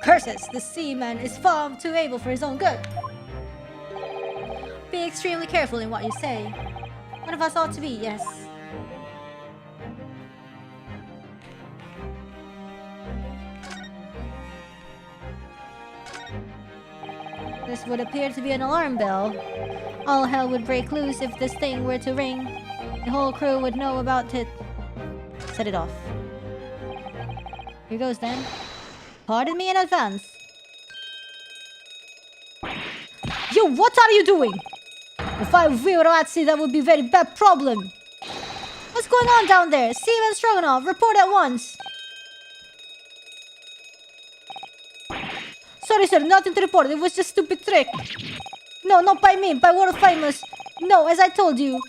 Curses, the seaman is far too able for his own good. Be extremely careful in what you say. One of us ought to be, yes. This would appear to be an alarm bell. All hell would break loose if this thing were to ring. The whole crew would know about it. Set it off. Here goes then. Pardon me in advance. Yo, what are you doing? If I were Ratsi, that would be a very bad problem. What's going on down there? Seaman Stroganoff, report at once. Sorry, sir, nothing to report. It was just a stupid trick. No, not by me, by world famous. No, as I told you.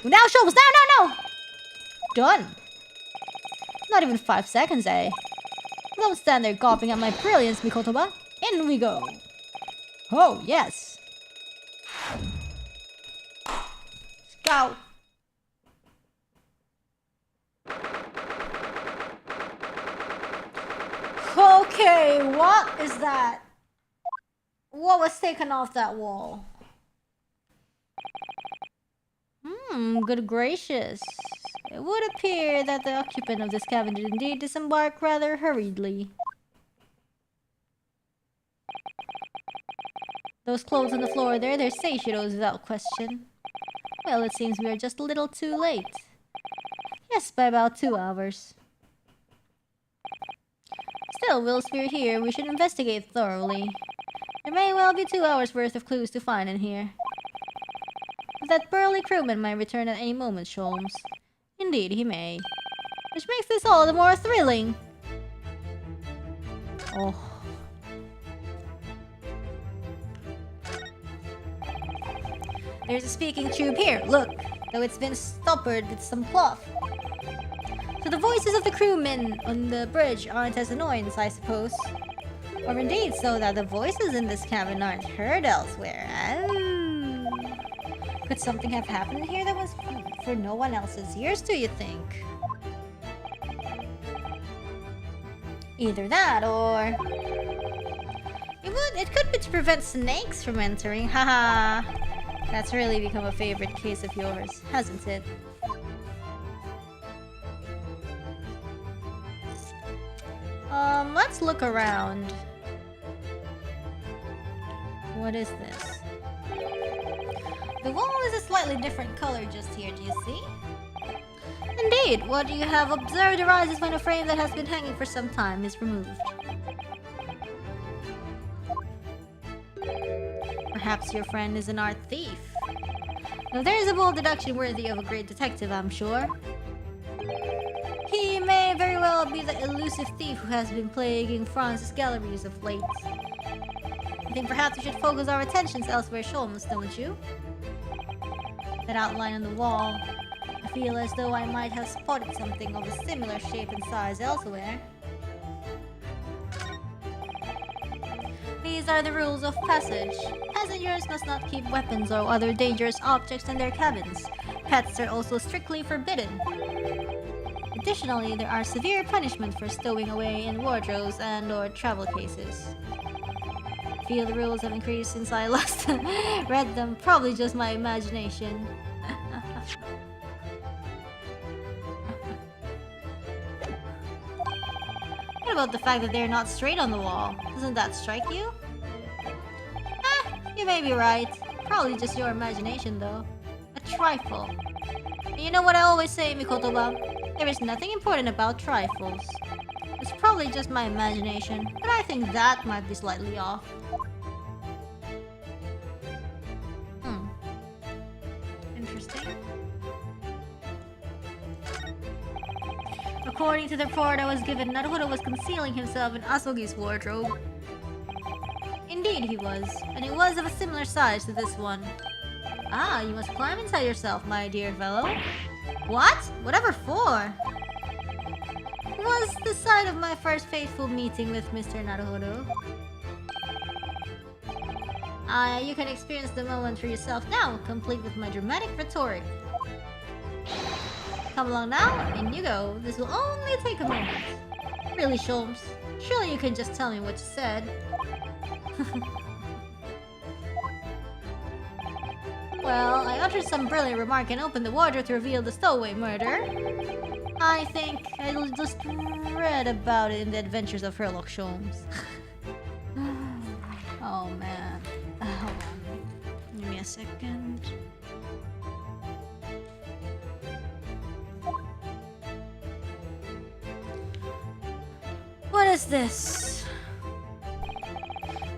Now, Sholmes, no! Done. Not even 5 seconds, eh? Don't stand there gawping at my brilliance, Mikotoba. In we go. Oh, yes. Let's go. Okay, what is that? What was taken off that wall? Good gracious. It would appear that the occupant of this cabin did indeed disembark rather hurriedly. Those clothes on the floor there, they're Seishiro's without question. Well, it seems we are just a little too late. Yes, by about 2 hours. Still, whilst we're here, we should investigate thoroughly. There may well be 2 hours worth of clues to find in here. That burly crewman might return at any moment, Sholmes. Indeed, he may. Which makes this all the more thrilling. Oh. There's a speaking tube here, look! Though it's been stoppered with some cloth. So the voices of the crewmen on the bridge aren't as annoying, I suppose. Or indeed so that the voices in this cabin aren't heard elsewhere. Oh. Could something have happened here that was for no one else's ears, do you think? Either that, or... It could be to prevent snakes from entering, haha! That's really become a favorite case of yours, hasn't it? Let's look around. What is this? The wall is a slightly different color just here, do you see? Indeed, what you have observed arises when a frame that has been hanging for some time is removed. Perhaps your friend is an art thief. Now there is a bold deduction worthy of a great detective, I'm sure. He may very well be the elusive thief who has been plaguing France's galleries of late. I think perhaps we should focus our attentions elsewhere, Sholmes, don't you? That outline on the wall. I feel as though I might have spotted something of a similar shape and size elsewhere. These are the rules of passage. Passengers must not keep weapons or other dangerous objects in their cabins. Pets are also strictly forbidden. Additionally, there are severe punishments for stowing away in wardrobes and/or travel cases. I feel the rules have increased since I last read them. Probably just my imagination. What about the fact that they're not straight on the wall? Doesn't that strike you? You may be right. Probably just your imagination, though. A trifle. And you know what I always say, Mikotoba? There is nothing important about trifles. It's probably just my imagination, but I think that might be slightly off. Interesting. According to the report I was given, Naruhodo was concealing himself in Asogi's wardrobe. Indeed he was, and it was of a similar size to this one. Ah, you must climb inside yourself, my dear fellow. What? Whatever for? It was the site of my first fateful meeting with Mr. Naruhodo. You can experience the moment for yourself now, complete with my dramatic rhetoric. Come along now, in you go. This will only take a moment. Really, Sholmes? Surely you can just tell me what you said. Well, I uttered some brilliant remark and opened the wardrobe to reveal the stowaway murder. I think I'll just read about it in the adventures of Sherlock Sholmes. Oh man. Hold on. Give me a second. What is this?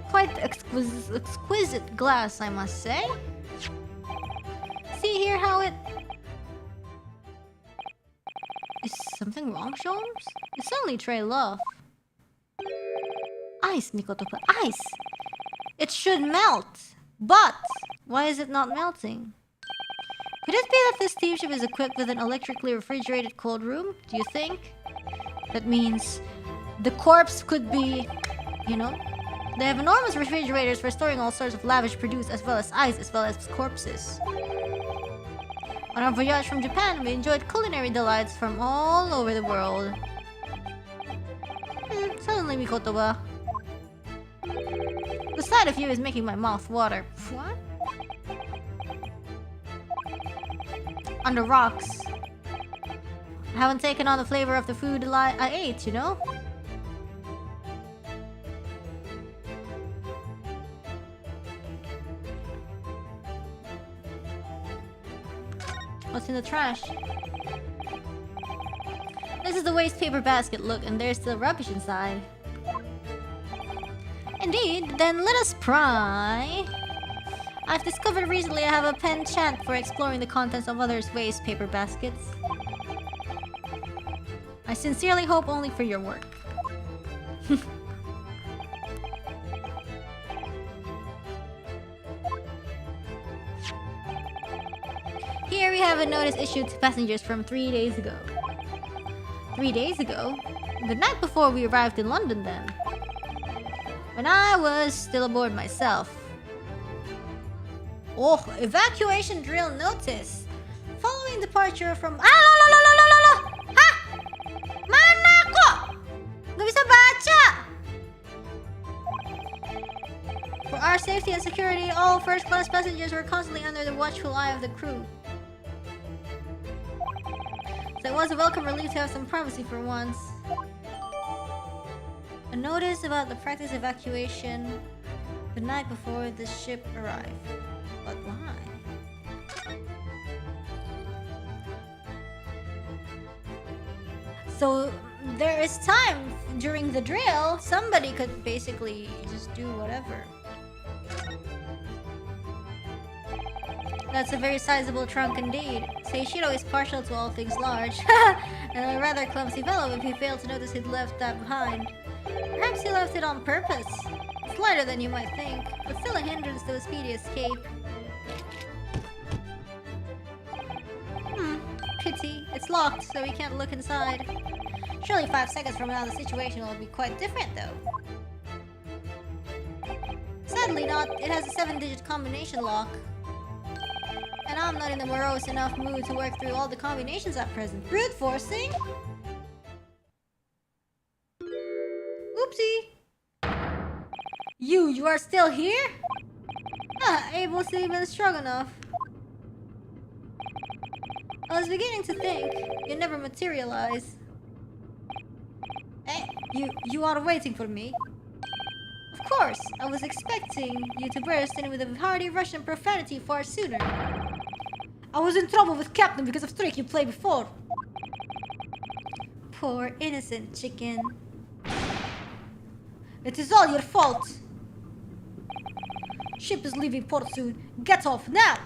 Quite exquisite glass, I must say. See here how it... Is something wrong, Sholmes? It's only Trey Love. Ice, Mikotopa, ice! It should melt! But, why is it not melting? Could it be that this steamship is equipped with an electrically refrigerated cold room, do you think? That means the corpse could be, you know... They have enormous refrigerators for storing all sorts of lavish produce as well as ice as well as corpses. On our voyage from Japan, we enjoyed culinary delights from all over the world. Suddenly, Mikotoba. The sight of you is making my mouth water. What? On the rocks. I haven't taken on the flavor of the food I ate, you know? What's in the trash? This is the waste paper basket, look, and there's the rubbish inside. Indeed, then let us pry. I've discovered recently I have a penchant for exploring the contents of others' waste paper baskets. I sincerely hope only for your work. Here we have a notice issued to passengers from 3 days ago. 3 days ago? The night before we arrived in London then. When I was still aboard myself. Oh, evacuation drill notice. Following departure from... Ha! Mana ko? Gak bisa baca! For our safety and security, all first-class passengers were constantly under the watchful eye of the crew. So it was a welcome relief to have some privacy for once. A notice about the practice evacuation the night before the ship arrived. But why? So there is time during the drill. Somebody could basically just do whatever. That's a very sizable trunk indeed. Seishiro is partial to all things large. And a rather clumsy fellow if he failed to notice he'd left that behind. Perhaps he left it on purpose. It's lighter than you might think, but still a hindrance to a speedy escape. Pity. It's locked, so we can't look inside. Surely 5 seconds from now the situation will be quite different though. Sadly not. It has a 7-digit combination lock. And I'm not in the morose enough mood to work through all the combinations at present. Brute forcing? Oopsie. You are still here? Ah, able seaman Stroganoff. I was beginning to think you never materialize. Eh, you are waiting for me? Of course, I was expecting you to burst in with a hearty Russian profanity far sooner. I was in trouble with Captain because of trick you played before. Poor innocent chicken. It is all your fault. Ship is leaving port soon. Get off now!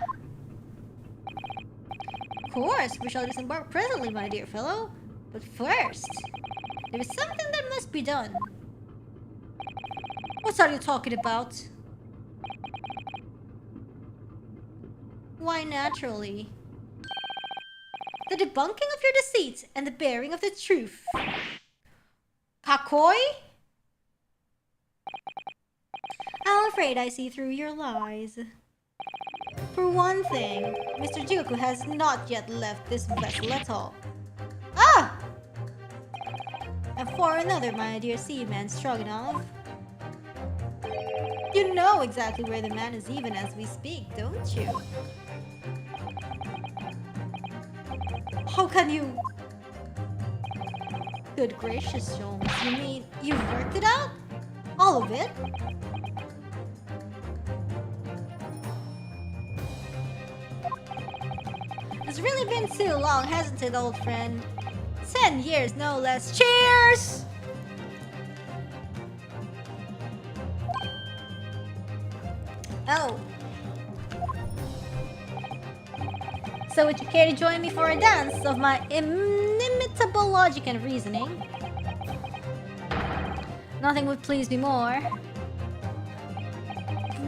Of course, we shall disembark presently, my dear fellow. But first, there is something that must be done. What are you talking about? Why naturally? The debunking of your deceit and the bearing of the truth. Kakoi? I'm afraid I see through your lies. For one thing, Mr. Jigoku has not yet left this vessel at all. Ah! And for another, my dear seaman Stroganoff, you know exactly where the man is even as we speak, don't you? How can you... Good gracious, Jones. You mean you've worked it out? All of it? It's really been too long, hasn't it, old friend? 10 years, no less. Cheers! Oh. So would you care to join me for a dance of my inimitable logic and reasoning? Nothing would please me more.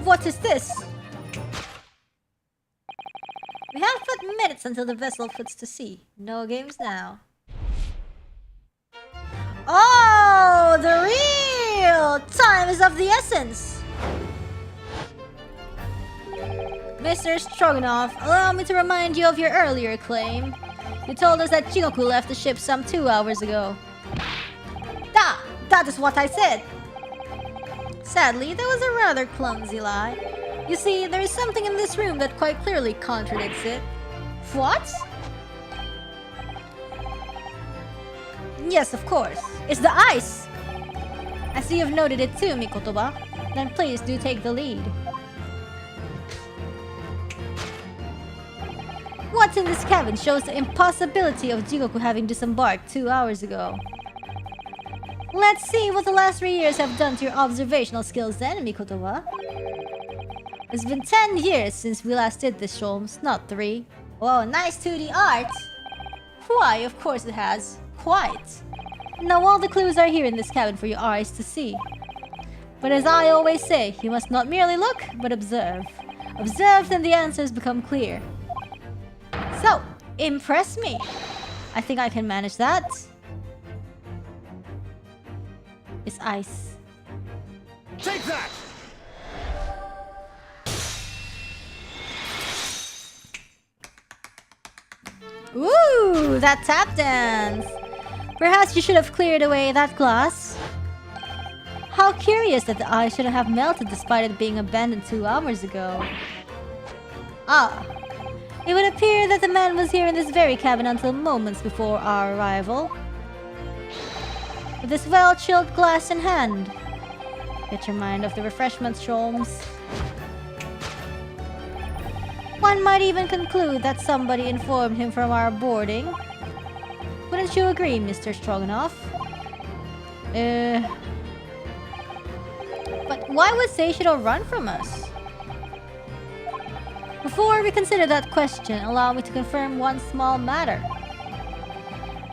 What is this? We have but minutes until the vessel puts to sea. No games now. Oh, the real time is of the essence. Mr. Stroganoff, allow me to remind you of your earlier claim. You told us that Jigoku left the ship some 2 hours ago. That is what I said. Sadly, that was a rather clumsy lie. You see, there is something in this room that quite clearly contradicts it. What? Yes, of course. It's the ice! I see you've noted it too, Mikotoba. Then please do take the lead. What's in this cabin shows the impossibility of Jigoku having disembarked 2 hours ago. Let's see what the last 3 years have done to your observational skills then, Mikotoba. It's been 10 years since we last did this, Sholmes, not 3. Whoa, nice 2D art! Why, of course it has. Quite. Now all the clues are here in this cabin for your eyes to see. But as I always say, you must not merely look, but observe. Observe, then the answers become clear. So, impress me. I think I can manage that. It's ice. Take that! Ooh, that tap dance! Perhaps you should have cleared away that glass. How curious that the ice shouldn't have melted despite it being abandoned 2 hours ago. Ah, it would appear that the man was here in this very cabin until moments before our arrival. With this well-chilled glass in hand. Get your mind off the refreshments, Sholmes. One might even conclude that somebody informed him from our boarding. Wouldn't you agree, Mr. Stroganoff? But why would Seishiro run from us? Before we consider that question, allow me to confirm one small matter.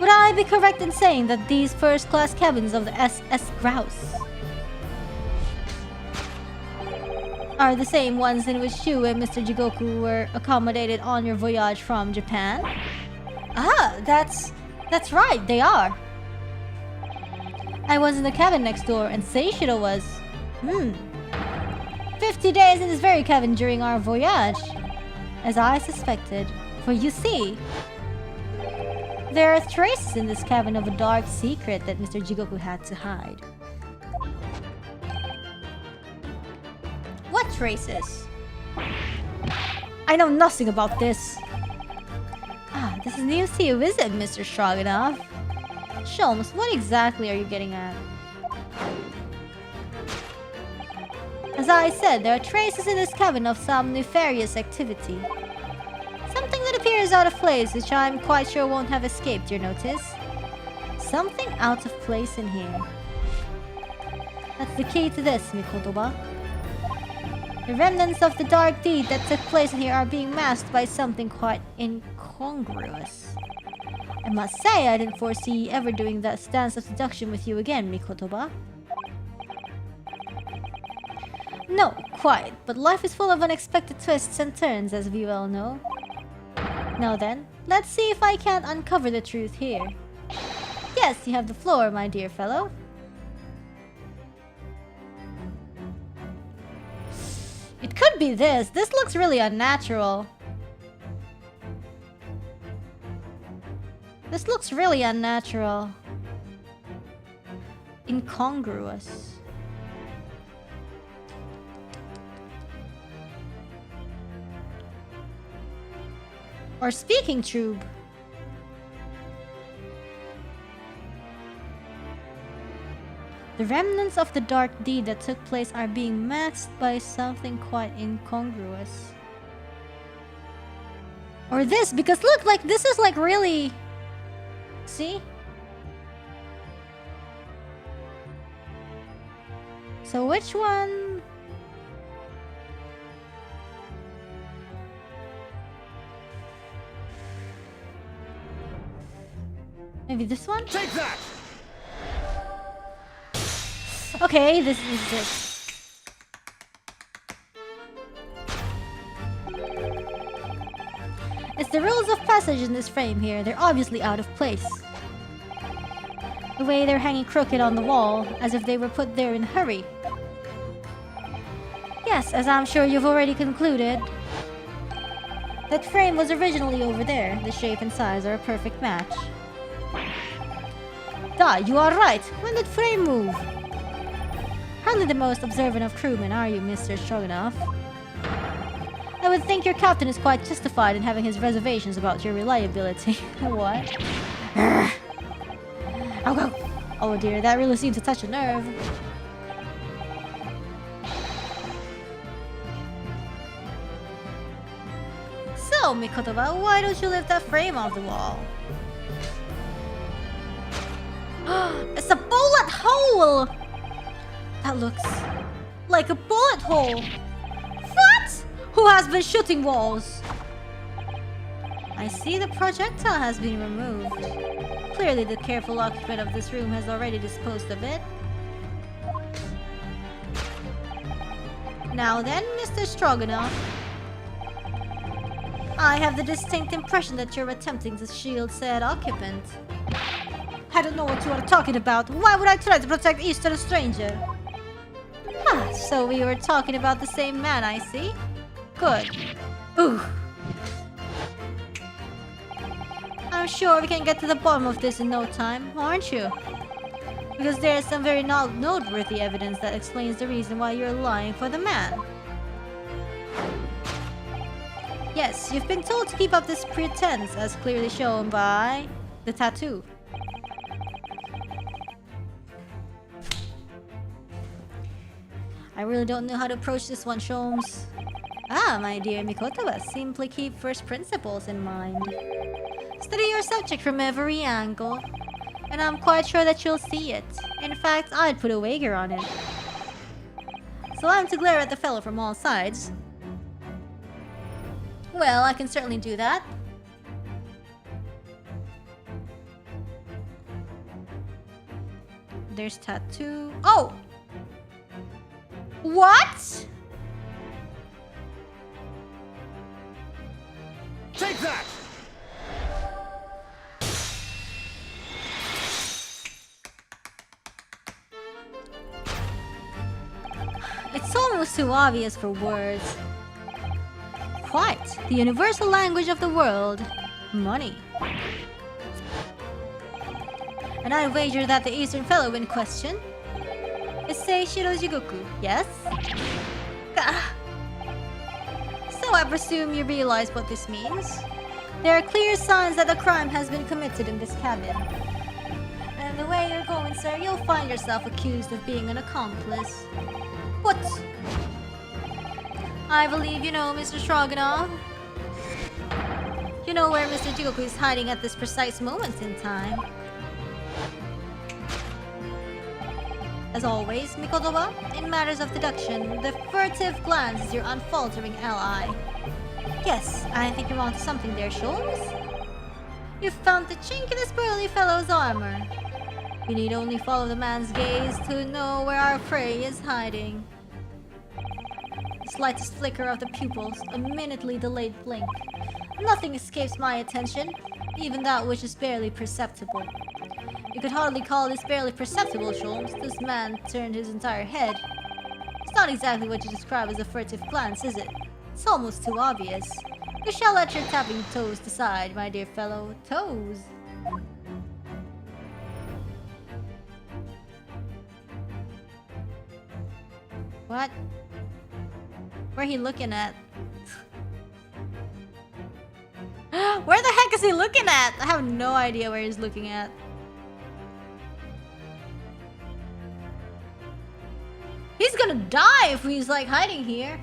Would I be correct in saying that these first-class cabins of the SS Grouse are the same ones in which you and Mr. Jigoku were accommodated on your voyage from Japan? Ah, that's right, they are. I was in the cabin next door and Seishiro was... 50 days in this very cabin during our voyage. As I suspected. For you see, there are traces in this cabin of a dark secret that Mr. Jigoku had to hide. What traces? I know nothing about this. Ah, this is news to you, is it, Mr. Stroganoff? Sholmes, what exactly are you getting at? As I said, there are traces in this cabin of some nefarious activity. Something that appears out of place, which I'm quite sure won't have escaped your notice. Something out of place in here. That's the key to this, Mikotoba. The remnants of the dark deed that took place in here are being masked by something quite incongruous. I must say, I didn't foresee ever doing that stance of seduction with you again, Mikotoba. No, quite, but life is full of unexpected twists and turns, as we well know. Now then, let's see if I can't uncover the truth here. Yes, you have the floor, my dear fellow. It could be this. This looks really unnatural. This looks really unnatural. Incongruous. Or speaking tube. The remnants of the dark deed that took place are being masked by something quite incongruous. Or this, because look, like this is like really... See? So which one? Maybe this one? Take that! Okay, this is it. It's the rules of passage in this frame here. They're obviously out of place. The way they're hanging crooked on the wall, as if they were put there in a hurry. Yes, as I'm sure you've already concluded. That frame was originally over there. The shape and size are a perfect match. Da, you are right. When did frame move? Hardly the most observant of crewmen, are you, Mr. Stroganoff? I would think your captain is quite justified in having his reservations about your reliability. What? Oh dear, that really seemed to touch a nerve. So, Mikotoba, why don't you lift that frame off the wall? It's a bullet hole! That looks like a bullet hole. What? Who has been shooting walls? I see the projectile has been removed. Clearly the careful occupant of this room has already disposed of it. Now then, Mr. Stroganoff. I have the distinct impression that you're attempting to shield said occupant. I don't know what you are talking about. Why would I try to protect Eastern stranger? Ah, so we were talking about the same man, I see. Good. Ooh. I'm sure we can get to the bottom of this in no time, aren't you? Because there is some very noteworthy evidence that explains the reason why you're lying for the man. Yes, you've been told to keep up this pretense, as clearly shown by the tattoo. I really don't know how to approach this one, Sholmes. Ah, my dear Mikotoba, simply keep first principles in mind. Study your subject from every angle, and I'm quite sure that you'll see it. In fact, I'd put a wager on it. So I'm to glare at the fellow from all sides. Well, I can certainly do that. There's tattoo. Oh! What? Take that! It's almost too obvious for words. Quite. The universal language of the world. Money. And I wager that the Eastern fellow in question is Seishiro Jigoku, yes? Gah. So I presume you realize what this means. There are clear signs that a crime has been committed in this cabin. And the way you're going, sir, you'll find yourself accused of being an accomplice. What? I believe you know, Mr. Stroganoff. You know where Mr. Jigoku is hiding at this precise moment in time. As always, Mikotoba, in matters of deduction, the furtive glance is your unfaltering ally. Yes, I think you're onto something there, Sholmes. You've found the chink in this burly fellow's armor. You need only follow the man's gaze to know where our prey is hiding. The slightest flicker of the pupils, a minutely delayed blink. Nothing escapes my attention, even that which is barely perceptible. You could hardly call this barely perceptible, Sholmes. This man turned his entire head. It's not exactly what you describe as a furtive glance, is it? It's almost too obvious. You shall let your tapping toes decide, my dear fellow. Toes. What? Where he looking at? Where the heck is he looking at? I have no idea where he's looking at. He's gonna die if he's like hiding here.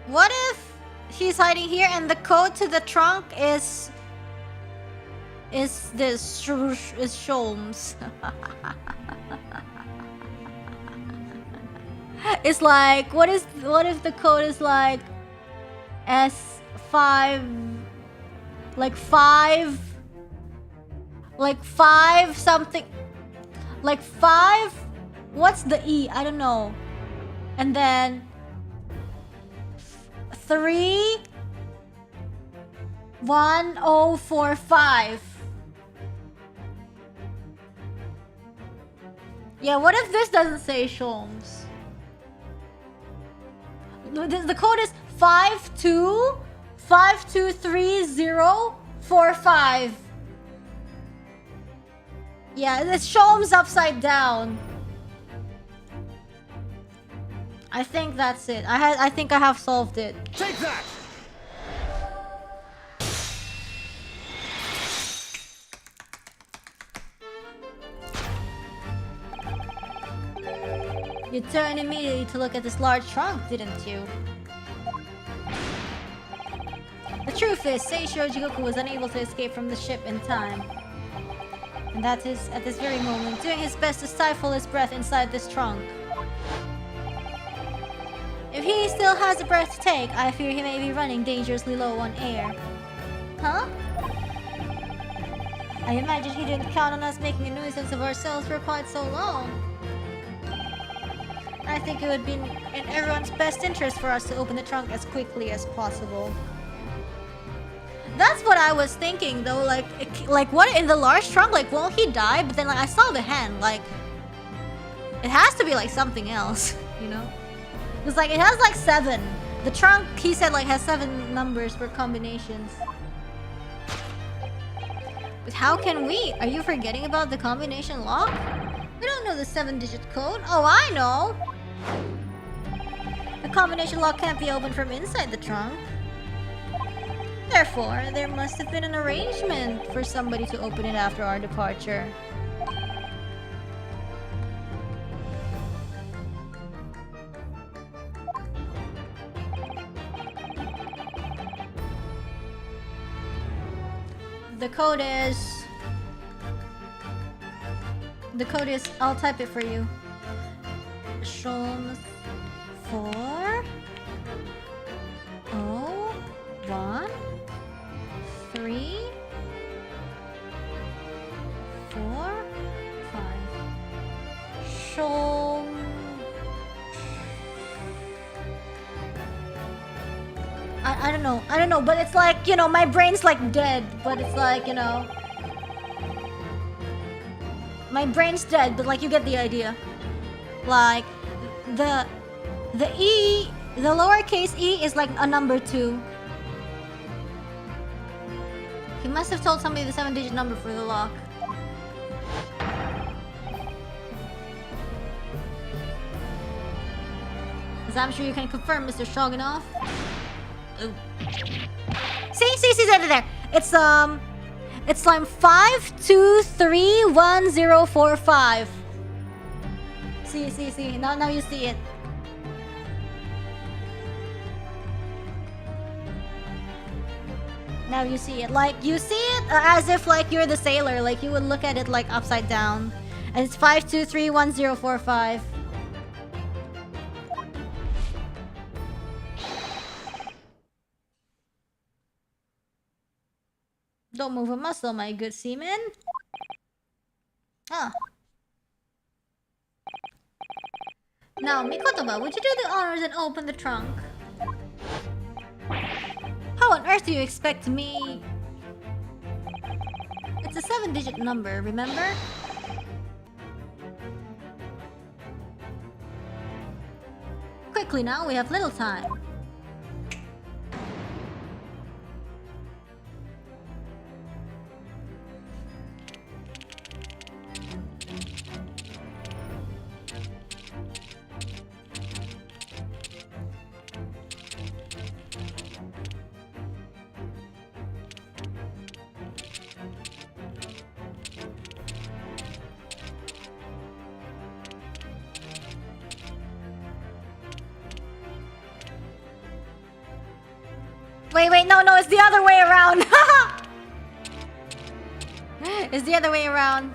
What if he's hiding here and the code to the trunk is this Sholmes? It's like what if the code is like S5 like 5 something like 5, what's the E? I don't know. And then 31045. Yeah, what if this doesn't say Sholmes? The code is 523045. Yeah, it's Sholmes upside down. I think that's it. I think I have solved it. Take that! You turned immediately to look at this large trunk, didn't you? The truth is, Seishiro Jigoku was unable to escape from the ship in time. And that is, at this very moment, doing his best to stifle his breath inside this trunk. If he still has a breath to take, I fear he may be running dangerously low on air. Huh? I imagine he didn't count on us making a nuisance of ourselves for quite so long. I think it would be in everyone's best interest for us to open the trunk as quickly as possible. That's what I was thinking though, like what in the large trunk, like won't he die? But then like I saw the hand, like it has to be like something else, you know? It's like it has like 7. The trunk, he said, like has 7 numbers for combinations. But how can we? Are you forgetting about the combination lock? We don't know the 7-digit code. Oh, I know! The combination lock can't be opened from inside the trunk. Therefore, there must have been an arrangement for somebody to open it after our departure. The code is, I'll type it for you. Sholmes 4 0 1 3 4 5. Sholmes. I don't know, but it's like, you know, my brain's like dead, but it's like, you know, my brain's dead, but like you get the idea. Like the E, the lowercase e is like a number 2. He must have told somebody the 7-digit number for the lock. Because I'm sure you can confirm, Mr. Shogunov. Ooh. See, there. It's like 5231045. See. Now you see it. Now you see it. Like you see it as if like you're the sailor. Like you would look at it like upside down, and it's 5231045. Don't move a muscle, my good seaman. Ah. Now, Mikotoba, would you do the honors and open the trunk? How on earth do you expect me? It's a 7-digit number, remember? Quickly now, we have little time. Wait, no, it's the other way around. It's the other way around.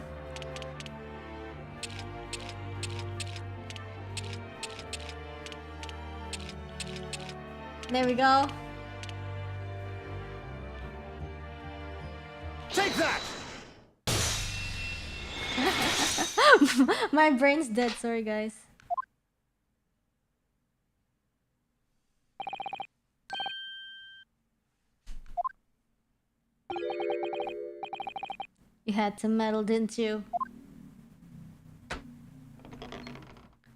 There we go. Take that! My brain's dead, sorry guys. You had to meddle, didn't you?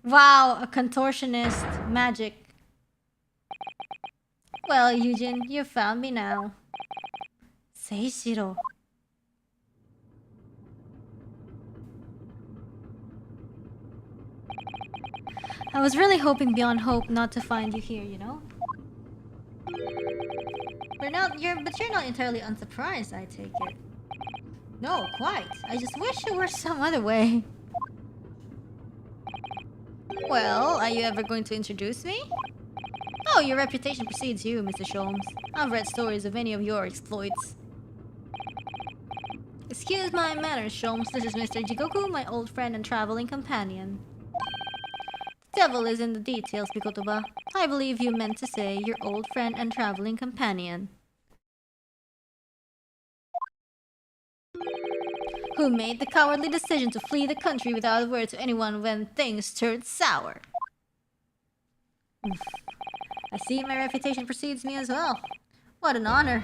Wow, a contortionist. Magic. Well, Yujin, you found me now. Seishiro. I was really hoping beyond hope not to find you here, you know? But you're not entirely unsurprised, I take it. No, quite. I just wish it were some other way. Well, are you ever going to introduce me? Oh, your reputation precedes you, Mr. Sholmes. I've read stories of many of your exploits. Excuse my manners, Sholmes. This is Mr. Jigoku, my old friend and traveling companion. The devil is in the details, Mikotoba. I believe you meant to say your old friend and traveling companion. Who made the cowardly decision to flee the country without a word to anyone when things turned sour. I see my reputation precedes me as well. What an honor.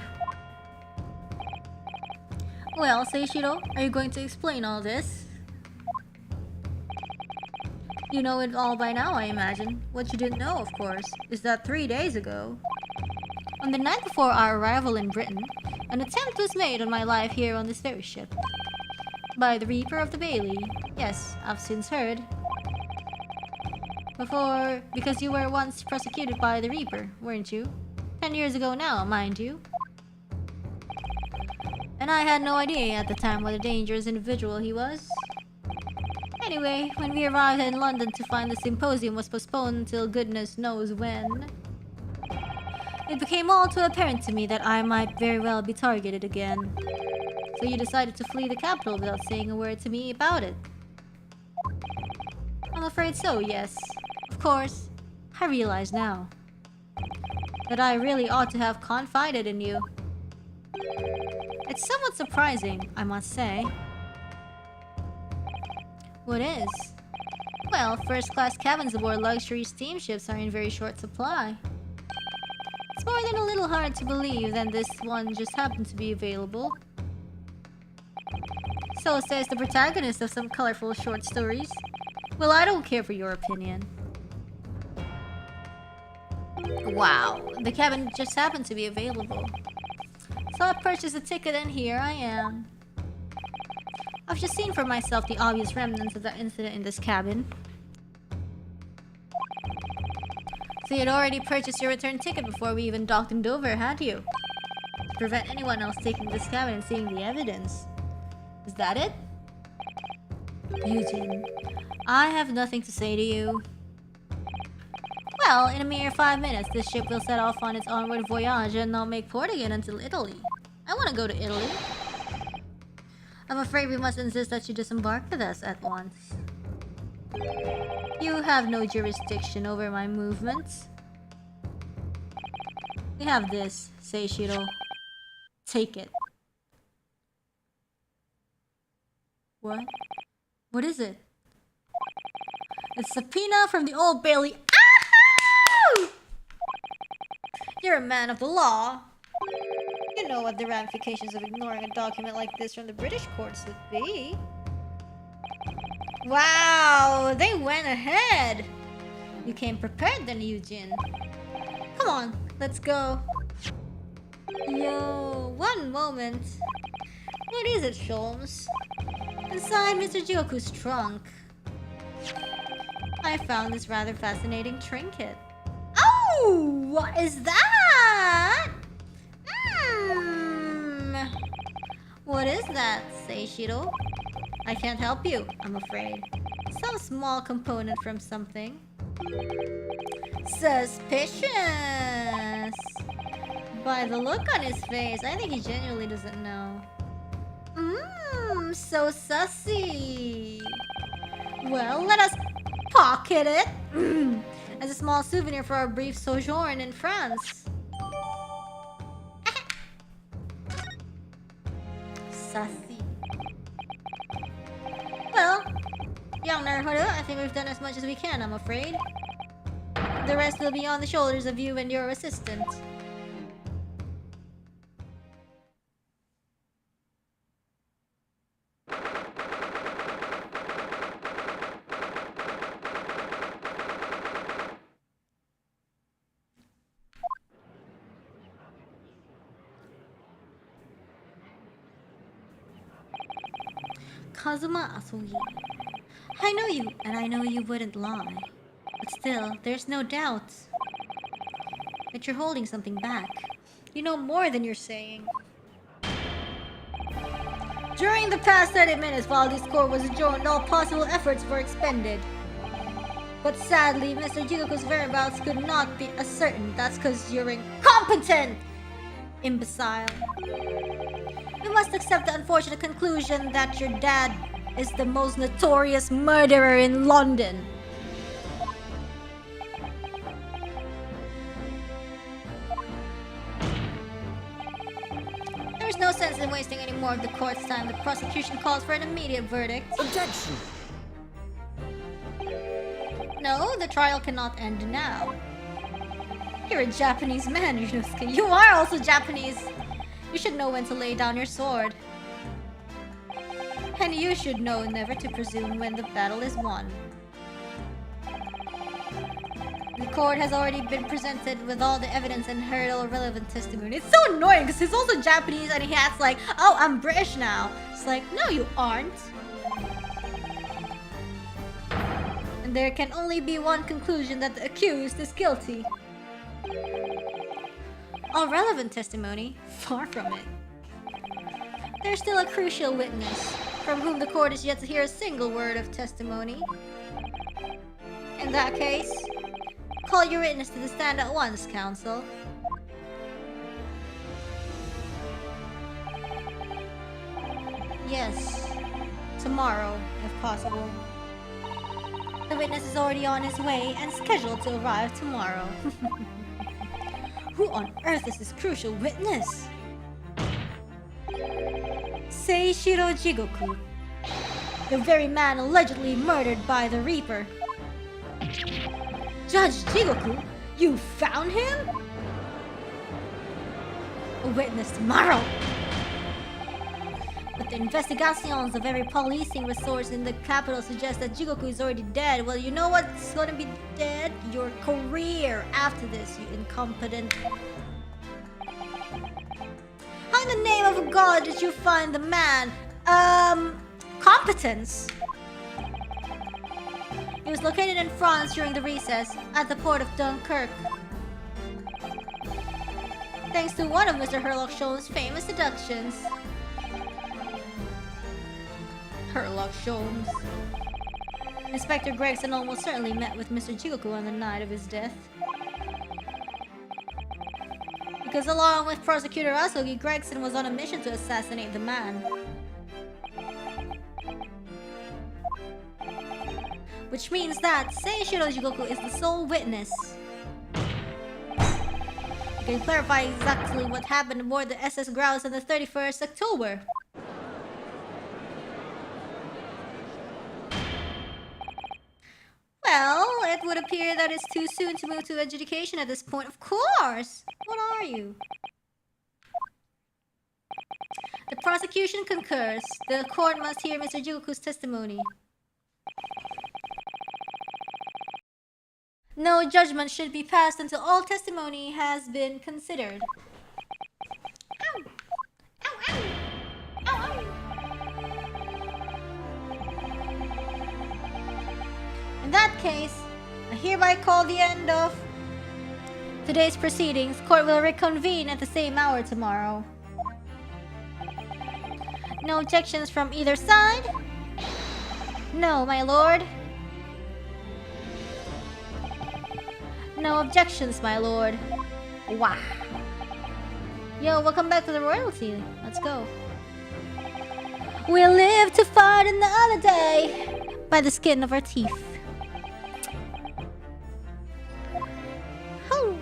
Well, Seishiro, are you going to explain all this? You know it all by now, I imagine. What you didn't know, of course, is that 3 days ago, on the night before our arrival in Britain, an attempt was made on my life here on this very ship. By the Reaper of the Bailey. Yes, I've since heard. Because you were once prosecuted by the Reaper, weren't you? 10 years ago now, mind you. And I had no idea at the time what a dangerous individual he was. Anyway, when we arrived in London to find the symposium was postponed until goodness knows when, it became all too apparent to me that I might very well be targeted again. So you decided to flee the capital without saying a word to me about it. I'm afraid so, yes. Of course, I realize now that I really ought to have confided in you. It's somewhat surprising, I must say. What is? Well, first-class cabins aboard luxury steamships are in very short supply. It's more than a little hard to believe that this one just happened to be available. So says the protagonist of some colorful short stories. Well, I don't care for your opinion. Wow, the cabin just happened to be available. So I purchased a ticket and here I am. I've just seen for myself the obvious remnants of that incident in this cabin. So you'd already purchased your return ticket before we even docked in Dover, had you? To prevent anyone else taking this cabin and seeing the evidence. Is that it? Eugene, I have nothing to say to you. Well, in a mere 5 minutes, this ship will set off on its onward voyage and not make port again until Italy. I want to go to Italy. I'm afraid we must insist that you disembark with us at once. You have no jurisdiction over my movements. We have this, Seishiro. Take it. What? What is it? It's a subpoena from the Old Bailey. Ow! You're a man of the law. You know what the ramifications of ignoring a document like this from the British courts would be. Wow, they went ahead. You came prepared then, Eugene. Come on, let's go. Yo, one moment. What is it, Sholmes? Inside Mr. Jigoku's trunk, I found this rather fascinating trinket. Oh, what is that? What is that, Seishiro? I can't help you, I'm afraid. Some small component from something. Suspicious! By the look on his face, I think he genuinely doesn't know. So sussy. Well, let us pocket it as a small souvenir for our brief sojourn in France. Sassy. Well, young Naruhodo, I think we've done as much as we can, I'm afraid. The rest will be on the shoulders of you and your assistant. Kazuma Asogi. I know you, and I know you wouldn't lie. But still, there's no doubt that you're holding something back. You know more than you're saying. During the past 30 minutes while this court was adjourned, all possible efforts were expended. But sadly, Mr. Jigoku's whereabouts could not be ascertained. That's because you're incompetent! Imbecile. We must accept the unfortunate conclusion that your dad is the most notorious murderer in London. There's no sense in wasting any more of the court's time. The prosecution calls for an immediate verdict. Objection! No, the trial cannot end now. You're a Japanese man, Ryunosuke. You are also Japanese. You should know when to lay down your sword. And you should know never to presume when the battle is won. The court has already been presented with all the evidence and heard all relevant testimony. It's so annoying because he's also Japanese and he acts like, oh, I'm British now. It's like, no, you aren't. And there can only be one conclusion, that the accused is guilty. All relevant testimony? Far from it. There's still a crucial witness, from whom the court is yet to hear a single word of testimony. In that case, call your witness to the stand at once, counsel. Yes, tomorrow, if possible. The witness is already on his way and scheduled to arrive tomorrow. Who on earth is this crucial witness? Seishiro Jigoku, the very man allegedly murdered by the Reaper. Judge Jigoku, you found him? A witness tomorrow. But the investigations of every policing resource in the capital suggest that Jigoku is already dead. Well, you know what's gonna be dead? Your career after this, you incompetent. How in the name of God did you find the man? Competence. He was located in France during the recess at the port of Dunkirk. Thanks to one of Mr. Herlock Sholmes' famous deductions. Herlock Sholmes. Inspector Gregson almost certainly met with Mr. Jigoku on the night of his death. Because along with Prosecutor Asogi, Gregson was on a mission to assassinate the man. Which means that Seishiro Jigoku is the sole witness. You can clarify exactly what happened aboard the SS Grouse on the 31st October. Well, it would appear that it's too soon to move to adjudication at this point. Of course! What are you? The prosecution concurs. The court must hear Mr. Jigoku's testimony. No judgment should be passed until all testimony has been considered. Ow! Ow, ow! Ow, ow! In that case, I hereby call the end of today's proceedings. Court will reconvene at the same hour tomorrow. No objections from either side? No, my lord. No objections, my lord. Wow. Yo, welcome back to the royalty. Let's go. We'll live to fight another day by the skin of our teeth. Hoo.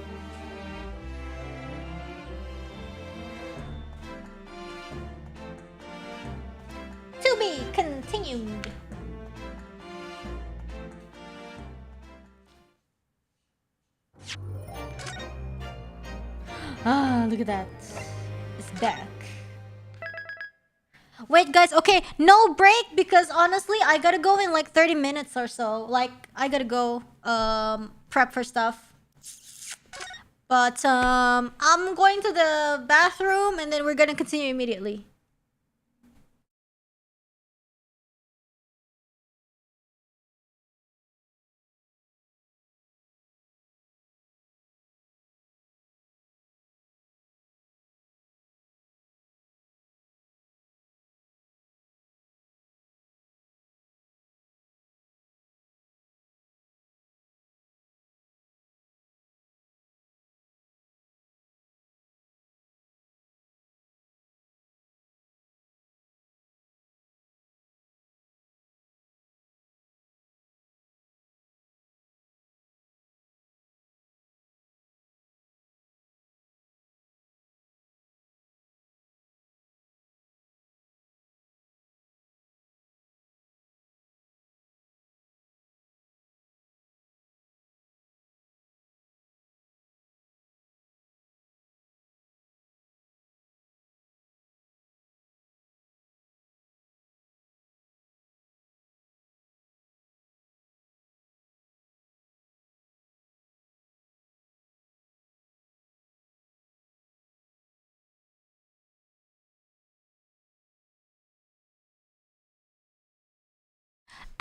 To be continued. Ah, look at that. It's back. Wait, guys. Okay, no break because honestly, I gotta go in like 30 minutes or so. Like, I gotta go prep for stuff. But I'm going to the bathroom and then we're gonna continue immediately.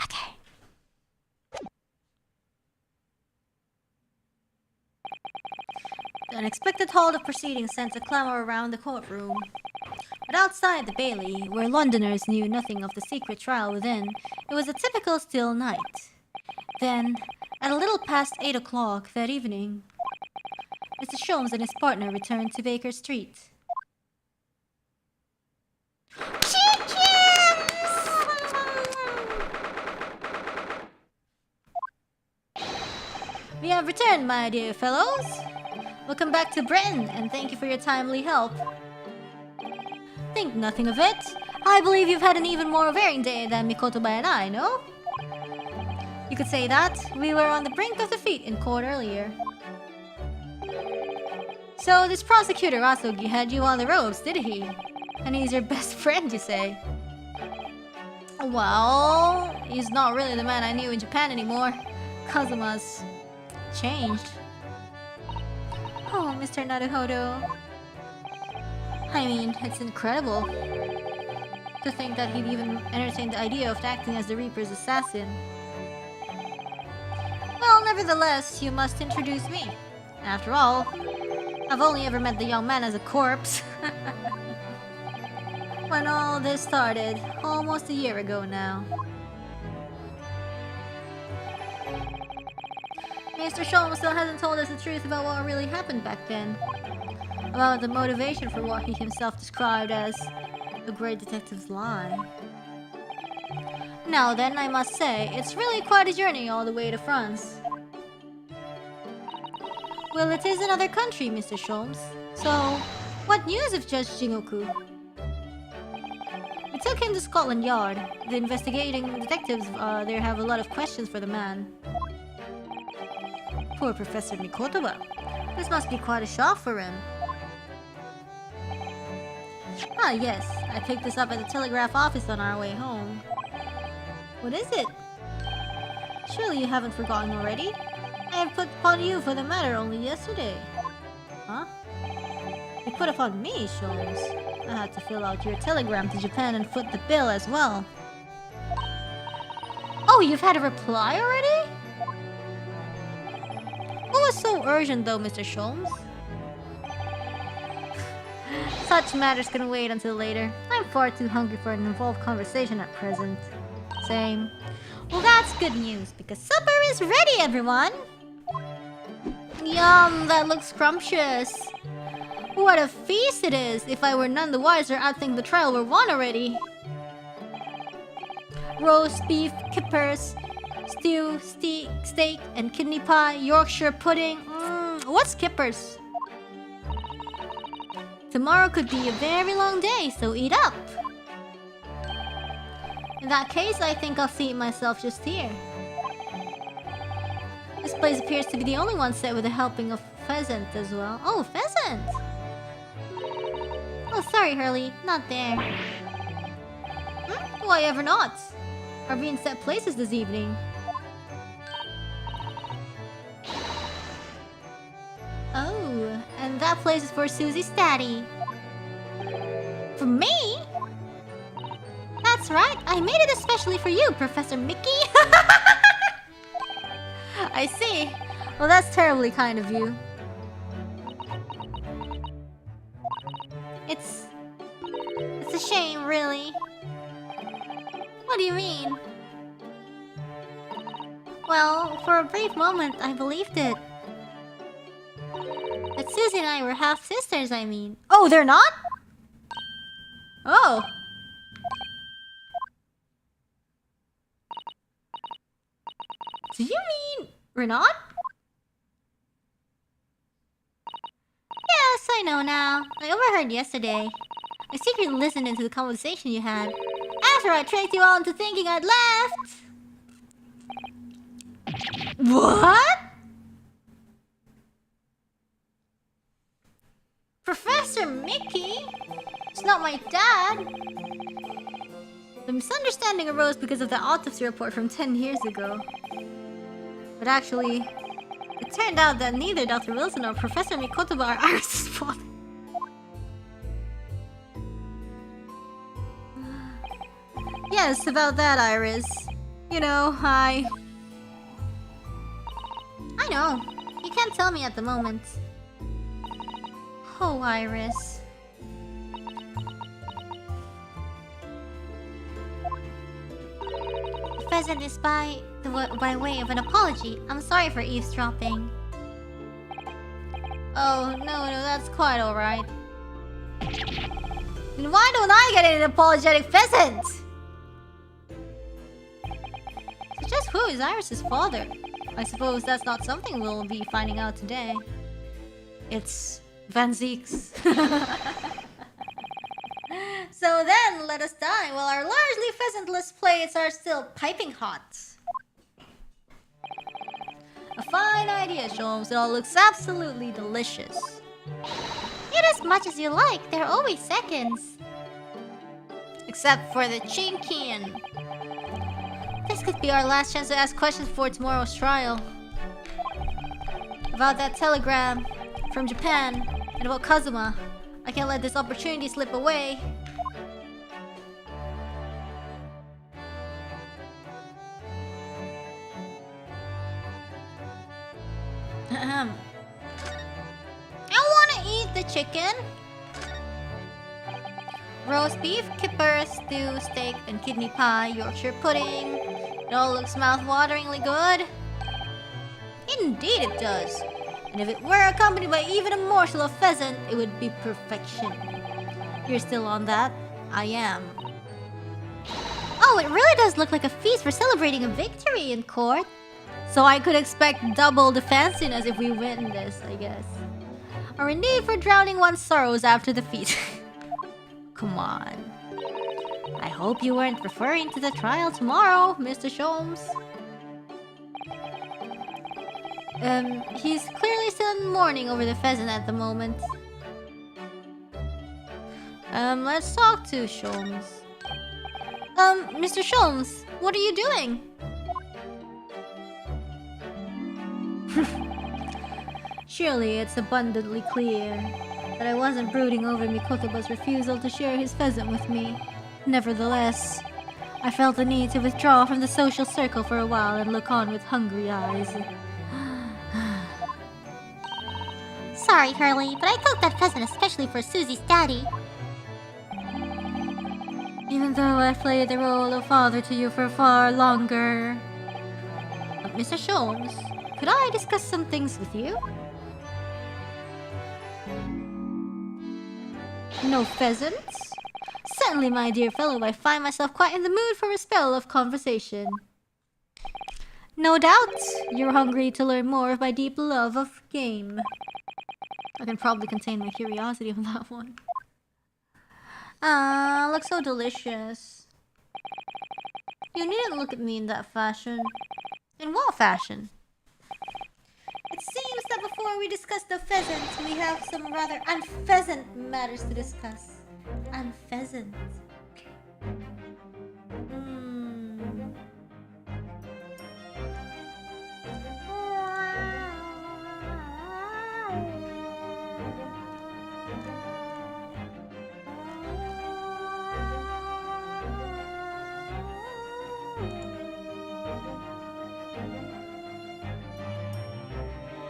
Okay. The unexpected halt of proceedings sent a clamor around the courtroom. But outside the Bailey, where Londoners knew nothing of the secret trial within, it was a typical still night. Then, at a little past 8 o'clock that evening, Mr. Sholmes and his partner returned to Baker Street. We have returned, my dear fellows. Welcome back to Britain, and thank you for your timely help. Think nothing of it. I believe you've had an even more varying day than Mikotoba and I, no? You could say that. We were on the brink of defeat in court earlier. So this prosecutor Asogi had you on the ropes, did he? And he's your best friend, you say? Well, he's not really the man I knew in Japan anymore. Kazuma's changed. Oh, Mr. Naruhodo. I mean, it's incredible to think that he'd even entertained the idea of acting as the Reaper's assassin. Well, nevertheless, you must introduce me. After all, I've only ever met the young man as a corpse. When all this started, almost a year ago now. Mr. Sholmes still hasn't told us the truth about what really happened back then. About the motivation for what he himself described as a great detective's lie. Now then, I must say, it's really quite a journey all the way to France. Well, it is another country, Mr. Sholmes. So, what news of Judge Jingoku? We took him to Scotland Yard. The investigating detectives there have a lot of questions for the man. Poor Professor Mikotoba. This must be quite a shock for him. Ah, yes. I picked this up at the telegraph office on our way home. What is it? Surely you haven't forgotten already? I have put upon you for the matter only yesterday. Huh? You put upon me, Sholmes. I had to fill out your telegram to Japan and foot the bill as well. Oh, you've had a reply already? What was so urgent though, Mr. Sholmes? Such matters can wait until later. I'm far too hungry for an involved conversation at present. Same. Well, that's good news, because supper is ready, everyone! Yum, that looks scrumptious. What a feast it is! If I were none the wiser, I'd think the trial were won already. Roast beef, kippers, stew, steak, and kidney pie, Yorkshire pudding. What's kippers? Tomorrow could be a very long day, so eat up! In that case, I think I'll seat myself just here. This place appears to be the only one set with a helping of pheasant as well. Oh, pheasant! Oh, sorry, Hurley. Not there. Why ever not? Are we in set places this evening? Oh, and that place is for Susie's daddy. For me? That's right. I made it especially for you, Professor Mickey. I see. Well, that's terribly kind of you. It's a shame, really. What do you mean? Well, for a brief moment, I believed it. That Susie and I were half-sisters, I mean. Oh, they're not? Oh. Do you mean we're not? Yes, I know now. I overheard yesterday. I secretly listened into the conversation you had. After I tricked you all into thinking I'd left. What? Professor Mickey? It's not my dad. The misunderstanding arose because of the autopsy report from 10 years ago. But actually, it turned out that neither Dr. Wilson nor Professor Mikotoba are Iris' father. Yes, about that, Iris. You know, I know. You can't tell me at the moment. Oh, Iris. The pheasant is by way of an apology. I'm sorry for eavesdropping. Oh, no, that's quite alright. Then why don't I get an apologetic pheasant? So just who is Iris' father? I suppose that's not something we'll be finding out today. It's Van Zeeks. So then, let us dine while our largely pheasantless plates are still piping hot. A fine idea, Sholmes. It all looks absolutely delicious. Eat as much as you like. There are always seconds. Except for the chinkin. This could be our last chance to ask questions before tomorrow's trial. About that telegram from Japan and about Kazuma. I can't let this opportunity slip away. I wanna eat the chicken. Roast beef, kipper, stew, steak, and kidney pie, Yorkshire pudding. It all looks mouth-wateringly good. Indeed it does. And if it were accompanied by even a morsel of pheasant, it would be perfection. You're still on that? I am. Oh, it really does look like a feast for celebrating a victory in court. So I could expect double the fanciness if we win this, I guess. Or indeed for drowning one's sorrows after the feast. Come on. I hope you weren't referring to the trial tomorrow, Mr. Sholmes. He's clearly still in mourning over the pheasant at the moment. Let's talk to Sholmes. Mr. Sholmes, what are you doing? Surely it's abundantly clear that I wasn't brooding over Mikotoba's refusal to share his pheasant with me. Nevertheless, I felt the need to withdraw from the social circle for a while and look on with hungry eyes. Sorry, Hurley, but I cooked that pheasant especially for Susie's daddy. Even though I played the role of father to you for far longer. Mr. Sholmes, could I discuss some things with you? No pheasants? Certainly, my dear fellow, I find myself quite in the mood for a spell of conversation. No doubt, you're hungry to learn more of my deep love of game. I can probably contain my curiosity on that one. Ah, looks so delicious. You needn't look at me in that fashion. In what fashion? It seems that before we discuss the pheasant, we have some rather unpheasant matters to discuss. Unpheasant.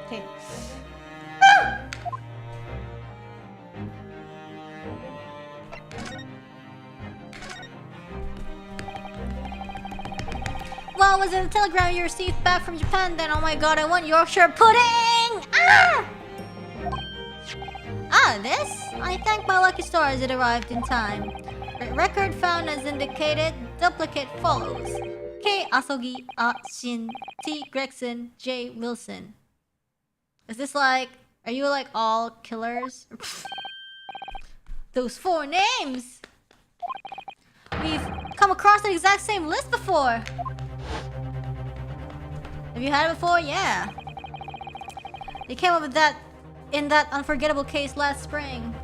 Okay. Well, was it a telegram you received back from Japan then? Oh my god, I want Yorkshire pudding! This? I thank my lucky stars it arrived in time. The record found as indicated, duplicate follows. K. Asogi, A. Shin, T. Gregson, J. Wilson. Is this like... Are you like all killers? Those 4 names! We've come across the exact same list before! Have you had it before? Yeah. They came up with that in that unforgettable case last spring.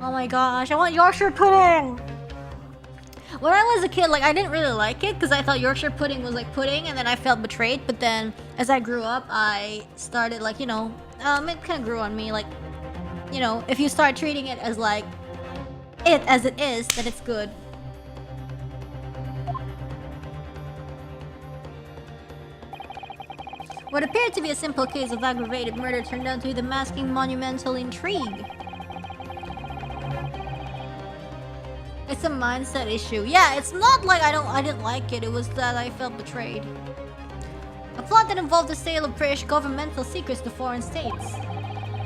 Oh my gosh, I want Yorkshire pudding! When I was a kid, like, I didn't really like it because I thought Yorkshire pudding was like pudding, and then I felt betrayed. But then, as I grew up, I started, like, you know, it kind of grew on me. Like, you know, if you start treating it as like it as it is, then it's good. What appeared to be a simple case of aggravated murder turned out to be the masking monumental intrigue. It's a mindset issue. Yeah, it's not like I didn't like it, it was that I felt betrayed. A plot that involved the sale of British governmental secrets to foreign states.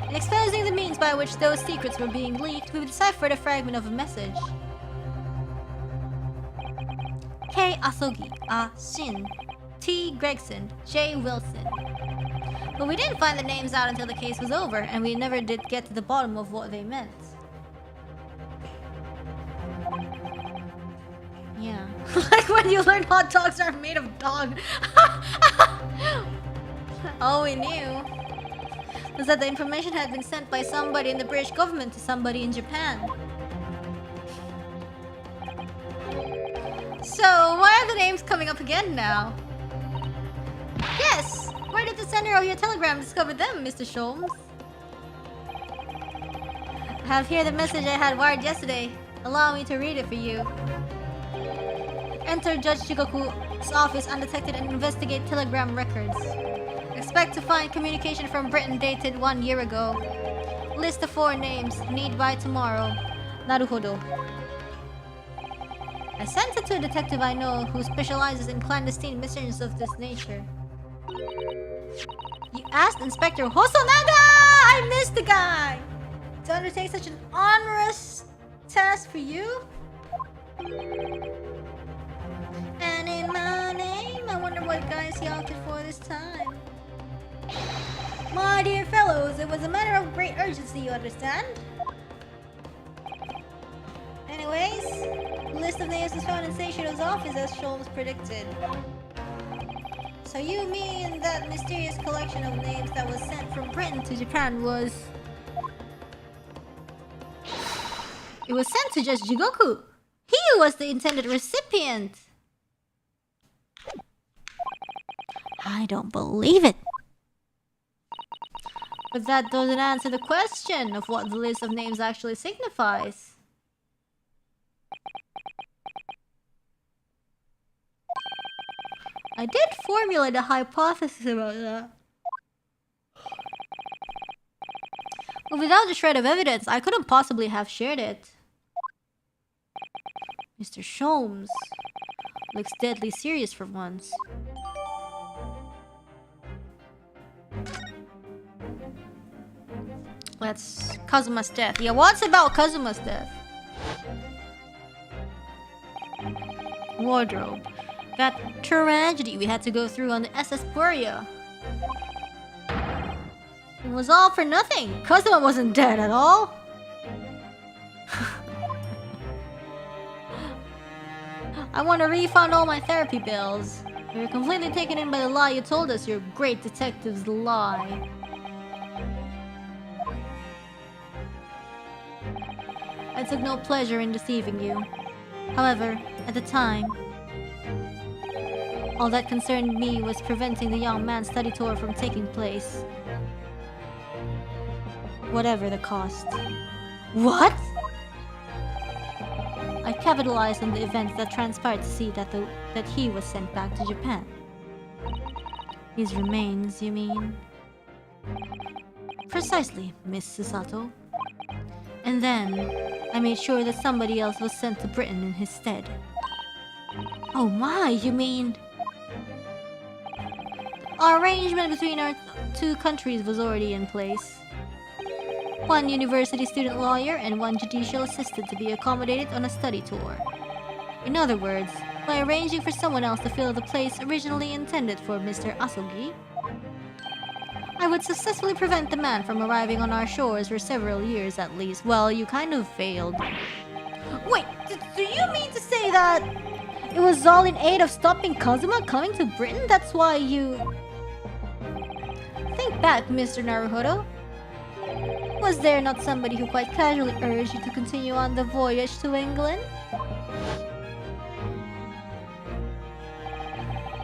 In exposing the means by which those secrets were being leaked, we deciphered a fragment of a message. K. Asogi, A. Shin, T. Gregson, J. Wilson. But we didn't find the names out until the case was over, and we never did get to the bottom of what they meant. Yeah. Like when you learn hot dogs are made of dog. All we knew was that the information had been sent by somebody in the British government to somebody in Japan. So, why are the names coming up again now? Yes! Where did the sender of your telegram discover them, Mr. Sholmes? I have here the message I had wired yesterday. Allow me to read it for you. Enter Judge Shigoku's office undetected and investigate telegram records. Expect to find communication from Britain dated 1 year ago. List of 4 names. Need by tomorrow. Naruhodo. I sent it to a detective I know who specializes in clandestine missions of this nature. You asked Inspector Hosonaga! I missed the guy! To undertake such an onerous task for you? And in my name, I wonder what guys he opted for this time. My dear fellows, it was a matter of great urgency, you understand? Anyways, the list of names was found in Seishiro's office as Sholmes predicted. So you mean that mysterious collection of names that was sent from Britain to Japan was... It was sent to Judge Jigoku. He was the intended recipient. I don't believe it. But that doesn't answer the question of what the list of names actually signifies. I did formulate a hypothesis about that. But without the shred of evidence, I couldn't possibly have shared it. Mr. Sholmes looks deadly serious for once. That's Kazuma's death. Yeah, what's about Kazuma's death? Wardrobe. That tragedy we had to go through on the SS Borea. It was all for nothing. Kazuma wasn't dead at all. I want to refund all my therapy bills. We were completely taken in by the lie you told us, your great detective's lie. I took no pleasure in deceiving you. However, at the time, all that concerned me was preventing the young man's study tour from taking place. Whatever the cost. What? I capitalized on the events that transpired to see that he was sent back to Japan. His remains, you mean? Precisely, Miss Susato. And then, I made sure that somebody else was sent to Britain in his stead. Oh my, you mean... Our arrangement between our two countries was already in place. One university student lawyer and one judicial assistant to be accommodated on a study tour. In other words, by arranging for someone else to fill the place originally intended for Mr. Asogi, I would successfully prevent the man from arriving on our shores for several years at least. Well, you kind of failed. Wait, do you mean to say that it was all in aid of stopping Kazuma coming to Britain? That's why you... Think back, Mr. Naruhodo. Was there not somebody who quite casually urged you to continue on the voyage to England?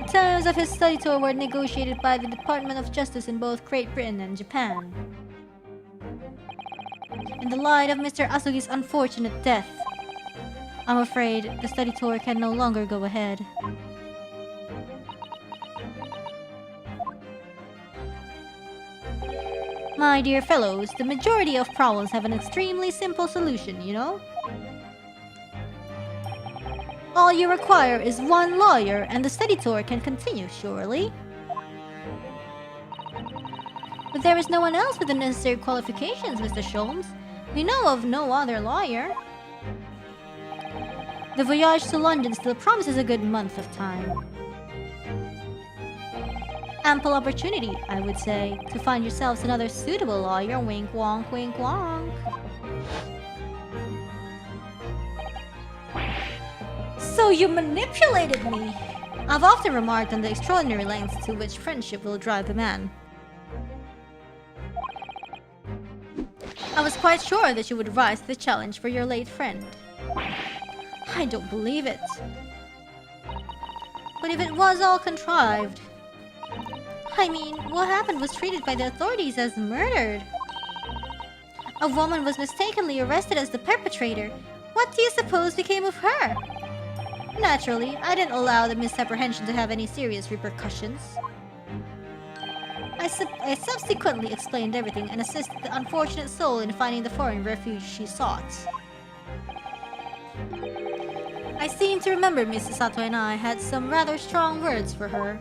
The terms of his study tour were negotiated by the Department of Justice in both Great Britain and Japan. In the light of Mr. Asugi's unfortunate death, I'm afraid the study tour can no longer go ahead. My dear fellows, the majority of problems have an extremely simple solution, you know? All you require is one lawyer and the study tour can continue, surely. But there is no one else with the necessary qualifications, Mr. Sholmes. We know of no other lawyer. The voyage to London still promises a good month of time. Ample opportunity, I would say, to find yourselves another suitable lawyer. Wink wonk, wink wonk. So you manipulated me! I've often remarked on the extraordinary lengths to which friendship will drive a man. I was quite sure that you would rise to the challenge for your late friend. I don't believe it. But if it was all contrived... I mean, what happened was treated by the authorities as murdered. A woman was mistakenly arrested as the perpetrator. What do you suppose became of her? Naturally, I didn't allow the misapprehension to have any serious repercussions. I subsequently explained everything and assisted the unfortunate soul in finding the foreign refuge she sought. I seem to remember Mrs. Sato and I had some rather strong words for her.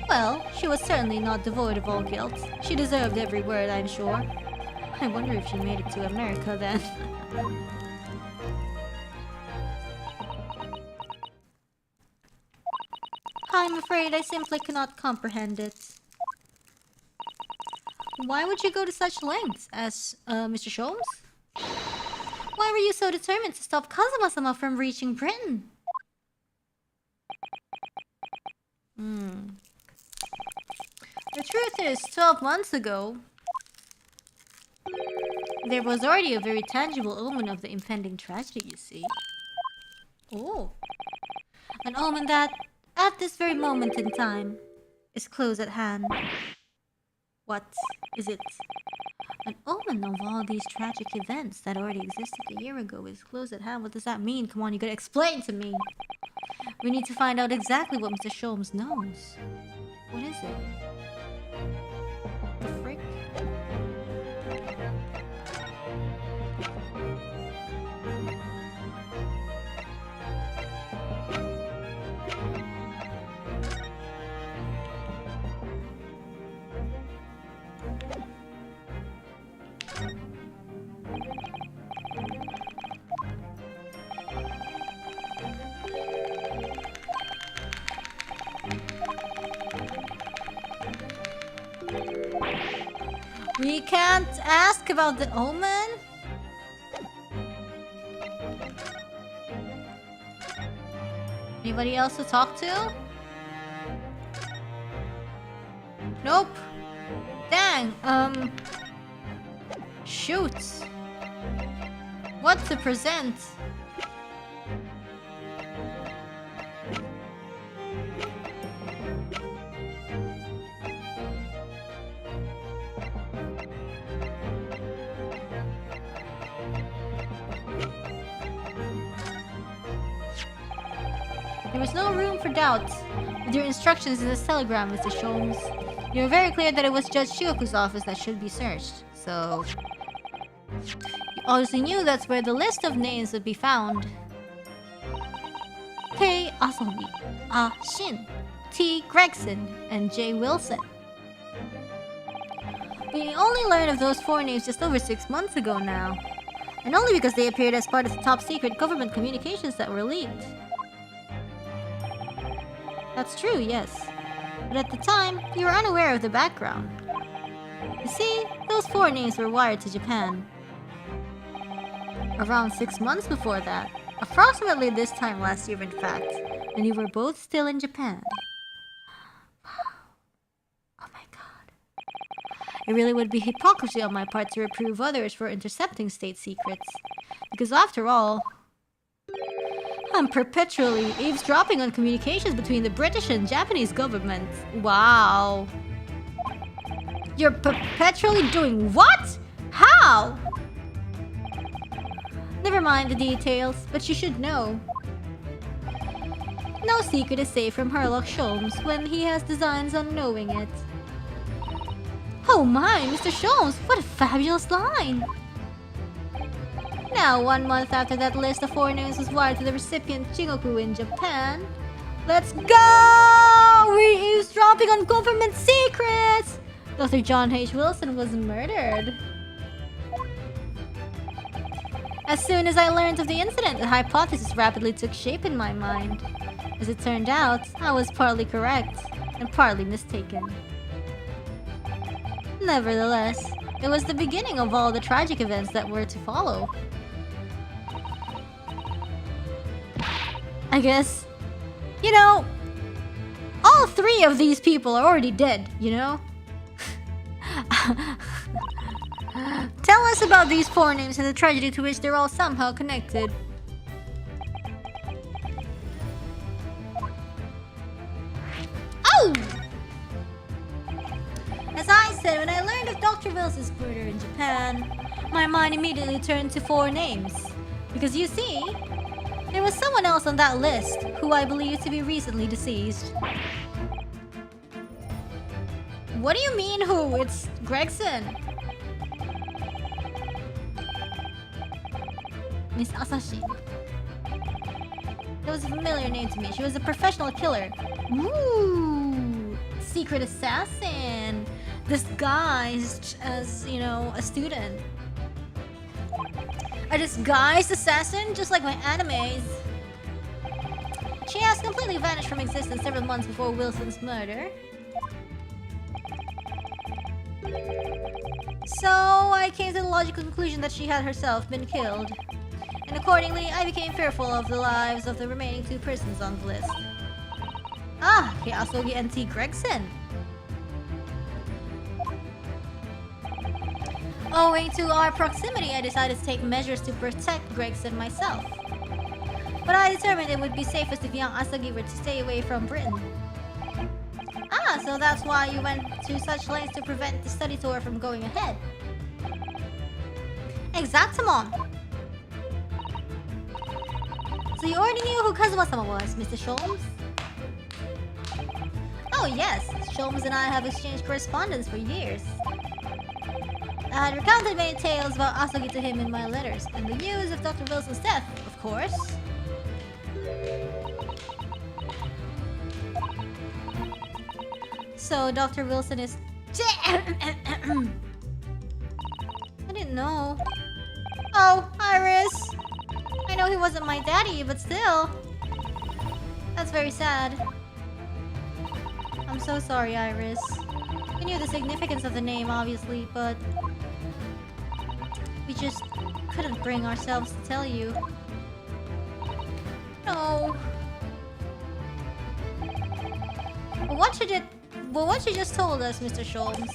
Well, she was certainly not devoid of all guilt. She deserved every word, I'm sure. I wonder if she made it to America then. I'm afraid I simply cannot comprehend it. Why would you go to such lengths, as Mr. Sholmes? Why were you so determined to stop Kazuma-sama from reaching Britain? The truth is, 12 months ago, there was already a very tangible omen of the impending tragedy, you see. Oh. An omen that, at this very moment in time, is close at hand. What is it? An omen of all these tragic events that already existed a year ago is close at hand. What does that mean? Come on, you gotta explain to me. We need to find out exactly what Mr. Sholmes knows. What is it? The frick? We can't ask about the omen? Anybody else to talk to? Nope. Dang, shoot. What to present? There was no room for doubt. With your instructions in this telegram, Mr. Sholmes, you were very clear that it was Judge Shioku's office that should be searched. So, you obviously knew that's where the list of names would be found. K. Asobi, A. Shin, T. Gregson, and J. Wilson. We only learned of those 4 names just over 6 months ago now. And only because they appeared as part of the top-secret government communications that were leaked. That's true, yes. But at the time, you were unaware of the background. You see, those 4 names were wired to Japan. Around 6 months before that, approximately this time last year in fact, when you were both still in Japan. Wow. Oh my god. It really would be hypocrisy on my part to reprove others for intercepting state secrets. Because after all, I'm perpetually eavesdropping on communications between the British and Japanese governments. Wow. You're perpetually doing what? How? Never mind the details, but you should know. No secret is safe from Herlock Sholmes when he has designs on knowing it. Oh my, Mr. Sholmes, what a fabulous line! Now, 1 month after that list of 4 names was wired to the recipient Chingoku in Japan, let's go! We're eavesdropping on government secrets! Dr. John H. Wilson was murdered. As soon as I learned of the incident, the hypothesis rapidly took shape in my mind. As it turned out, I was partly correct and partly mistaken. Nevertheless, it was the beginning of all the tragic events that were to follow. I guess, you know, all 3 of these people are already dead, you know? Tell us about these 4 names and the tragedy to which they're all somehow connected. Oh! As I said, when I learned of Dr. Wilson's murder in Japan, my mind immediately turned to 4 names. Because you see, there was someone else on that list who I believe to be recently deceased. What do you mean who? It's Gregson. Miss Asashi. That was a familiar name to me. She was a professional killer. Ooh! Secret assassin! Disguised as, you know, a student. A disguised assassin? Just like my animes. She has completely vanished from existence several months before Wilson's murder. So I came to the logical conclusion that she had herself been killed. And accordingly, I became fearful of the lives of the remaining 2 persons on the list. Ah, Asogi and T. Gregson. Owing to our proximity, I decided to take measures to protect Gregson myself. But I determined it would be safest if young Asogi were to stay away from Britain. Ah, so that's why you went to such lengths to prevent the study tour from going ahead. Exactamon! So you already knew who Kazuma-sama was, Mr. Sholmes? Oh yes, Sholmes and I have exchanged correspondence for years. I had recounted many tales about Asogi to him in my letters, and the news of Dr. Wilson's death, of course. So Dr. Wilson is dead. I didn't know. Oh, Iris! I know he wasn't my daddy, but still. That's very sad. I'm so sorry, Iris. We knew the significance of the name, obviously, but we just couldn't bring ourselves to tell you. No. But what you just told us, Mr. Sholmes,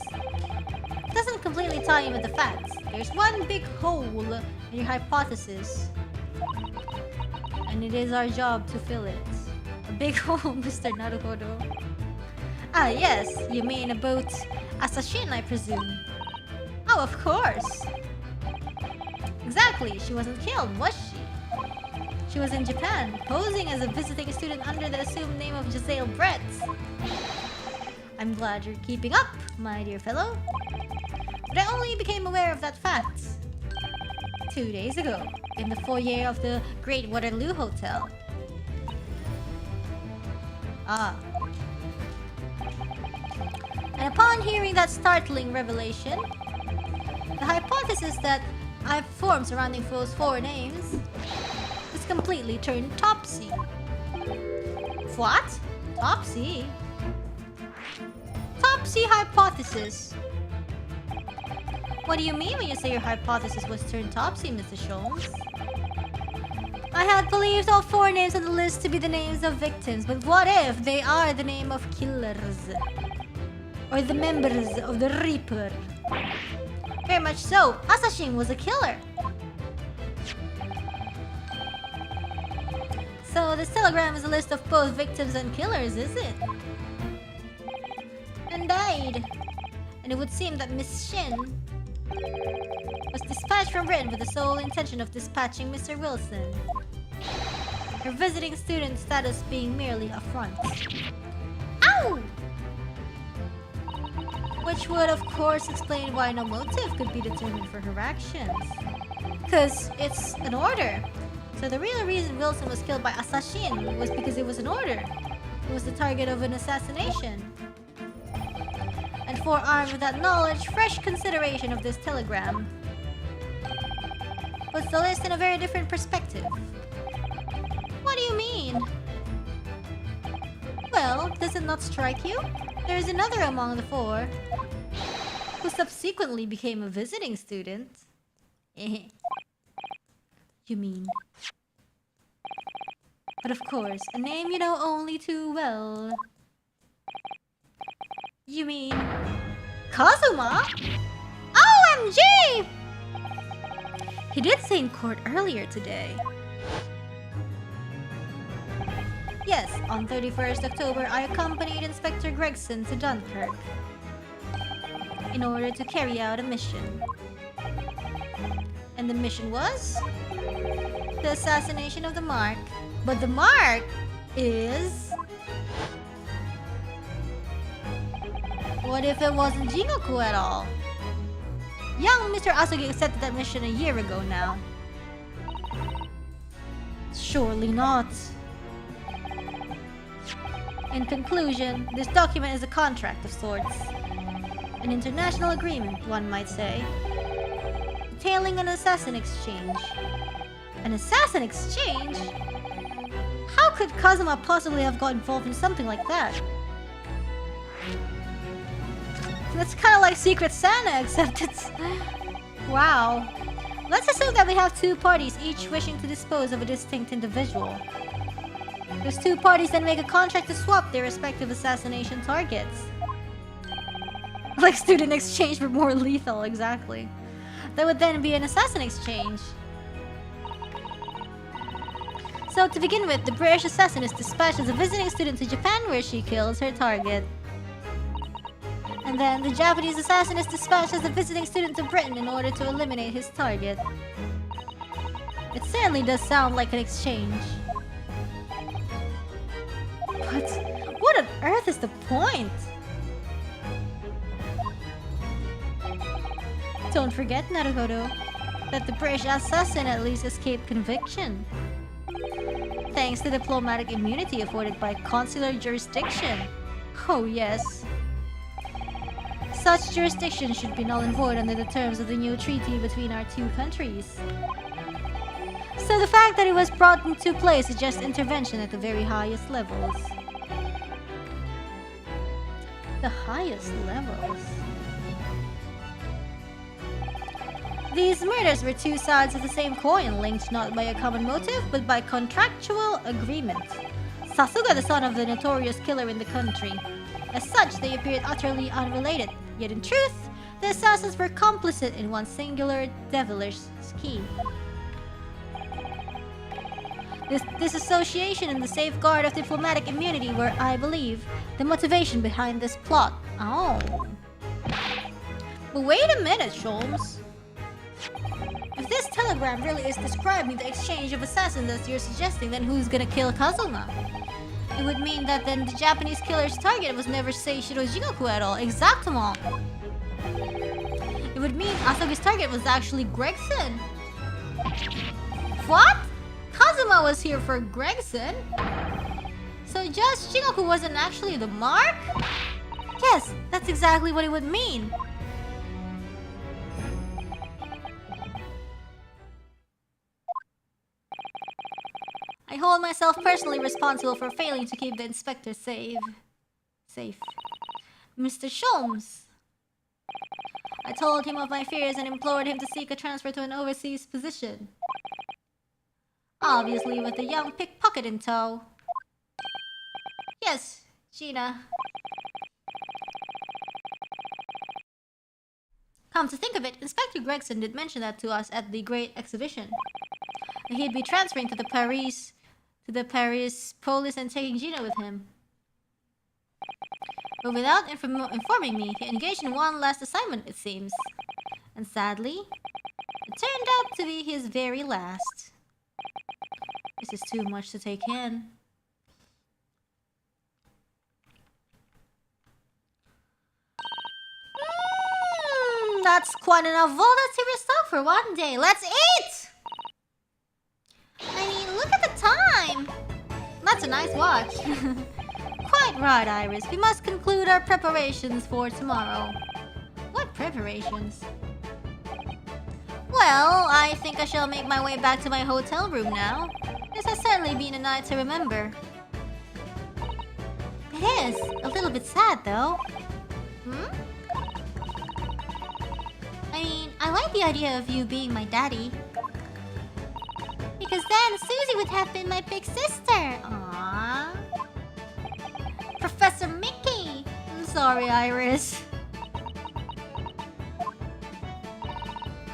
doesn't completely tie in with the facts. There's one big hole in your hypothesis, and it is our job to fill it. A big hole, Mr. Naruhodo. Ah, yes, you mean about Asashin, I presume. Oh, of course. Exactly, she wasn't killed, was she? She was in Japan, posing as a visiting student under the assumed name of Giselle Brett. I'm glad you're keeping up, my dear fellow. But I only became aware of that fact 2 days ago, in the foyer of the Great Waterloo Hotel. Ah. And upon hearing that startling revelation, the hypothesis that I've formed surrounding those four names is completely turned topsy. What? Topsy? Topsy hypothesis. What do you mean when you say your hypothesis was turned topsy, Mr. Sholmes? I had believed all four names on the list to be the names of victims, but what if they are the name of killers? Or the members of the Reaper? Very much so. Asashin was a killer. So this telegram is a list of both victims and killers, is it? And died. And it would seem that Miss Shin was dispatched from Britain with the sole intention of dispatching Mr. Wilson. Her visiting student status being merely a front. Ow! Which would of course explain why no motive could be determined for her actions. Cause it's an order. So the real reason Wilson was killed by Asashin was because it was an order. It was the target of an assassination. And forearmed with that knowledge, fresh consideration of this telegram puts the list in a very different perspective. What do you mean? Well, does it not strike you? There is another among the four who subsequently became a visiting student. You mean? But of course, a name you know only too well. You mean Kazuma? OMG! He did say in court earlier today. Yes, on 31st October, I accompanied Inspector Gregson to Dunkirk in order to carry out a mission. And the mission was the assassination of the Mark. But the Mark is... What if it wasn't Jingoku at all? Young Mr. Asogi accepted that mission a year ago now. Surely not. In conclusion, this document is a contract of sorts. An international agreement, one might say. Detailing an assassin exchange. An assassin exchange? How could Kazuma possibly have got involved in something like that? That's kind of like Secret Santa, except it's... Wow. Let's assume that we have two parties, each wishing to dispose of a distinct individual. Those two parties then make a contract to swap their respective assassination targets. Like student exchange, but more lethal, exactly. That would then be an assassin exchange. So to begin with, the British assassin is dispatched as a visiting student to Japan where she kills her target. And then the Japanese assassin is dispatched as a visiting student to Britain in order to eliminate his target. It certainly does sound like an exchange. But what on earth is the point? Don't forget, Naruhodo, that the British assassin at least escaped conviction, thanks to diplomatic immunity afforded by consular jurisdiction. Oh yes. Such jurisdiction should be null and void under the terms of the new treaty between our two countries. So the fact that it was brought into play suggests intervention at the very highest levels. The highest levels? These murders were two sides of the same coin, linked not by a common motive, but by contractual agreement. Sasuga, the son of the notorious killer in the country. As such, they appeared utterly unrelated, yet in truth, the assassins were complicit in one singular, devilish scheme. This association and the safeguard of diplomatic immunity were, I believe, the motivation behind this plot. Oh. But wait a minute, Sholmes. If this telegram really is describing the exchange of assassins as you're suggesting, then who's gonna kill Kazuma? It would mean that then the Japanese killer's target was never Seishiro Jigoku at all. Exactement. It would mean Asagi's target was actually Gregson. What? Kazuma was here for Gregson? So just Jigoku wasn't actually the mark? Yes, that's exactly what it would mean. I hold myself personally responsible for failing to keep the inspector safe. Mr. Sholmes. I told him of my fears and implored him to seek a transfer to an overseas position. Obviously with a young pickpocket in tow. Yes, Gina. Come to think of it, Inspector Gregson did mention that to us at the Great Exhibition. That he'd be transferring to the Paris police and taking Gina with him. But without informing me, he engaged in one last assignment, it seems. And sadly, it turned out to be his very last. This is too much to take in. That's quite enough volatile stuff for one day. Let's eat! I mean, look at the time! That's a nice watch. Quite right, Iris. We must conclude our preparations for tomorrow. What preparations? Well, I think I shall make my way back to my hotel room now. This has certainly been a night to remember. It is. A little bit sad, though. Hmm? I mean, I like the idea of you being my daddy. Because then Susie would have been my big sister. Aww. Professor Mickey! I'm sorry, Iris.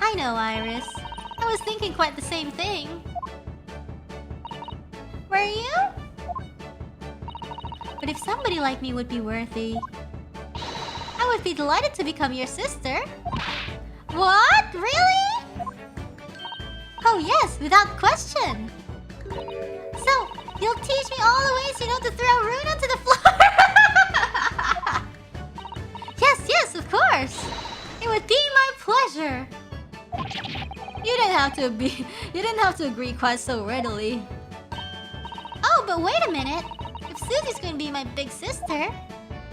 I know, Iris. I was thinking quite the same thing. Were you? But if somebody like me would be worthy, I would be delighted to become your sister. What? Really? Oh yes, without question. So, you'll teach me all the ways you know to throw Rune onto the floor? Yes, of course. It would be my pleasure. You didn't have to agree quite so readily. Oh, but wait a minute. If Susie's gonna be my big sister,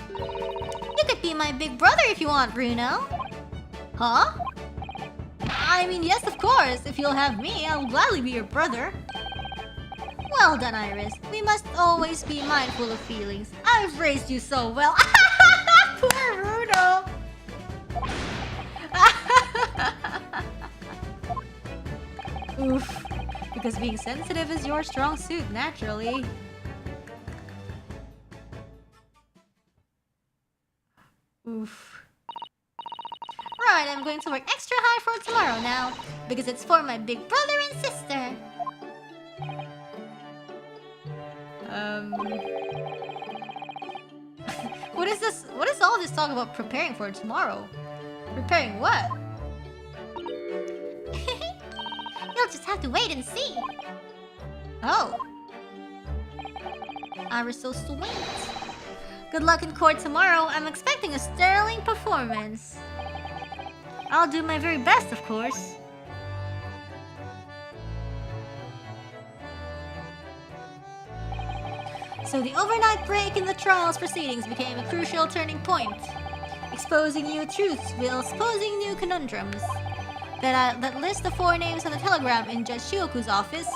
you could be my big brother if you want, Bruno. Huh? I mean, yes, of course. If you'll have me, I'll gladly be your brother. Well done, Iris. We must always be mindful of feelings. I've raised you so well. Poor Bruno. Oof. Because being sensitive is your strong suit, naturally. I'm going to work extra hard for tomorrow now because it's for my big brother and sister. What is this? What is all this talk about preparing for tomorrow? Preparing what? You'll just have to wait and see. Oh. I was so sweet. Good luck in court tomorrow. I'm expecting a sterling performance. I'll do my very best, of course. So the overnight break in the trial's proceedings became a crucial turning point, exposing new truths while exposing new conundrums. That list the 4 names on the telegram in Judge Shioku's office,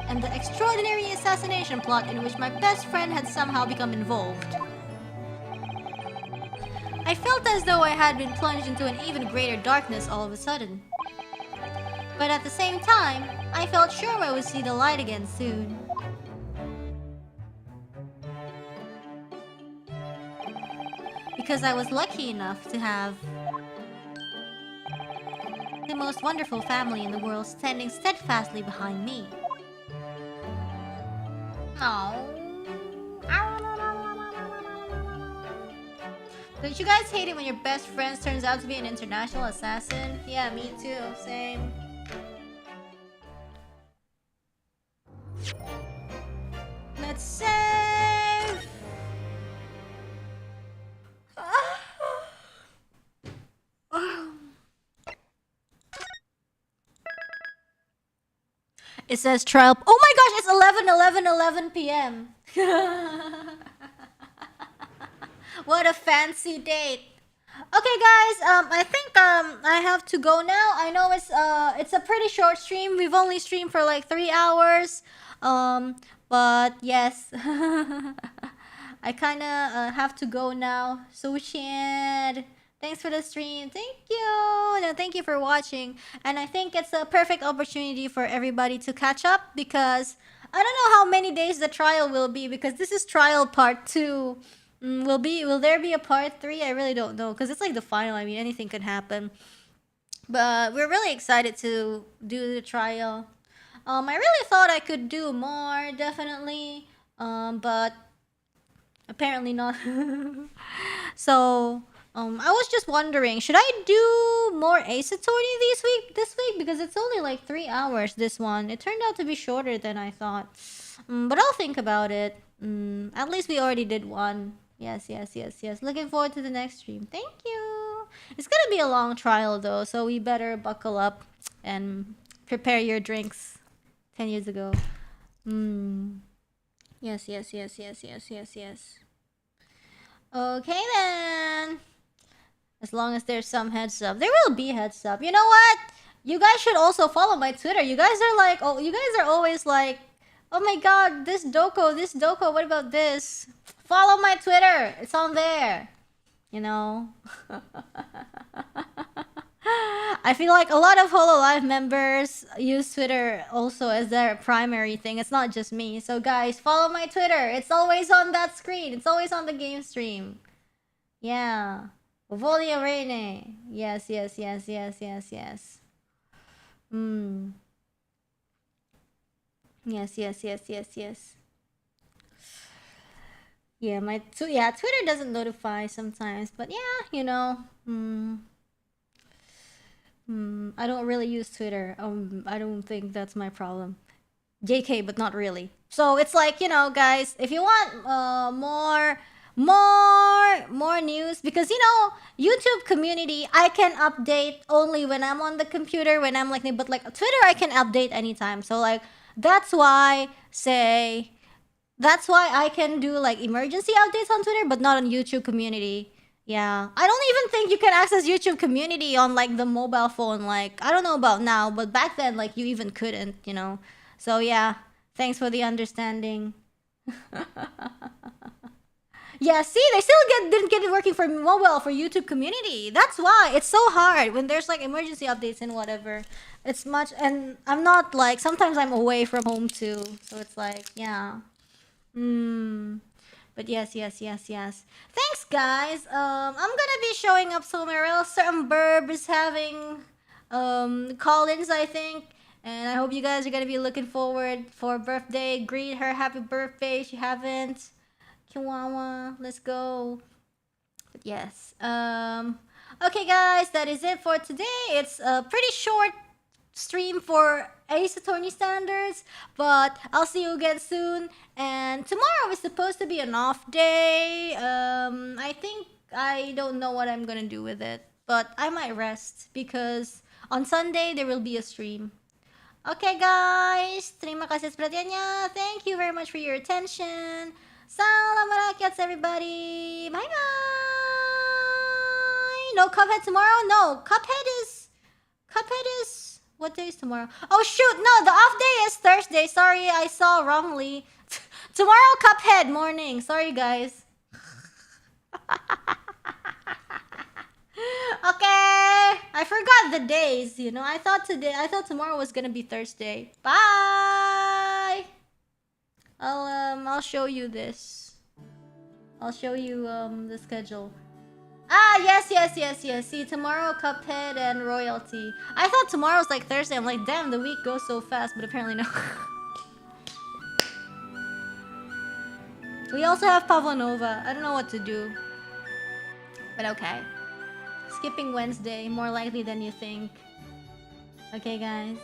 and the extraordinary assassination plot in which my best friend had somehow become involved. I felt as though I had been plunged into an even greater darkness all of a sudden. But at the same time, I felt sure I would see the light again soon. Because I was lucky enough to have the most wonderful family in the world standing steadfastly behind me. Oh. Don't you guys hate it when your best friend turns out to be an international assassin? Yeah, me too. Same. Let's save! It says trial. Oh my gosh, it's 11 p.m. What a fancy date. Okay guys, I think I have to go now. I know it's a pretty short stream. We've only streamed for like 3 hours. But yes. I kind of have to go now. So Shan, thanks for the stream. Thank you. No, thank you for watching. And I think it's a perfect opportunity for everybody to catch up because I don't know how many days the trial will be because this is trial part 2. Will there be a part 3? I really don't know because it's like the final. I mean, anything could happen. But we're really excited to do the trial. I really thought I could do more, definitely. But apparently not. So, I was just wondering, should I do more Ace Attorney this week? Because it's only like 3 hours, this one. It turned out to be shorter than I thought. But I'll think about it. At least we already did one. Yes. Looking forward to the next stream. Thank you. It's gonna be a long trial though, so we better buckle up and prepare your drinks. 10 years ago. Yes. Okay then. As long as there's some heads up. There will be heads up. You know what? You guys should also follow my Twitter. You guys are like, oh, you guys are always like, oh my god, this doko, what about this? Follow my Twitter. It's on there. You know? I feel like a lot of hololive members use Twitter also as their primary thing. It's not just me. So guys, follow my Twitter. It's always on that screen. It's always on the game stream. Yeah. Pavolia Reine. Yes. Yes. Yeah, Twitter doesn't notify sometimes, but yeah, you know, I don't really use Twitter. I don't think that's my problem. JK, but not really. So it's like, you know, guys, if you want more news, because you know, YouTube community, I can update only when I'm on the computer, when I'm like, but like Twitter, I can update anytime. So like that's why I can do like emergency updates on Twitter, but not on YouTube community. Yeah, I don't even think you can access YouTube community on like the mobile phone. Like, I don't know about now, but back then, like, you even couldn't, you know. So yeah, thanks for the understanding. Yeah, see, they still didn't get it working for mobile for YouTube community. That's why it's so hard when there's like emergency updates and whatever. It's much, and I'm not like, sometimes I'm away from home too, so it's like, yeah. But But yes. Thanks, guys. I'm gonna be showing up somewhere else. Certain burb is having call-ins, I think. And I hope you guys are gonna be looking forward for birthday. Greet her happy birthday if you haven't. Kiwawa, let's go. But yes. Okay, guys, that is it for today. It's a pretty short stream for Ace Attorney standards, but I'll see you again soon. And tomorrow is supposed to be an off day. I don't know what I'm gonna do with it, but I might rest because on Sunday there will be a stream. Okay, guys, terima kasih atas perhatiannya. Thank you very much for your attention. Salam rakyat, everybody. Bye bye. No Cuphead tomorrow? No, Cuphead is what day is tomorrow? Oh shoot, no, the off day is Thursday. Sorry, I saw wrongly. Tomorrow Cuphead morning. Sorry, guys. Okay, I forgot the days, you know. I thought tomorrow was gonna be Thursday. Bye. I'll show you this. I'll show you the schedule. Ah, yes. See, tomorrow Cuphead and Royalty. I thought tomorrow's like Thursday. I'm like, damn, the week goes so fast, but apparently no. We also have Pavonova. I don't know what to do. But okay. Skipping Wednesday, more likely than you think. Okay, guys.